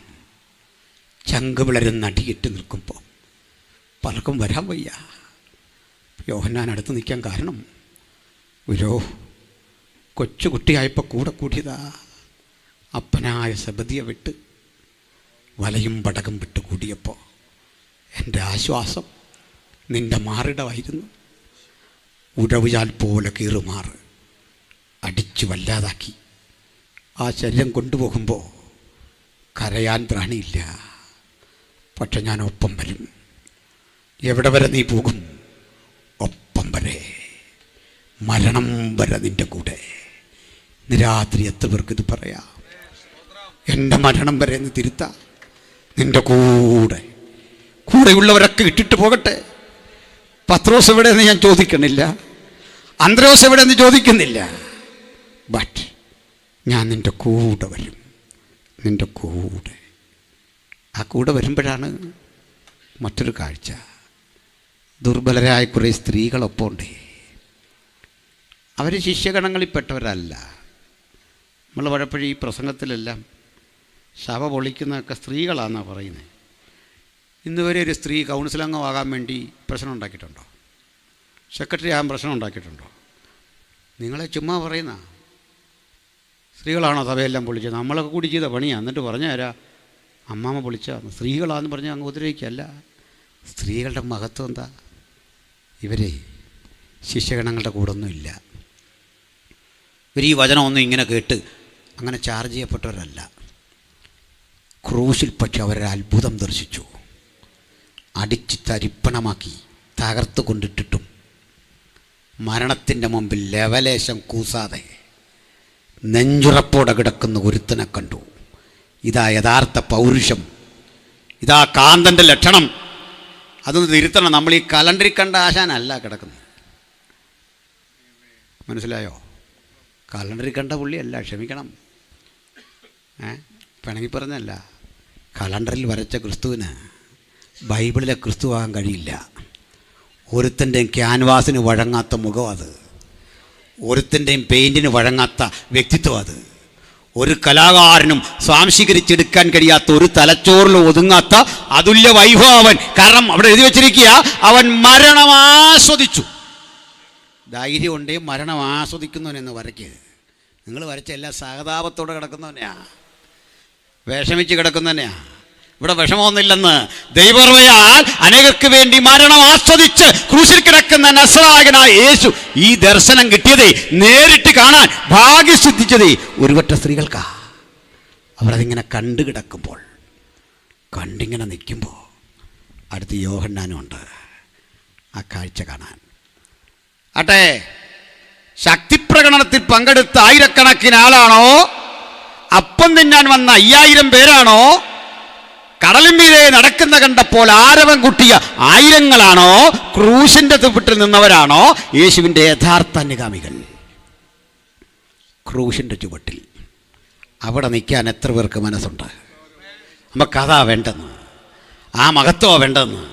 ചങ്ക് വിളരുന്ന അടിയിട്ട് നിൽക്കുമ്പോൾ പലർക്കും വരാൻ വയ്യ. യോഹന്നാൻ അടുത്ത് നിൽക്കാൻ കാരണം ഒരു കൊച്ചുകുട്ടിയായപ്പോൾ കൂടെ കൂടിയതാ. അപ്പനായ സെബദിയെ വിട്ട് വലയും പടകം വിട്ട് കൂടിയപ്പോൾ എൻ്റെ ആശ്വാസം നിൻ്റെ മാറിടമായിരുന്നു. ഉഴവുചാൽ പോലെ കീറുമാറ് അടിച്ചു വല്ലാതാക്കി ആ ശരീരം കൊണ്ടുപോകുമ്പോൾ കരയാൻ ത്രാണിയില്ല. പക്ഷെ ഞാൻ ഒപ്പം വരും. എവിടെ വരെ നീ പോകും? ഒപ്പം വരെ, മരണം വരെ നിൻ്റെ കൂടെ. ഇന്ന് രാത്രി എത്ര പേർക്ക് ഇത് പറയാം? എൻ്റെ മരണം വരെ എന്ന് തിരുത്താം. നിൻ്റെ കൂടെയുള്ളവരൊക്കെ ഇട്ടിട്ട് പോകട്ടെ. പത്രോസ് എവിടെയെന്ന് ഞാൻ ചോദിക്കണില്ല, അന്ത്രയോസ് എവിടെയെന്ന് ചോദിക്കുന്നില്ല. ബട്ട് ഞാൻ നിൻ്റെ കൂടെ വരും. നിൻ്റെ കൂടെ. ആ കൂടെ വരുമ്പോഴാണ് മറ്റൊരു കാഴ്ച. ദുർബലരായ കുറേ സ്ത്രീകളൊപ്പമുണ്ട്. അവർ ശിഷ്യഗണങ്ങളിൽപ്പെട്ടവരല്ല. നമ്മൾ പലപ്പോഴും ഈ പ്രസംഗത്തിലെല്ലാം ശവ പൊളിക്കുന്നതൊക്കെ സ്ത്രീകളാണെന്നാണ് പറയുന്നത്. ഇന്നുവരെ ഒരു സ്ത്രീ കൗൺസിലംഗമാകാൻ വേണ്ടി പ്രശ്നം ഉണ്ടാക്കിയിട്ടുണ്ടോ? സെക്രട്ടറി ആകാൻ പ്രശ്നം ഉണ്ടാക്കിയിട്ടുണ്ടോ? നിങ്ങളെ ചുമ്മാ പറയുന്ന സ്ത്രീകളാണോ സഭയെല്ലാം പൊളിച്ചത്? നമ്മളൊക്കെ കൂടി ചെയ്ത പണിയാണ്. എന്നിട്ട് പറഞ്ഞു തരാം അമ്മാമ്മ പൊളിച്ചാന്ന്. സ്ത്രീകളാണെന്ന് പറഞ്ഞാൽ അങ്ങ് ഉപദ്രവിക്കല്ല. സ്ത്രീകളുടെ മഹത്വം എന്താ? ഇവരെ ശിഷ്യഗണങ്ങളുടെ കൂടെ ഒന്നുമില്ല. ഇവർ ഈ വചനമൊന്നും ഇങ്ങനെ കേട്ട് അങ്ങനെ ചാർജ് ചെയ്യപ്പെട്ടവരല്ല. ക്രൂശിൽ പക്ഷെ അവരൊരു അത്ഭുതം ദർശിച്ചു. അടിച്ച് തരിപ്പണമാക്കി തകർത്ത് കൊണ്ടിട്ടിട്ടും മരണത്തിൻ്റെ മുമ്പിൽ ലവലേശം കൂസാതെ നെഞ്ചുറപ്പോടെ കിടക്കുന്ന ഒരുത്തനെ കണ്ടു. ഇതാ യഥാർത്ഥ പൗരുഷം, ഇതാ കാന്തൻ്റെ ലക്ഷണം. അതൊന്ന് തിരുത്തണം. നമ്മൾ ഈ കലണ്ടറിൽ കണ്ട ആശാനല്ല കിടക്കുന്നത്. മനസ്സിലായോ? കലണ്ടറിൽ കണ്ട പുള്ളിയല്ല, ക്ഷമിക്കണം. പിണങ്ങി പറഞ്ഞല്ല. കലണ്ടറിൽ വരച്ച ക്രിസ്തുവിന് ബൈബിളിലെ ക്രിസ്തു ആകാൻ കഴിയില്ല. ഒരുത്തൻ്റെയും ക്യാൻവാസിന് വഴങ്ങാത്ത മുഖം അത്, ഒരുത്തൻ്റെയും പെയിൻറ്റിന് വഴങ്ങാത്ത വ്യക്തിത്വം അത്, ഒരു കലാകാരനും സ്വാംശീകരിച്ചെടുക്കാൻ കഴിയാത്ത, ഒരു തലച്ചോറിൽ ഒതുങ്ങാത്ത അതുല്യ വൈഭവൻ. കാരണം അവിടെ എഴുതി വച്ചിരിക്കുക, അവൻ മരണം ആസ്വദിച്ചു. ധൈര്യം ഉണ്ടേ മരണം ആസ്വദിക്കുന്നവനെന്ന് വരയ്ക്ക്. നിങ്ങൾ വരച്ച എല്ലാ സഹതാപത്തോടെ കിടക്കുന്നവനെയാ, വിഷമിച്ച് കിടക്കുന്നതന്നെയാ. ഇവിടെ വിഷമമൊന്നുമില്ലെന്ന് ദൈവകൃപയാൽ അനേകർക്ക് വേണ്ടി മരണം ആസ്വദിച്ച് ക്രൂശിൽ കിടക്കുന്ന നസ്രായകനായ യേശു. ഈ ദർശനം കിട്ടിയതേ, നേരിട്ട് കാണാൻ ഭാഗ്യം സിദ്ധിച്ചതേ ഒരുപറ്റ സ്ത്രീകൾക്കാ. അവരതിങ്ങനെ കണ്ടു കിടക്കുമ്പോൾ, കണ്ടിങ്ങനെ നിൽക്കുമ്പോൾ അടുത്ത് യോഹന്നാനും ഉണ്ട് ആ കാഴ്ച കാണാൻ. ആട്ടെ, ശക്തിപ്രകടനത്തിൽ പങ്കെടുത്ത ആയിരക്കണക്കിന് ആളാണോ? അപ്പം തിന്നാൻ വന്ന 5000 പേരാണോ? കടലിന്മീതെ നടക്കുന്ന കണ്ടപ്പോൾ ആരവം കുട്ടിയ ആയിരങ്ങളാണോ ക്രൂശിന്റെ ചുവട്ടിൽ നിന്നവരാണോ യേശുവിൻ്റെ യഥാർത്ഥ അനുഗാമികൾ? ക്രൂശിന്റെ ചുവട്ടിൽ അവിടെ നിൽക്കാൻ എത്ര പേർക്ക് മനസ്സുണ്ട്? നമുക്കതാ വേണ്ടെന്ന്, ആ മഹത്വമാണ് വേണ്ടെന്ന്.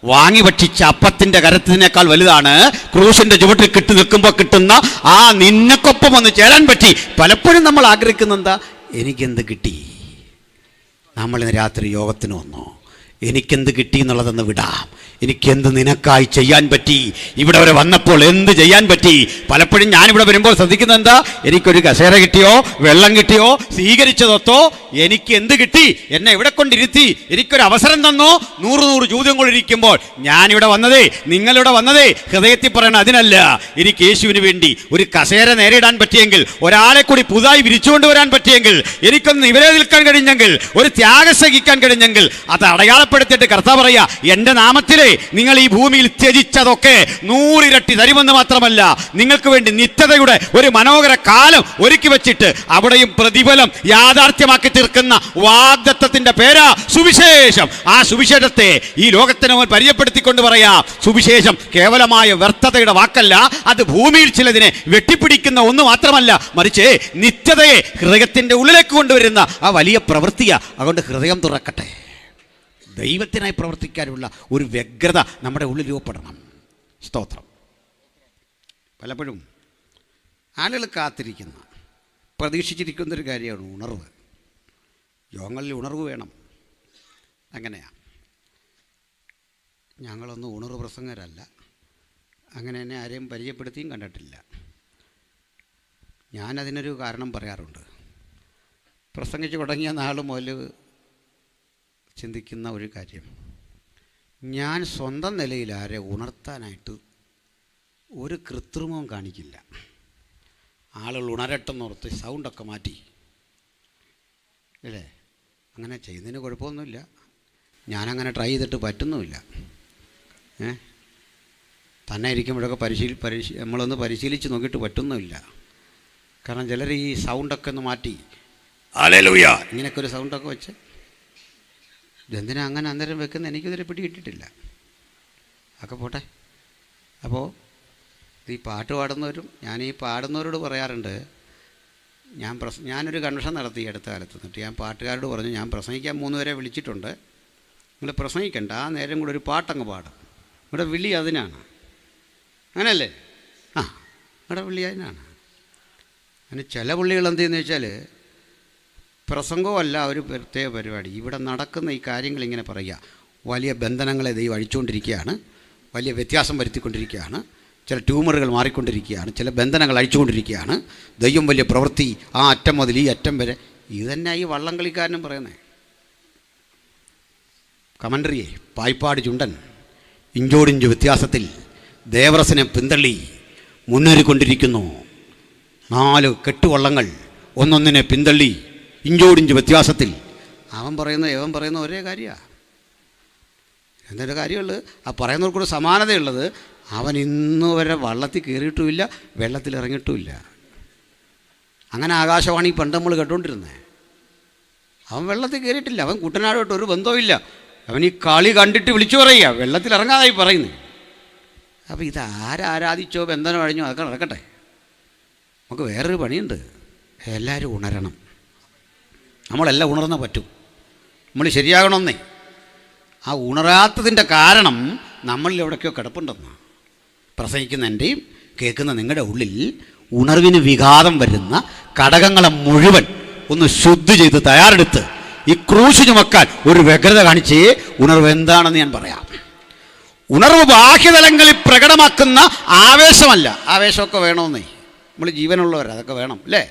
വാങ്ങി ഭക്ഷിച്ച അപ്പത്തിൻ്റെ കരത്തിനേക്കാൾ വലുതാണ് ക്രൂശിൻ്റെ ചുവട്ടിൽ നിൽക്കുമ്പോൾ കിട്ടുന്ന ആ നിന്നക്കൊപ്പം ഒന്ന് ചേരാൻ പറ്റി. പലപ്പോഴും നമ്മൾ ആഗ്രഹിക്കുന്ന എന്താ? എനിക്കെന്ത് കിട്ടി? നമ്മളിന്ന് രാത്രി യോഗത്തിന് വന്നോ, എനിക്കെന്ത് കിട്ടി എന്നുള്ളതെന്ന് വിടാം. എനിക്കെന്ത് നിനക്കായി ചെയ്യാൻ പറ്റി? ഇവിടെ വരെ വന്നപ്പോൾ എന്ത് ചെയ്യാൻ പറ്റി? പലപ്പോഴും ഞാനിവിടെ വരുമ്പോൾ ശ്രദ്ധിക്കുന്നത് എന്താ? എനിക്കൊരു കസേര കിട്ടിയോ, വെള്ളം കിട്ടിയോ, സ്വീകരിച്ചതൊത്തോ, എനിക്ക് എന്ത് കിട്ടി? എന്നെ ഇവിടെ കൊണ്ടിരുത്തി എനിക്കൊരു അവസരം തന്നോ? 100 ചോദ്യങ്ങളിരിക്കുമ്പോൾ ഞാനിവിടെ വന്നതേ, നിങ്ങളിവിടെ വന്നതേ ഹൃദയത്തിൽ പറയണം അതിനല്ല. എനിക്ക് യേശുവിന് വേണ്ടി ഒരു കസേര നേരിടാൻ പറ്റിയെങ്കിൽ, ഒരാളെ കൂടി പുതുതായി വിരിച്ചുകൊണ്ട് വരാൻ പറ്റിയെങ്കിൽ, എനിക്കൊന്ന് ഇവരെ നിൽക്കാൻ കഴിഞ്ഞെങ്കിൽ, ഒരു ത്യാഗം സഹിക്കാൻ കഴിഞ്ഞെങ്കിൽ, അത് അടയാളപ്പെടുത്തിയിട്ട് കർത്താവ് പറയാ, എൻ്റെ നാമത്തിലെ നിങ്ങൾ ഈ ഭൂമിയിൽ ത്യജിച്ചതൊക്കെ 100 ഇരട്ടി തരുമെന്ന് മാത്രമല്ല, നിങ്ങൾക്ക് വേണ്ടി നിത്യതയുടെ ഒരു മനോഹര കാലം ഒരുക്കി വെച്ചിട്ട് അവിടെയും പ്രതിഫലം യാഥാർത്ഥ്യമാക്കി തീർക്കുന്ന വാഗ്ദത്തത്തിന്റെ പേരാ സുവിശേഷം. ആ സുവിശേഷത്തെ ഈ ലോകത്തിന് പരിചയപ്പെടുത്തിക്കൊണ്ട് പറയാ, സുവിശേഷം കേവലമായ വ്യർത്ഥതയുടെ വാക്കല്ല, അത് ഭൂമിയിൽ ചിലതിനെ വെട്ടിപ്പിടിക്കുന്ന ഒന്ന് മാത്രമല്ല, മറിച്ച് നിത്യതയെ ഹൃദയത്തിന്റെ ഉള്ളിലേക്ക് കൊണ്ടുവരുന്ന ആ വലിയ പ്രവൃത്തിയാ. അതുകൊണ്ട് ഹൃദയം തുറക്കട്ടെ. ദൈവത്തിനായി പ്രവർത്തിക്കാനുള്ള ഒരു വ്യഗ്രത നമ്മുടെ ഉള്ളിൽ രൂപപ്പെടണം. സ്തോത്രം. പലപ്പോഴും ആളുകൾ കാത്തിരിക്കുന്ന, പ്രതീക്ഷിച്ചിരിക്കുന്നൊരു കാര്യമാണ് ഉണർവ്. യോഗങ്ങളിൽ ഉണർവ് വേണം. അങ്ങനെയാണ്. ഞങ്ങളൊന്നും ഉണർവ് പ്രസംഗരല്ല, അങ്ങനെ എന്നെ ആരെയും പരിചയപ്പെടുത്തിയും കണ്ടിട്ടില്ല. ഞാനതിനൊരു കാരണം പറയാറുണ്ട്. പ്രസംഗിച്ച് തുടങ്ങിയ നാൾ മുതൽ ചിന്തിക്കുന്ന ഒരു കാര്യം, ഞാൻ സ്വന്തം നിലയിൽ ആരെ ഉണർത്താനായിട്ട് ഒരു കൃത്രിമവും കാണിക്കില്ല. ആളുകൾ ഉണരട്ടെന്നോർത്ത് സൗണ്ടൊക്കെ മാറ്റി, അല്ലേ? അങ്ങനെ ചെയ്യുന്നതിന് കുഴപ്പമൊന്നുമില്ല. ഞാനങ്ങനെ ട്രൈ ചെയ്തിട്ട് പറ്റുന്നുമില്ല. തന്നെ ഇരിക്കുമ്പോഴൊക്കെ നമ്മളൊന്ന് പരിശീലിച്ച് നോക്കിയിട്ട് പറ്റുന്നുമില്ല. കാരണം ചിലർ ഈ സൗണ്ടൊക്കെ ഒന്ന് മാറ്റി ഹല്ലേലൂയ ഇങ്ങനെയൊക്കെ ഒരു സൗണ്ടൊക്കെ വെച്ച്, ഇതെന്തിനാ അങ്ങനെ അന്നേരം വെക്കുന്ന എനിക്കിതുവരെ പിടികിട്ടിട്ടില്ല. ഒക്കെ പോട്ടെ. അപ്പോൾ ഈ പാട്ട് പാടുന്നവരും, ഞാൻ ഈ പാടുന്നവരോട് പറയാറുണ്ട്, ഞാനൊരു കൺവെൻഷൻ നടത്തി അടുത്ത കാലത്ത്. എന്നിട്ട് ഞാൻ പാട്ടുകാരോട് പറഞ്ഞു, ഞാൻ പ്രസംഗിക്കാൻ 3 പേരെ വിളിച്ചിട്ടുണ്ട്, നിങ്ങൾ പ്രസംഗിക്കണ്ട, ആ നേരം കൂടെ ഒരു പാട്ടങ്ങ് പാടും. ഇവിടെ വിളി അതിനാണ്. അങ്ങനെയല്ലേ? ഇവിടെ വിളി അതിനാണ്. അതിന് ചില പുള്ളികൾ എന്ത് ചെയ്യുന്നത് വെച്ചാൽ, പ്രസംഗമല്ല ഒരു പ്രത്യേക പരിപാടി, ഇവിടെ നടക്കുന്ന ഈ കാര്യങ്ങൾ ഇങ്ങനെ പറയുക. വലിയ ബന്ധനങ്ങളെ ദൈവം അഴിച്ചുകൊണ്ടിരിക്കുകയാണ്, വലിയ വ്യത്യാസം വരുത്തിക്കൊണ്ടിരിക്കുകയാണ്, ചില ട്യൂമറുകൾ മാറിക്കൊണ്ടിരിക്കുകയാണ്, ചില ബന്ധനങ്ങൾ അഴിച്ചുകൊണ്ടിരിക്കുകയാണ്, ദൈവം വലിയ പ്രവൃത്തി ആ അറ്റം മുതൽ ഈ അറ്റം വരെ. ഇതന്നെ ഈ വള്ളം കളിക്കാരനും പറയുന്നത്. കമൻട്രിയെ പായ്പാട് ചുണ്ടൻ ഇഞ്ചോടിഞ്ച് വ്യത്യാസത്തിൽ ദേവറസിനെ പിന്തള്ളി മുന്നേറിക്കൊണ്ടിരിക്കുന്നു. 4 കെട്ടുവള്ളങ്ങൾ ഒന്നൊന്നിനെ പിന്തള്ളി ഇഞ്ചോടിഞ്ച് വ്യത്യാസത്തിൽ. അവൻ പറയുന്ന ഒരേ കാര്യമാണ്. എന്തൊരു കാര്യമുള്ളത്? ആ പറയുന്നവർക്കൂടെ സമാനതയുള്ളത്, അവൻ ഇന്നു വരെ വള്ളത്തിൽ കയറിയിട്ടുമില്ല, വെള്ളത്തിൽ ഇറങ്ങിയിട്ടുമില്ല. അങ്ങനെ ആകാശവാണി പണ്ട് നമ്മൾ കേട്ടോണ്ടിരുന്നത്. അവൻ വെള്ളത്തിൽ കയറിയിട്ടില്ല, അവൻ കുട്ടനാടോട്ട് ഒരു ബന്ധവുമില്ല, അവൻ ഈ കളി കണ്ടിട്ട് വിളിച്ചു പറയുക, വെള്ളത്തിൽ ഇറങ്ങാതായി പറയുന്നത്. അപ്പോൾ ഇതാരാധിച്ചോ ബന്ധനം കഴിഞ്ഞോ അതൊക്കെ നടക്കട്ടെ. നമുക്ക് വേറൊരു പണിയുണ്ട്. എല്ലാവരും ഉണരണം. നമ്മളെല്ലാം ഉണർന്നേ പറ്റും. നമ്മൾ ശരിയാകണമെന്നേ. ആ ഉണരാത്തതിൻ്റെ കാരണം നമ്മളിൽ എവിടേക്കോ കിടപ്പുണ്ടെന്നാണ്. പ്രസംഗിക്കുന്ന എൻ്റെയും കേൾക്കുന്ന നിങ്ങളുടെ ഉള്ളിൽ ഉണർവിന് വിഘാതം വരുന്ന ഘടകങ്ങളെ മുഴുവൻ ഒന്ന് ശുദ്ധി ചെയ്ത് തയ്യാറെടുത്ത് ഈ ക്രൂശ് ചുമക്കാൻ ഒരു വ്യഗ്രത കാണിച്ച് ഉണർവ് എന്താണെന്ന് ഞാൻ പറയാം. ഉണർവ് ബാഹ്യതലങ്ങളിൽ പ്രകടമാക്കുന്ന ആവേശമല്ല. ആവേശമൊക്കെ വേണമെന്നേ, നമ്മൾ ജീവനുള്ളവർ, അതൊക്കെ വേണം അല്ലേ?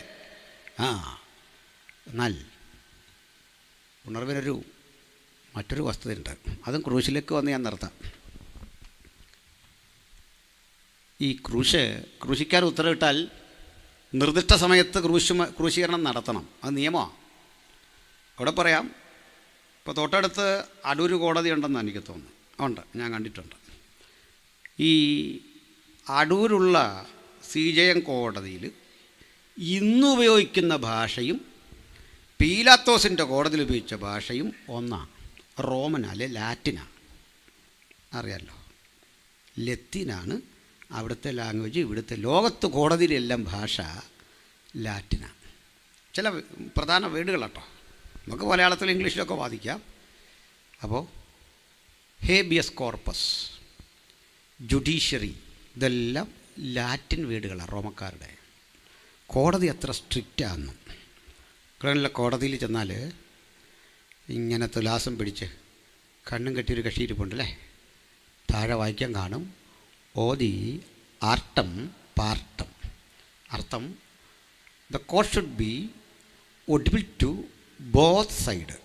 എന്നാൽ ഉണർവിനൊരു മറ്റൊരു വസ്തുതയുണ്ട്. അതും ക്രൂശിലേക്ക് വന്ന് ഞാൻ നിർത്താം. ഈ ക്രൂശിക്കാൻ ഉത്തരവിട്ടാൽ നിർദ്ദിഷ്ട സമയത്ത് ക്രൂശീകരണം നടത്തണം. അത് നിയമമാണ്. അവിടെ പറയാം. ഇപ്പോൾ തൊട്ടടുത്ത് അടൂർ കോടതി ഉണ്ടെന്ന് എനിക്ക് തോന്നുന്നു. ഉണ്ട്, ഞാൻ കണ്ടിട്ടുണ്ട്. ഈ അടൂരുള്ള CJM കോടതിയിൽ ഇന്ന് ഉപയോഗിക്കുന്ന ഭാഷയും പീലാത്തോസിൻ്റെ കോടതിയിൽ ഉപയോഗിച്ച ഭാഷയും ഒന്നാണ്. റോമനാ അല്ലെ ലാറ്റിനാ, അറിയാമല്ലോ. ലത്തീനാണ് അവിടുത്തെ ലാംഗ്വേജ്. ഇവിടുത്തെ ലോകത്ത് കോടതിയിലെല്ലാം ഭാഷ ലാറ്റിനാണ്. ചില പ്രധാന വേർഡുകളാട്ടോ, നമുക്ക് മലയാളത്തിലും ഇംഗ്ലീഷിലൊക്കെ വാദിക്കാം. അപ്പോൾ ഹേബിയസ് കോർപ്പസ്, ജുഡീഷ്യറി, ഇതെല്ലാം ലാറ്റിൻ വേർഡുകളാണ് റോമക്കാരുടെ. കോടതി അത്ര സ്ട്രിക്റ്റാണെന്നും. ഇവിടെ കോടതിയിൽ ചെന്നാൽ ഇങ്ങനെ തുലാസം പിടിച്ച് കണ്ണും കെട്ടിയൊരു കക്ഷി ഇരിപ്പുണ്ടല്ലേ, താഴെ വായിക്കാൻ കാണും ഓതി ആർട്ടം പാർട്ടം. അർത്ഥം, the court should be audible to both side.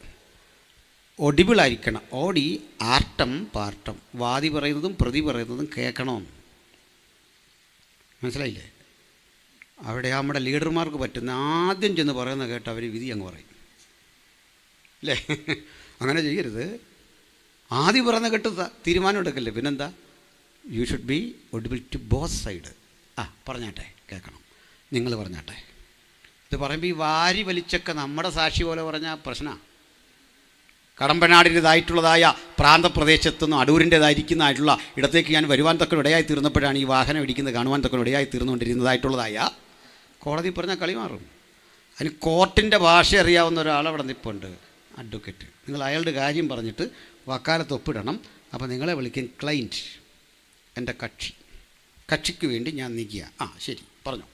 ഒഡിബിളായിരിക്കണം, ഓടി ആർട്ടം പാർട്ടം. വാദി പറയുന്നതും പ്രതി പറയുന്നതും കേൾക്കണമെന്ന്. മനസ്സിലായില്ലേ? അവിടെ നമ്മുടെ ലീഡർമാർക്ക് പറ്റുന്ന ആദ്യം ചെന്ന് പറയുന്ന കേട്ട് അവർ വിധി അങ്ങ് പറയും അല്ലേ? അങ്ങനെ ചെയ്യരുത്. ആദ്യം പറയുന്ന കേട്ട് തീരുമാനം എടുക്കല്ലേ. പിന്നെന്താ? You should be audible to both side. പറഞ്ഞാട്ടെ, കേൾക്കണം, നിങ്ങൾ പറഞ്ഞാട്ടെ. ഇത് പറയുമ്പോൾ ഈ വാരി വലിച്ചൊക്കെ നമ്മുടെ സാക്ഷി പോലെ പറഞ്ഞാൽ പ്രശ്നമാണ്. കടമ്പനാടിൻ്റെതായിട്ടുള്ളതായ പ്രാന്തപ്രദേശത്തുനിന്ന് അടൂരിൻ്റേതായിരിക്കുന്നതായിട്ടുള്ള ഇടത്തേക്ക് ഞാൻ വരുവാൻ തക്ക ഇടയായി തീർന്നപ്പോഴാണ് ഈ വാഹനം ഇടിക്കുന്നത് കാണുവാൻ തക്ക ഇടയായി തീർന്നുകൊണ്ടിരുന്നതായിട്ടുള്ളതായ കോടതി പറഞ്ഞാൽ കളി മാറും. അതിന് കോർട്ടിൻ്റെ ഭാഷ അറിയാവുന്ന ഒരാളവിടെ നിൽപ്പുണ്ട്, അഡ്വക്കേറ്റ്. നിങ്ങൾ അയാളുടെ കാര്യം പറഞ്ഞിട്ട് വക്കാലത്ത് ഒപ്പിടണം. അപ്പോൾ നിങ്ങളെ വിളിക്കും ക്ലൈൻറ്റ്, എൻ്റെ കക്ഷിക്ക് വേണ്ടി ഞാൻ നിൽക്കുക. ശരി പറഞ്ഞു.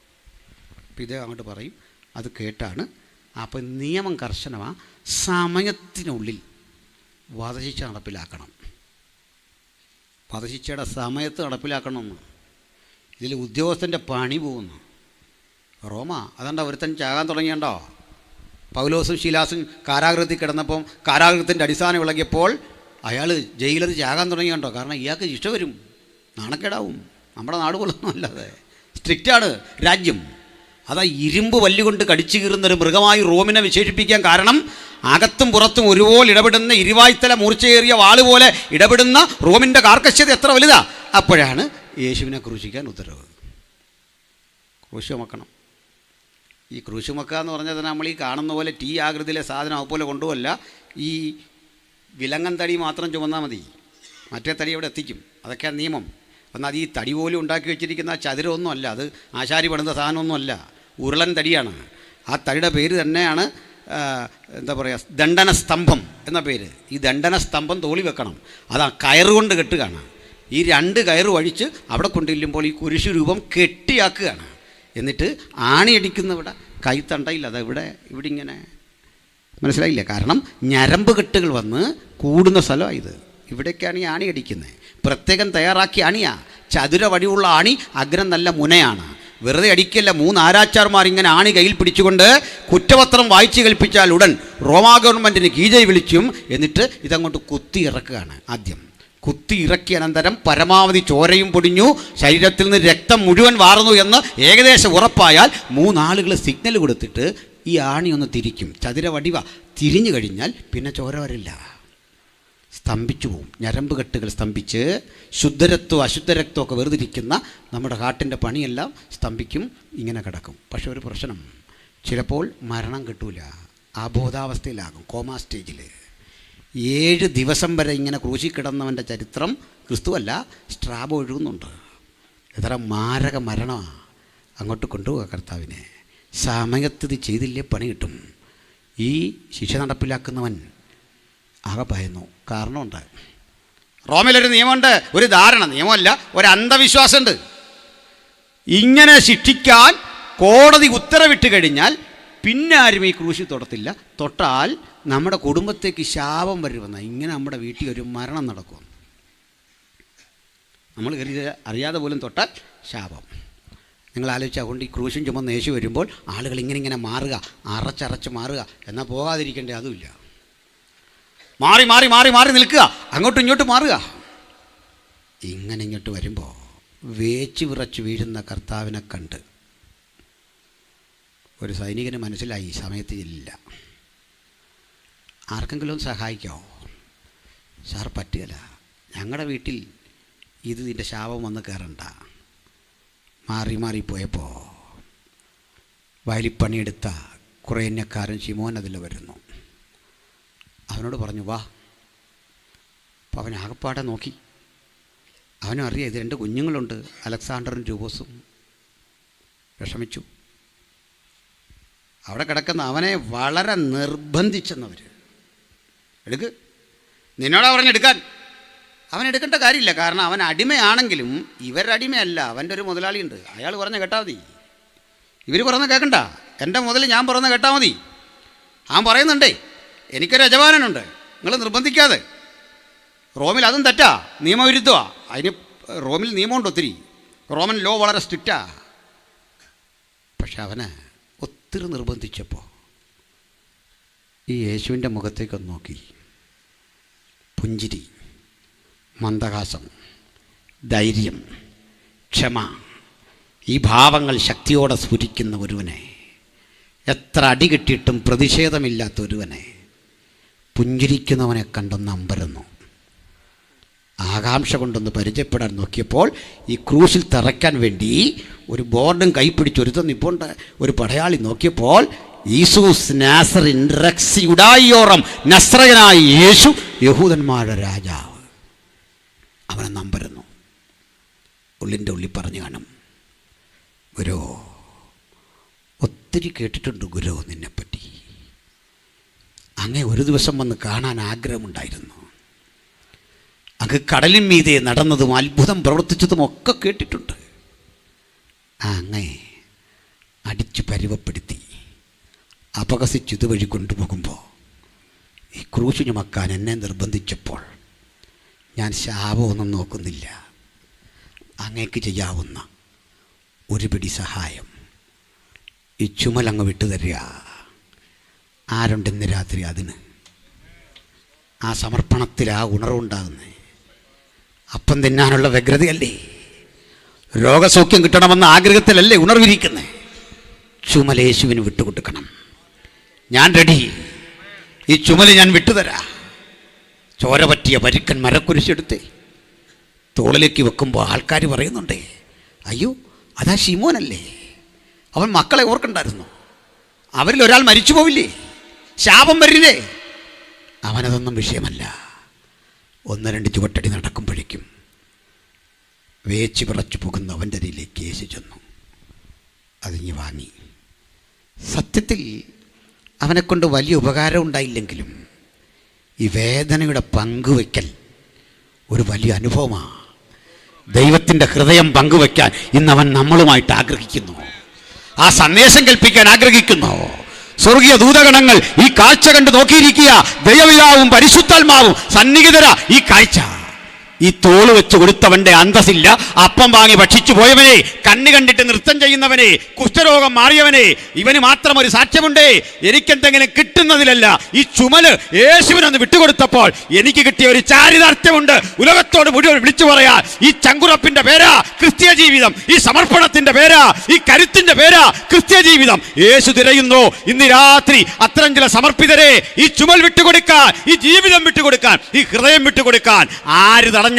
അപ്പോൾ ഇത് അങ്ങോട്ട് പറയും, അത് കേട്ടാണ്. അപ്പോൾ നിയമം കർശനമാണ്. സമയത്തിനുള്ളിൽ വധശിക്ഷ നടപ്പിലാക്കണം. വധശിക്ഷയുടെ സമയത്ത് നടപ്പിലാക്കണമെന്ന്. ഇതിൽ ഉദ്യോഗസ്ഥൻ്റെ പണി പോകുന്നു. റോമ അതുകൊണ്ട് ഒരുത്തൻ ചാകാൻ തുടങ്ങിയണ്ടോ? പൗലോസും ശീലാസും കാരാഗൃഹത്തിൽ കിടന്നപ്പം കാരാഗൃഹത്തിൻ്റെ അടിസ്ഥാനം ഇളകിയപ്പോൾ അയാൾ ജയിലർ ചാകാൻ തുടങ്ങിയണ്ടോ? കാരണം ഇയാൾക്ക് ശിക്ഷ വരും, നാണക്കേടാവും. നമ്മുടെ നാട് പോലൊന്നും അല്ലാതെ സ്ട്രിക്റ്റാണ് രാജ്യം. അതാ ഇരുമ്പ് വല്ലുകൊണ്ട് കടിച്ചു കീറുന്നൊരു മൃഗമായി റോമിനെ വിശേഷിപ്പിക്കാൻ കാരണം അകത്തും പുറത്തും ഒരുപോലെ ഇടപെടുന്ന ഇരുവായ്ത്തല മൂർച്ചയേറിയ വാള് പോലെ ഇടപെടുന്ന റോമിൻ്റെ കാർക്കശ്യത എത്ര വലുതാ. അപ്പോഴാണ് യേശുവിനെ ക്രൂശിക്കാൻ ഉത്തരവ്. ക്രൂശ് ചുമക്കണം. ഈ ക്രൂശ് ചുമക്കുക എന്ന് പറഞ്ഞാൽ തന്നെ നമ്മൾ ഈ കാണുന്ന പോലെ ടീ ആകൃതിയിലെ സാധനം അതുപോലെ കൊണ്ടുപോകല്ല. ഈ വിലങ്ങൻ തടി മാത്രം ചുമന്നാൽ മതി, മറ്റേ തടി അവിടെ എത്തിക്കും. അതൊക്കെയാണ് നിയമം. എന്നാൽ ഈ തടി പോലും ഉണ്ടാക്കി വെച്ചിരിക്കുന്ന ചതുരമൊന്നും അല്ല, അത് ആശാരി പണിത സാധനമൊന്നുമല്ല, ഉരുളൻ തടിയാണ്. ആ തടിയുടെ പേര് തന്നെയാണ് എന്താ പറയുക, ദണ്ഡന സ്തംഭം എന്ന പേര്. ഈ ദണ്ഡന സ്തംഭം തോളി വെക്കണം. അതാ കയറുകൊണ്ട് കെട്ടുകയാണ്. ഈ 2 കയറ് വഴിച്ച് അവിടെ കൊണ്ടില്ലുമ്പോൾ ഈ കുരിശു രൂപം കെട്ടിയാക്കുകയാണ്. എന്നിട്ട് ആണിയടിക്കുന്നവിടെ കൈത്തണ്ടയില്ല, അതെവിടെ ഇവിടെ ഇങ്ങനെ. മനസ്സിലായില്ലേ? കാരണം ഞരമ്പ് കെട്ടുകൾ വന്ന് കൂടുന്ന സ്ഥലമാണ് ഇത്. ഇവിടേക്കാണ് ഈ ആണി അടിക്കുന്നത്. പ്രത്യേകം തയ്യാറാക്കിയ ആണിയാ. ചതുര വടിയുള്ള ആണി, അഗ്രം നല്ല മുനയാണ്. വെറുതെ അടിക്കല്ല. 3 ആരാച്ചാർമാർ ഇങ്ങനെ ആണി കയ്യിൽ പിടിച്ചുകൊണ്ട് കുറ്റപത്രം വായിച്ചു കേൾപ്പിച്ചാൽ ഉടൻ റോമാ ഗവൺമെൻറ്റിന് കീജൈ വിളിച്ചും എന്നിട്ട് ഇതങ്ങോട്ട് കുത്തി ഇറക്കുകയാണ്. ആദ്യം കുത്തി ഇറക്കിയ അനന്തരം പരമാവധി ചോരയും പൊടിഞ്ഞു, ശരീരത്തിൽ നിന്ന് രക്തം മുഴുവൻ വാർന്നു എന്ന് ഏകദേശം ഉറപ്പായാൽ 3 ആളുകൾ സിഗ്നൽ കൊടുത്തിട്ട് ഈ ആണി ഒന്ന് തിരിക്കും. ചതുര വടിവ തിരിഞ്ഞു കഴിഞ്ഞാൽ പിന്നെ ചോര വരില്ല, സ്തംഭിച്ചു പോവും. ഞരമ്പ് കെട്ടുകൾ സ്തംഭിച്ച് ശുദ്ധരക്തവും അശുദ്ധരക്തമൊക്കെ വേർതിരിക്കുന്ന നമ്മുടെ ഹാർട്ടിൻ്റെ പണിയെല്ലാം സ്തംഭിക്കും, ഇങ്ങനെ കിടക്കും. പക്ഷെ ഒരു പ്രശ്നം, ചിലപ്പോൾ മരണം കിട്ടൂല, അബോധാവസ്ഥയിലാകും, കോമാ സ്റ്റേജിൽ. 7 ദിവസം വരെ ഇങ്ങനെ ക്രൂശി കിടന്നവൻ്റെ ചരിത്രം ക്രിസ്തുവല്ല, സ്ട്രാബോ എഴുതുന്നുണ്ട്. എത്ര മാരക മരണമാണ്. അങ്ങോട്ട് കൊണ്ടുപോകുക കർത്താവിനെ. സമയത്ത് ഇത് ചെയ്തില്ലേ പണി കിട്ടും. ഈ ശിക്ഷ നടപ്പിലാക്കുന്നവൻ ആകെ ഭയന്നു. കാരണമുണ്ട്. റോമിലൊരു നിയമമുണ്ട്, ഒരു ധാരണ, നിയമമല്ല, ഒരു അന്ധവിശ്വാസമുണ്ട്. ഇങ്ങനെ ശിക്ഷിക്കാൻ കോടതി ഉത്തരവിട്ട് കഴിഞ്ഞാൽ പിന്നെ ആരും ഈ ക്രൂശി തൊടത്തില്ല. തൊട്ടാൽ നമ്മുടെ കുടുംബത്തേക്ക് ശാപം വരുമെന്ന. ഇങ്ങനെ നമ്മുടെ വീട്ടിൽ ഒരു മരണം നടക്കും. നമ്മൾ അറിയാതെ പോലും തൊട്ടാൽ ശാപം. നിങ്ങൾ ആലോചിച്ചാൽ കൊണ്ട് ഈ ക്രൂശും ചുമന്ന് യേശു വരുമ്പോൾ ആളുകൾ ഇങ്ങനെ മാറുക, അറച്ചറച്ച് മാറുക. എന്നാൽ പോകാതിരിക്കേണ്ടേ അതുമില്ല. മാറി മാറി മാറി മാറി നിൽക്കുക, അങ്ങോട്ടും ഇങ്ങോട്ടും മാറുക. ഇങ്ങനെ ഇങ്ങോട്ട് വരുമ്പോൾ വേച്ച് വിറച്ച് വീഴുന്ന കർത്താവിനെ കണ്ട് ഒരു സൈനികന് മനസ്സിലായി ഈ സമയത്ത് ഇല്ല. ആർക്കെങ്കിലും സഹായിക്കാമോ? സാർ പറ്റുകയില്ല, ഞങ്ങളുടെ വീട്ടിൽ ഇതിൻ്റെ ശാപം വന്ന് കയറണ്ട. മാറി മാറിപ്പോയപ്പോൾ വയലിപ്പണിയെടുത്ത കുറേന്യക്കാരൻ ശിമോൻ അതിൽ വരുന്നു. അവനോട് പറഞ്ഞു, വാ അപ്പോൾ അവൻ ആകപ്പാടെ നോക്കി. അവനും അറിയാം ഇത് 2 കുഞ്ഞുങ്ങളുണ്ട്, അലക്സാണ്ടറും രൂപോസും. വിഷമിച്ചു. അവിടെ കിടക്കുന്ന അവനെ വളരെ നിർബന്ധിച്ചെന്നവർ. എടുക്ക്, നിന്നോടാ പറഞ്ഞെടുക്കാൻ. അവൻ എടുക്കേണ്ട കാര്യമില്ല, കാരണം അവൻ അടിമയാണെങ്കിലും ഇവരുടെ അടിമയല്ല. അവൻ്റെ ഒരു മുതലാളിയുണ്ട്, അയാൾ പറഞ്ഞ കേട്ടാൽ മതി. ഇവർ പറഞ്ഞ കേൾക്കണ്ട, എൻ്റെ മുതൽ ഞാൻ പറഞ്ഞ കേട്ടാൽ മതി. അവൻ പറയുന്നുണ്ടേ എനിക്കൊരു യജമാനനുണ്ട്, നിങ്ങൾ നിർബന്ധിക്കാതെ. റോമിൽ അതും തെറ്റാ, നിയമവിരുദ്ധമാണ്. അതിന് റോമിൽ നിയമമുണ്ട് ഒത്തിരി, റോമൻ ലോ വളരെ സ്ട്രിക്റ്റാ. പക്ഷെ അവനെ ഒത്തിരി നിർബന്ധിച്ചപ്പോൾ ഈ യേശുവിൻ്റെ മുഖത്തേക്കൊന്ന് നോക്കി. പുഞ്ചിരി, മന്ദഹാസം, ധൈര്യം, ക്ഷമ, ഈ ഭാവങ്ങൾ ശക്തിയോടെ സ്ഫുരിക്കുന്ന ഒരുവനെ, എത്ര അടി കിട്ടിയിട്ടും പ്രതിഷേധമില്ലാത്ത ഒരുവനെ, പുഞ്ചിരിക്കുന്നവനെ കണ്ടൊന്ന് അമ്പരന്നു. ആകാംക്ഷ കൊണ്ടൊന്ന് പരിചയപ്പെടാൻ നോക്കിയപ്പോൾ ഈ ക്രൂശിൽ തറയ്ക്കാൻ വേണ്ടി ഒരു ബോർഡും കൈപ്പിടിച്ചൊരുത്തം ഇപ്പോൾ ഒരു പടയാളി നോക്കിയപ്പോൾ ഈസൂസ് നാസറിൻ റെക്സ് യുഡായിയോറം, നസ്രയനായ യേശു, യഹൂദന്മാരുടെ രാജാവ്. അവനെ നമ്പരുന്നു. ഉള്ളിൻ്റെ ഉള്ളിൽ പറഞ്ഞു കാണും, ഗുരു, ഒത്തിരി കേട്ടിട്ടുണ്ട് ഗുരു നിന്നെപ്പറ്റി. അങ്ങേ ഒരു ദിവസം വന്ന് കാണാൻ ആഗ്രഹമുണ്ടായിരുന്നു. അങ്ങ് കടലിൻ മീതെ നടന്നതും അത്ഭുതം പ്രവർത്തിച്ചതും ഒക്കെ കേട്ടിട്ടുണ്ട്. അങ്ങേ അടിച്ചു പരുവപ്പെടുത്തി അപഹസിച്ച് ഇതുവഴി കൊണ്ടുപോകുമ്പോൾ ഈ ക്രൂശ് ചുമക്കാൻ എന്നെ നിർബന്ധിച്ചപ്പോൾ ഞാൻ ശാപമൊന്നും നോക്കുന്നില്ല. അങ്ങേക്ക് ചെയ്യാവുന്ന ഒരു പിടി സഹായം, ഈ ചുമലങ്ങ് വിട്ടുതരിക. ആരുണ്ടെന്ന് രാത്രി അതിന്? ആ സമർപ്പണത്തിൽ ആ ഉണർവുണ്ടാകുന്നേ. അപ്പം തിന്നാനുള്ള വ്യഗ്രതയല്ലേ, രോഗസൗഖ്യം കിട്ടണമെന്ന ആഗ്രഹത്തിലല്ലേ ഉണർവിരിക്കുന്നേ. ചുമലേശുവിന് വിട്ടുകൊടുക്കണം. ഞാൻ റെഡി, ഈ ചുമല് ഞാൻ വിട്ടുതരാ. ചോര പറ്റിയ പരുക്കൻ മരക്കുരിശെടുത്ത് തോളിലേക്ക് വെക്കുമ്പോൾ ആൾക്കാർ പറയുന്നുണ്ടേ, അയ്യോ അതാ ശിമോനല്ലേ, അവൻ മക്കളെ ഓർക്കണ്ടായിരുന്നു, അവരിൽ ഒരാൾ മരിച്ചു പോവില്ലേ, ശാപം വരില്ലേ. അവനതൊന്നും വിഷയമല്ല. 1-2 ചുവട്ടടി നടക്കുമ്പോഴേക്കും വേച്ച് വിറച്ചു പോകുന്ന അവൻ്റെ അരിയിലേക്ക് യേശു ചെന്നു. അതിങ്ങ് വാങ്ങി. സത്യത്തിൽ അവനെക്കൊണ്ട് വലിയ ഉപകാരം ഉണ്ടായില്ലെങ്കിലും ഈ വേദനയുടെ പങ്കുവയ്ക്കൽ ഒരു വലിയ അനുഭവമാണ്. ദൈവത്തിൻ്റെ ഹൃദയം പങ്കുവയ്ക്കാൻ ഇന്നവൻ നമ്മളുമായിട്ട് ആഗ്രഹിക്കുന്നു. ആ സന്ദേശം കേൾപ്പിക്കാൻ ആഗ്രഹിക്കുന്നു. സ്വർഗീയ ദൂതഗണങ്ങൾ ഈ കാഴ്ച കണ്ട് നോക്കിയിരിക്കുക. ദൈവപിതാവും പരിശുദ്ധാത്മാവും സന്നിഹിതരാ ഈ കാഴ്ച. ഈ തോള് വെച്ച് കൊടുത്തവന്റെ അന്തസ്സില്ല. അപ്പം വാങ്ങി ഭക്ഷിച്ചു പോയവനെ, കണ്ണ് കണ്ടിട്ട് നൃത്തം ചെയ്യുന്നവനെ, കുഷ്ഠരോഗം മാറിയവനെ, ഇവന് മാത്രം ഒരു സാക്ഷ്യമുണ്ടേ. എനിക്കെന്തെങ്കിലും കിട്ടുന്നതിലല്ല, ഈ ചുമല് യേശുവിനൊന്ന് വിട്ടുകൊടുത്തപ്പോൾ എനിക്ക് കിട്ടിയ ഒരു ചാരിതാർത്ഥ്യമുണ്ട്. ഉലകത്തോട് മുഴുവൻ വിളിച്ചു പറയാൻ ഈ ചങ്കുറപ്പിന്റെ പേരാ ക്രിസ്തീയ ജീവിതം, ഈ സമർപ്പണത്തിന്റെ പേരാ, ഈ കരുത്തിന്റെ പേരാ ക്രിസ്തീയ ജീവിതം. യേശു തിരയുന്നു ഇന്ന് രാത്രി അത്തരം ചില സമർപ്പിതരെ. ഈ ചുമൽ വിട്ടുകൊടുക്കാൻ, ഈ ജീവിതം വിട്ടുകൊടുക്കാൻ, ഈ ഹൃദയം വിട്ടുകൊടുക്കാൻ. ആര് തടഞ്ഞാലും,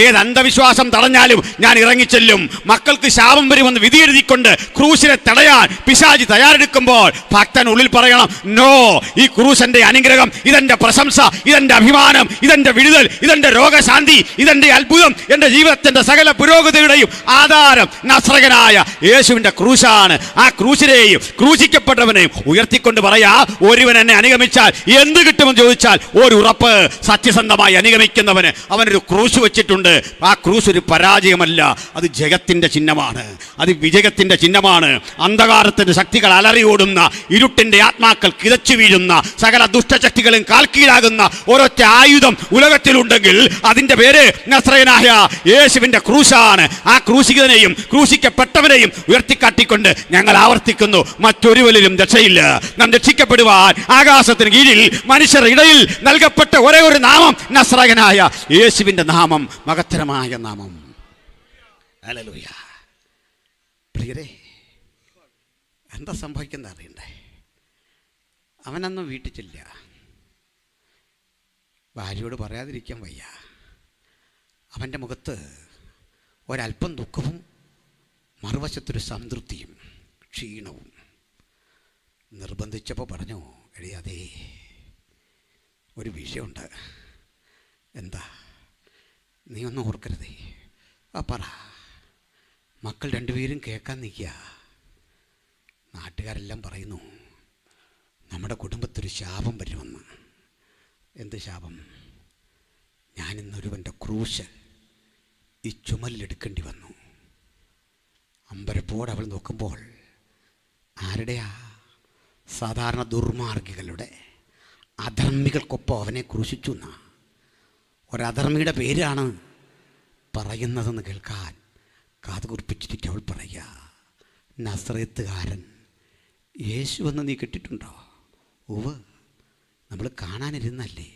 ഏത് അന്ധവിശ്വാസം തടഞ്ഞാലും ഞാൻ ഇറങ്ങിച്ചെല്ലും. മക്കൾക്ക് ശാപം വരുമെന്ന് വിധി എഴുതിക്കൊണ്ട് ക്രൂശിനെ തടയാൻ പിശാചി തയ്യാറെടുക്കുമ്പോൾ ഭക്തൻ ഉള്ളിൽ പറയണം, നോ, ഈ ക്രൂശന്റെ അനുഗ്രഹം, ഇതെന്റെ പ്രശംസ, ഇതെന്റെ അഭിമാനം, ഇതെന്റെ വിടുതൽ, ഇതെന്റെ രോഗശാന്തി, ഇതെന്റെ അത്ഭുതം, എന്റെ ജീവിതത്തിന്റെ സകല പുരോഗതിയുടെയും ആധാരം നസ്രയനായ യേശുവിന്റെ ക്രൂശാണ്. ആ ക്രൂശിനെയും ക്രൂശിക്കപ്പെട്ടവനെയും ഉയർത്തിക്കൊണ്ട് പറയാ, ഒരുവൻ എന്നെ അനുഗമിച്ചാൽ എന്ത് കിട്ടുമെന്ന് ചോദിച്ചാൽ ഒരു ഉറപ്പ്, സത്യസന്ധമായി അനുഗമിക്കുന്നവന് അവനൊരു ക്രൂശ് വെച്ചിട്ടുണ്ട്. ആ ക്രൂശ് ഒരു പരാജയമല്ല, അത് ജയത്തിന്റെ ചിഹ്നമാണ്, അത് വിജയത്തിന്റെ ചിഹ്നമാണ്. അന്ധകാരത്തിന്റെ ശക്തികൾ അലറിയോടുന്ന, ഇരുട്ടിന്റെ ആത്മാക്കൾ കിതച്ചു വീഴുന്ന, സകല ദുഷ്ടശക്തികളും കാൽക്കീഴാകുന്ന ഒരൊറ്റ ആയുധം ഉലകത്തിലുണ്ടെങ്കിൽ അതിന്റെ പേര് നസ്രയനായ യേശുവിന്റെ ക്രൂശാണ്. ആ ക്രൂശികനെയും ക്രൂശിക്കപ്പെട്ടവനെയും ഉയർത്തിക്കാട്ടിക്കൊണ്ട് ഞങ്ങൾ ആവർത്തിക്കുന്നു, മറ്റൊരുവരിലും രക്ഷയില്ല. നാം രക്ഷിക്കപ്പെടുവാൻ ആകാശത്തിന് കീഴിൽ മനുഷ്യരുടെ ഇടയിൽ നൽകപ്പെട്ട ഒരേ ഒരു നാമം നസ്രയനായ യേശുവിന്റെ നാമം, മഹത്തരമായ നാമം. ഹല്ലേലൂയ. പ്രിയരേ, എന്താ സംഭവിക്കുന്ന അറിയണ്ടേ? അവനൊന്നും വീട്ടിൽ ചെല്ല, ഭാര്യയോട് പറയാതിരിക്കാൻ വയ്യ. അവൻ്റെ മുഖത്ത് ഒരല്പം ദുഃഖവും മറുവശത്തൊരു സംതൃപ്തിയും ക്ഷീണവും. നിർബന്ധിച്ചപ്പോൾ പറഞ്ഞു, എടീ അതേ ഒരു വിഷയമുണ്ട്. എന്താ? നീ ഒന്നും ഓർക്കരുതേ. പറ. മക്കൾ രണ്ടുപേരും കേൾക്കാൻ നിൽക്കുക. നാട്ടുകാരെല്ലാം പറയുന്നു നമ്മുടെ കുടുംബത്തൊരു ശാപം വരുമെന്ന്. എന്ത് ശാപം? ഞാനിന്നൊരുവൻ്റെ ക്രൂശ് ഈ ചുമലിലെടുക്കേണ്ടി വന്നു. അമ്പരപ്പോടെ അവൾ നോക്കുമ്പോൾ ആരുടെയാ? സാധാരണ ദുർമാർഗികളുടെ, അധർമ്മികൾക്കൊപ്പം അവനെ ക്രൂശിച്ചു എന്നാ. ഒരധർമ്മിയുടെ പേരാണ് പറയുന്നതെന്ന് കേൾക്കാൻ കാതുകുറിപ്പിച്ചിട്ട് അവൾ പറയുക, നസറേത്തുകാരൻ യേശുവെന്ന് നീ കേട്ടിട്ടുണ്ടോ? ഉവ്വ്, നമ്മൾ കാണാനിരുന്നല്ലേ.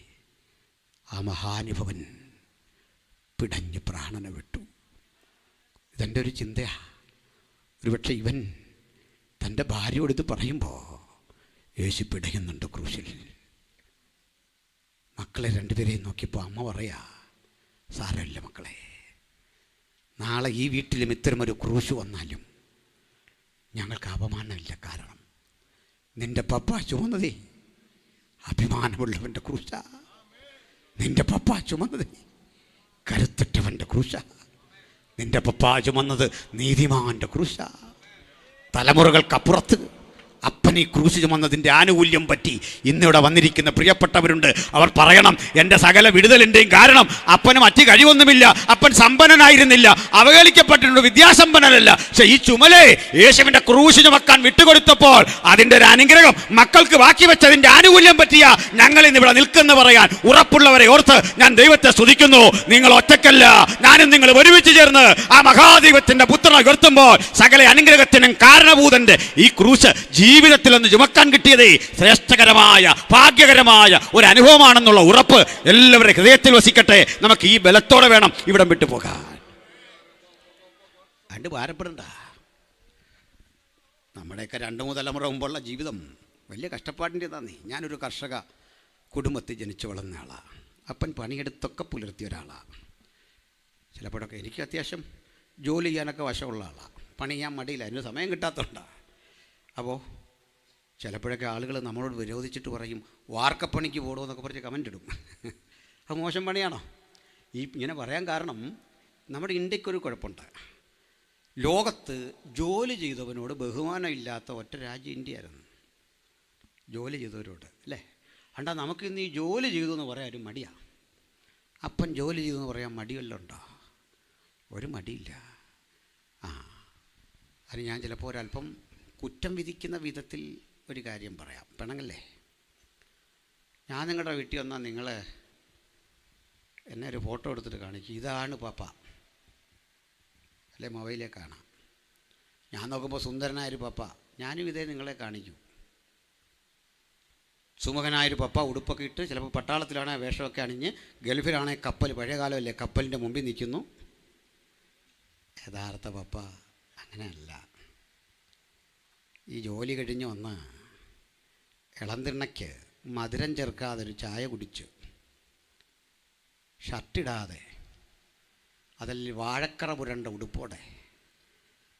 ആ മഹാനുഭവൻ പിടഞ്ഞ് പ്രാണനെ വിട്ടു. ഇതെൻ്റെ ഒരു ചിന്തയാ. ഒരുപക്ഷെ ഇവൻ തൻ്റെ ഭാര്യയോട് ഇത് പറയുമ്പോൾ യേശു പിടയുന്നുണ്ട് ക്രൂശിൽ. മക്കളെ രണ്ടുപേരെയും നോക്കിയപ്പോൾ അമ്മ പറയാ, സാരമില്ല മക്കളെ, നാളെ ഈ വീട്ടിലും ഇത്തരമൊരു ക്രൂശ് വന്നാലും ഞങ്ങൾക്ക് അപമാനമില്ല. കാരണം നിൻ്റെ പപ്പ ചുമന്നതേ അഭിമാനമുള്ളവൻ്റെ ക്രൂശ. നിൻ്റെ പപ്പ ചുമന്നത് കരുത്തറ്റവൻ്റെ ക്രൂശ. നിൻ്റെ പപ്പ ചുമന്നത് നീതിമാൻ്റെ ക്രൂശ. തലമുറകൾക്കപ്പുറത്ത് അപ്പൻ ഈ ക്രൂശ് ചുമന്നതിൻ്റെ ആനുകൂല്യം പറ്റി ഇന്നിവിടെ വന്നിരിക്കുന്ന പ്രിയപ്പെട്ടവരുണ്ട്. അവർ പറയണം, എൻ്റെ സകല വിടുതലിൻ്റെയും കാരണം അപ്പന് മറ്റ് കഴിവൊന്നുമില്ല, അപ്പൻ സമ്പന്നനായിരുന്നില്ല, അവഹേളിക്കപ്പെട്ടിട്ടുണ്ട്, വിദ്യാസമ്പന്നനല്ല. പക്ഷേ ഈ ചുമലേ യേശുവിൻ്റെ ക്രൂശ് ചുമക്കാൻ വിട്ടുകൊടുത്തപ്പോൾ അതിൻ്റെ ഒരു അനുഗ്രഹം മക്കൾക്ക് ബാക്കി വെച്ചതിൻ്റെ ആനുകൂല്യം പറ്റിയ ഞങ്ങൾ ഇന്നിവിടെ നിൽക്കുന്ന പറയാൻ ഉറപ്പുള്ളവരെ ഓർത്ത് ഞാൻ ദൈവത്തെ സ്തുതിക്കുന്നു. നിങ്ങൾ ഒറ്റക്കല്ല, ഞാനും നിങ്ങൾ ഒരുമിച്ച് ചേർന്ന് ആ മഹാദൈവത്തിൻ്റെ പുത്രനെ ഉയർത്തുമ്പോൾ സകല അനുഗ്രഹത്തിനും കാരണഭൂതൻ്റെ ഈ ക്രൂശ് ജീവിതത്തിലൊന്ന് ചുമക്കാൻ കിട്ടിയതേ ശ്രേഷ്ഠകരമായ ഭാഗ്യകരമായ ഒരു അനുഭവമാണെന്നുള്ള ഉറപ്പ് എല്ലാവരുടെ ഹൃദയത്തിൽ വസിക്കട്ടെ. നമുക്ക് ഈ ബലത്തോടെ വേണം ഇവിടം വിട്ടു പോകാൻ. അണ്ട് ഭാരപ്പെടണ്ട. നമ്മുടെയൊക്കെ 2-3 തലമുറ മുമ്പുള്ള ജീവിതം വലിയ കഷ്ടപ്പാടിൻ്റെതാന്നേ. ഞാനൊരു കർഷക കുടുംബത്തിൽ ജനിച്ചു വളർന്ന ആളാണ്. അപ്പൻ പണിയെടുത്തൊക്കെ പുലർത്തിയ ഒരാളാണ്. ചിലപ്പോഴൊക്കെ എനിക്ക് അത്യാവശ്യം ജോലി ചെയ്യാനൊക്കെ വശമുള്ള ആളാണ്. പണി ചെയ്യാൻ മടിയില്ല, അതിന് സമയം കിട്ടാത്തതുകൊണ്ടാണ്. അപ്പോൾ ചിലപ്പോഴൊക്കെ ആളുകൾ നമ്മളോട് വിരോധിച്ചിട്ട് പറയും, വാർക്കപ്പണിക്ക് പോടുമെന്നൊക്കെ പറഞ്ഞ് കമൻ്റ് ഇടും. അത് മോശം പണിയാണോ? ഇങ്ങനെ പറയാൻ കാരണം നമ്മുടെ ഇന്ത്യക്കൊരു കുഴപ്പമുണ്ട്. ലോകത്ത് ജോലി ചെയ്തവനോട് ബഹുമാനമില്ലാത്ത ഒറ്റ രാജ്യം ഇന്ത്യയായിരുന്നു. ജോലി ചെയ്തവരോട് അല്ലേ? അണ്ടാ നമുക്കിന്ന് ഈ ജോലി ചെയ്തു എന്ന് പറയാൻ ഒരു മടിയാണ്. അപ്പൻ ജോലി ചെയ്തു എന്ന് പറയാൻ മടിയല്ലോ ഉണ്ടോ? ഒരു മടിയില്ല. അതിന് ഞാൻ ചിലപ്പോൾ ഒരല്പം കുറ്റം വിധിക്കുന്ന വിധത്തിൽ ഒരു കാര്യം പറയാം. പെണങ്ങല്ലേ? ഞാൻ നിങ്ങളുടെ വീട്ടിൽ വന്നാൽ നിങ്ങൾ എന്നെ ഒരു ഫോട്ടോ എടുത്തിട്ട് കാണിക്കും, ഇതാണ് പാപ്പ, അല്ലെ മൊബൈലിൽ കാണാം. ഞാൻ നോക്കുമ്പോൾ സുന്ദരനായൊരു പപ്പ, ഞാനും ഇതേ നിങ്ങളെ കാണിക്കും. സുമുഖനായൊരു പപ്പ, ഉടുപ്പൊക്കെ ഇട്ട്, ചിലപ്പോൾ പട്ടാളത്തിലാണെ വേഷമൊക്കെ അണിഞ്ഞ്, ഗൾഫിലാണെ കപ്പൽ, പഴയ കാലമല്ലേ, കപ്പലിൻ്റെ മുമ്പിൽ നിൽക്കുന്നു. യഥാർത്ഥ പപ്പ അങ്ങനെയല്ല. ഈ ജോലി കഴിഞ്ഞ് വന്ന് ഇളംതിണ്ണയ്ക്ക് മധുരം ചേർക്കാതെ ഒരു ചായ കുടിച്ചു, ഷർട്ടിടാതെ, അതിൽ വാഴക്കറ പുരണ്ട ഉടുപ്പോടെ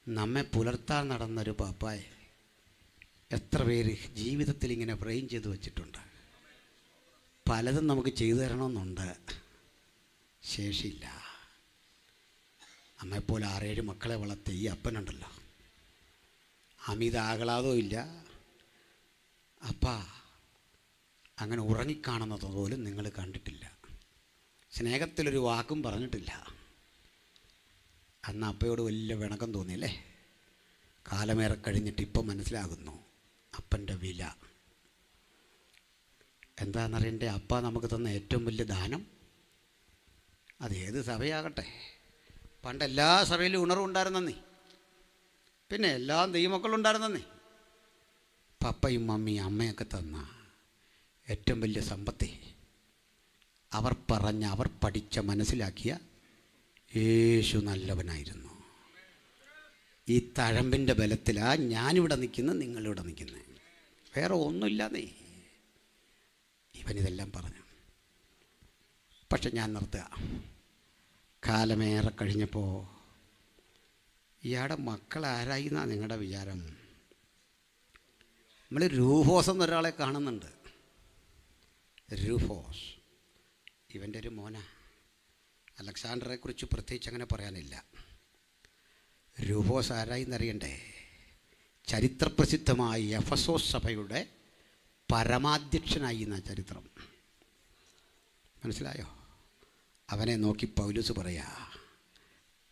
നമ്മെ പുലർത്താൻ നടന്നൊരു പാപ്പായെ എത്ര പേര് ജീവിതത്തിൽ ഇങ്ങനെ ഫ്രെയിം ചെയ്ത് വച്ചിട്ടുണ്ട്. പലതും നമുക്ക് ചെയ്തു തരണമെന്നുണ്ട്, ശേഷിയില്ല. നമ്മെപ്പോലെ 6-7 മക്കളെ വളർത്തി ഈ അപ്പനുണ്ടല്ലോ, അമിത ആഹ്ലാദവും ഇല്ല. അപ്പാ അങ്ങനെ ഉറങ്ങിക്കാണുന്നത് പോലും നിങ്ങൾ കണ്ടിട്ടില്ല. സ്നേഹത്തിലൊരു വാക്കും പറഞ്ഞിട്ടില്ല. അന്ന് അപ്പയോട് വലിയ വിണക്കം തോന്നിയല്ലേ? കാലമേറെ കഴിഞ്ഞിട്ട് ഇപ്പം മനസ്സിലാകുന്നു അപ്പൻ്റെ വില എന്താണെന്നറിയണ്ടേ. അപ്പ നമുക്ക് തന്ന ഏറ്റവും വലിയ ദാനം, അത് ഏത് സഭയാകട്ടെ. പണ്ട് എല്ലാ സഭയിലും ഉണർവുണ്ടായിരുന്നേ, പിന്നെ എല്ലാ ദൈവമക്കളുണ്ടായിരുന്നേ. പപ്പയും മമ്മിയും അമ്മയൊക്കെ തന്ന ഏറ്റവും വലിയ സമ്പത്തെ അവർ പറഞ്ഞ, അവർ പഠിച്ച, മനസ്സിലാക്കിയ യേശു നല്ലവനായിരുന്നു. ഈ തഴമ്പിൻ്റെ ബലത്തിലാണ് ഞാനിവിടെ നിൽക്കുന്നത്, നിങ്ങളിവിടെ നിൽക്കുന്നത്. വേറെ ഒന്നുമില്ലാന്നേ. ഇവനിതെല്ലാം പറഞ്ഞു. പക്ഷെ ഞാൻ നിർത്തുക. കാലമേറെ കഴിഞ്ഞപ്പോൾ ഇയാളുടെ മക്കൾ ആരായി എന്നാണ് നിങ്ങളുടെ വിചാരം? നമ്മൾ രൂഫോസ് എന്നൊരാളെ കാണുന്നുണ്ട്. രൂഫോസ് ഇവൻ്റെ ഒരു മോന. അലക്സാണ്ടറെ കുറിച്ച് പ്രത്യേകിച്ച് അങ്ങനെ പറയാനില്ല. രൂഫോസ് ആരായി എന്നറിയണ്ടേ? ചരിത്രപ്രസിദ്ധമായ എഫസോസ് സഭയുടെ പരമാധ്യക്ഷനായി എന്ന ചരിത്രം. മനസ്സിലായോ? അവനെ നോക്കി പൗലോസ് പറയാ,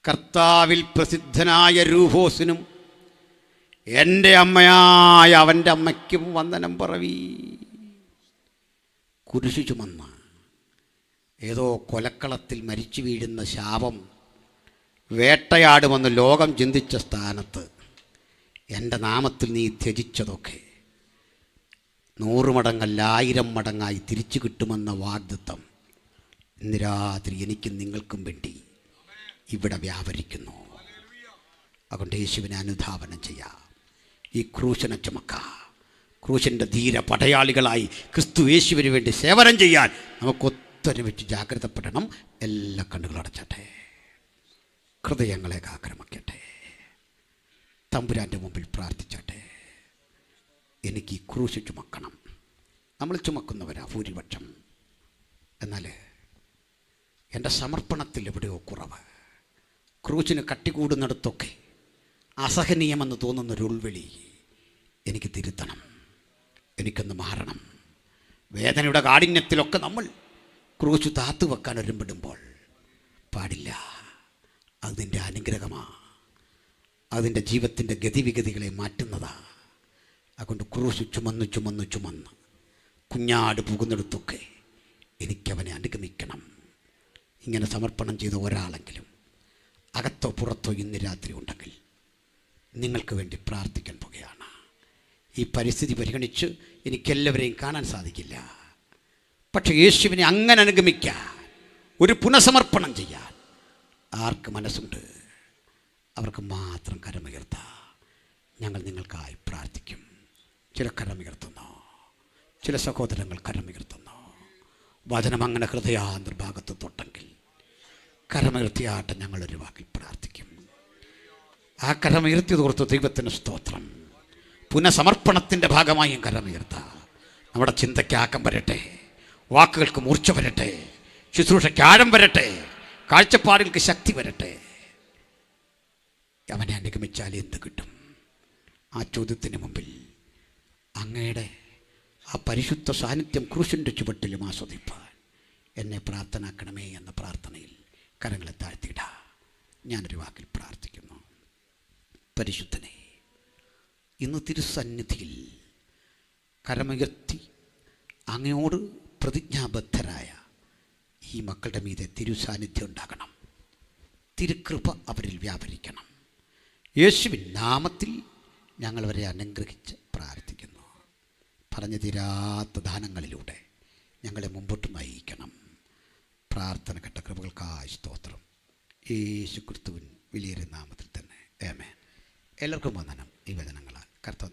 കർത്താവിൽ പ്രസിദ്ധനായ രൂഫോസിനും എൻ്റെ അമ്മയായ അവൻ്റെ അമ്മയ്ക്കും വന്ദനം പറവീ. കുരിശു ചുമന്ന് ഏതോ കൊലക്കളത്തിൽ മരിച്ചു വീഴുന്ന ശാപം വേട്ടയാടുമെന്ന് ലോകം ചിന്തിച്ച സ്ഥാനത്ത് എൻ്റെ നാമത്തിൽ നീ ത്യജിച്ചതൊക്കെ 100 മടങ്ങല്ല 1000 മടങ്ങായി തിരിച്ചു കിട്ടുമെന്ന വാഗ്ദത്തം ഇന്ന് രാത്രി എനിക്കും നിങ്ങൾക്കും വേണ്ടി ഇവിടെ വ്യാപരിക്കുന്നു. അതുകൊണ്ട് യേശുവിനെ അനുധാവനം ചെയ്യാം. ഈ ക്രൂശനെ ചുമക്കാം. ക്രൂശിൻ്റെ ധീര പടയാളികളായി ക്രിസ്തു യേശുവിന് വേണ്ടി സേവനം ചെയ്യാൻ നമുക്കൊത്തൊരുമിച്ച് ജാഗ്രതപ്പെടണം. എല്ലാ കണ്ണുകളടച്ചട്ടെ, ഹൃദയങ്ങളെ ആക്രമിക്കട്ടെ, തമ്പുരാൻ്റെ മുമ്പിൽ പ്രാർത്ഥിച്ചട്ടെ. എനിക്ക് ഈ ക്രൂശ് ചുമക്കണം. നമ്മൾ ചുമക്കുന്നവരാ ഭൂരിപക്ഷം. എന്നാൽ എൻ്റെ സമർപ്പണത്തിൽ എവിടെയോ കുറവ്. ക്രൂശിന് കട്ടികൂടുന്നിടത്തൊക്കെ അസഹനീയമെന്ന് തോന്നുന്നൊരു ഉൾവിളി എനിക്ക് തിരുത്തണം, എനിക്കൊന്ന് മാറണം. വേദനയുടെ കാഠിന്യത്തിലൊക്കെ നമ്മൾ ക്രൂശ് താത്തു വെക്കാൻ ഒരുമ്പിടുമ്പോൾ പാടില്ല. അതിൻ്റെ അനുഗ്രഹമാണ്, അതിൻ്റെ ജീവിതത്തിൻ്റെ ഗതിവിഗതികളെ മാറ്റുന്നതാ. അതുകൊണ്ട് ക്രൂശ് ചുമന്ന് ചുമന്ന് ചുമന്ന് കുഞ്ഞാട് പോകുന്നിടത്തൊക്കെ എനിക്കവനെ അനുഗമിക്കണം. ഇങ്ങനെ സമർപ്പണം ചെയ്ത ഒരാളെങ്കിലും അകത്തോ പുറത്തോ ഇന്ന് രാത്രി ഉണ്ടെങ്കിൽ നിങ്ങൾക്ക് വേണ്ടി പ്രാർത്ഥിക്കാൻ പോകുകയാണ്. ഈ പരിസ്ഥിതി പരിഗണിച്ച് എനിക്കെല്ലാവരെയും കാണാൻ സാധിക്കില്ല. പക്ഷേ യേശുവിനെ അങ്ങനെ അനുഗമിക്കാൻ, ഒരു പുനഃസമർപ്പണം ചെയ്യാൻ ആർക്ക് മനസ്സുണ്ട് അവർക്ക് മാത്രം കരമുയർത്താം. ഞങ്ങൾ നിങ്ങൾക്കായി പ്രാർത്ഥിക്കും. ചില കരമുയർത്തുന്നു, ചില സഹോദരങ്ങൾ കരമുയർത്തുന്നു. വചനം അങ്ങനെ ഹൃദയാന്തർഭാഗത്ത് തൊട്ടെങ്കിൽ കരമുയർത്തിയാട്ട് ഞങ്ങളൊരു വാക്കിൽ പ്രാർത്ഥിക്കും. ആ കരമുയർത്തിയത് ഓർത്ത് ദൈവത്തിന് സ്തോത്രം. പുനഃസമർപ്പണത്തിൻ്റെ ഭാഗമായും കരമുയർത്താം. നമ്മുടെ ചിന്തയ്ക്ക് ആക്കം വരട്ടെ, വാക്കുകൾക്ക് മൂർച്ച വരട്ടെ, ശുശ്രൂഷയ്ക്ക് ആഴം വരട്ടെ, കാഴ്ചപ്പാടുകൾക്ക് ശക്തി വരട്ടെ. അവനെ അനുഗമിച്ചാൽ എന്ത് കിട്ടും? ആ ചോദ്യത്തിന് മുമ്പിൽ അങ്ങയുടെ ആ പരിശുദ്ധ സാന്നിധ്യം ക്രൂശിൻ്റെ ചുവട്ടിലും ആസ്വദിപ്പാൻ എന്നെ പ്രാർത്ഥനാക്കണമേ എന്ന പ്രാർത്ഥനയിൽ കരങ്ങളെ താഴ്ത്തിയിടാം. ഞാനൊരു വാക്കിൽ പ്രാർത്ഥിക്കുന്നു. പരിശുദ്ധനെ, ഇന്ന് തിരുസന്നിധിയിൽ കരമുയർത്തി അങ്ങയോട് പ്രതിജ്ഞാബദ്ധരായ ഈ മക്കളുടെ മീതെ തിരുസാന്നിധ്യം ഉണ്ടാകണം. തിരുകൃപ അവരിൽ വ്യാപരിക്കണം. യേശുവിൻ നാമത്തിൽ ഞങ്ങളവരെ അനുഗ്രഹിച്ച് പ്രാർത്ഥിക്കുന്നു. പറഞ്ഞു തീരാത്ത ദാനങ്ങളിലൂടെ ഞങ്ങളെ മുമ്പോട്ട് നയിക്കണം. പ്രാർത്ഥന കേട്ട കൃപകൾക്കായി സ്തോത്രം. യേശു ക്രിസ്തുവിൻ വിലയേറിയ നാമത്തിൽ തന്നെ ആമേൻ. എല്ലാവർക്കും വന്ദനം. ഈ വചനങ്ങളാൽ കർത്താവ്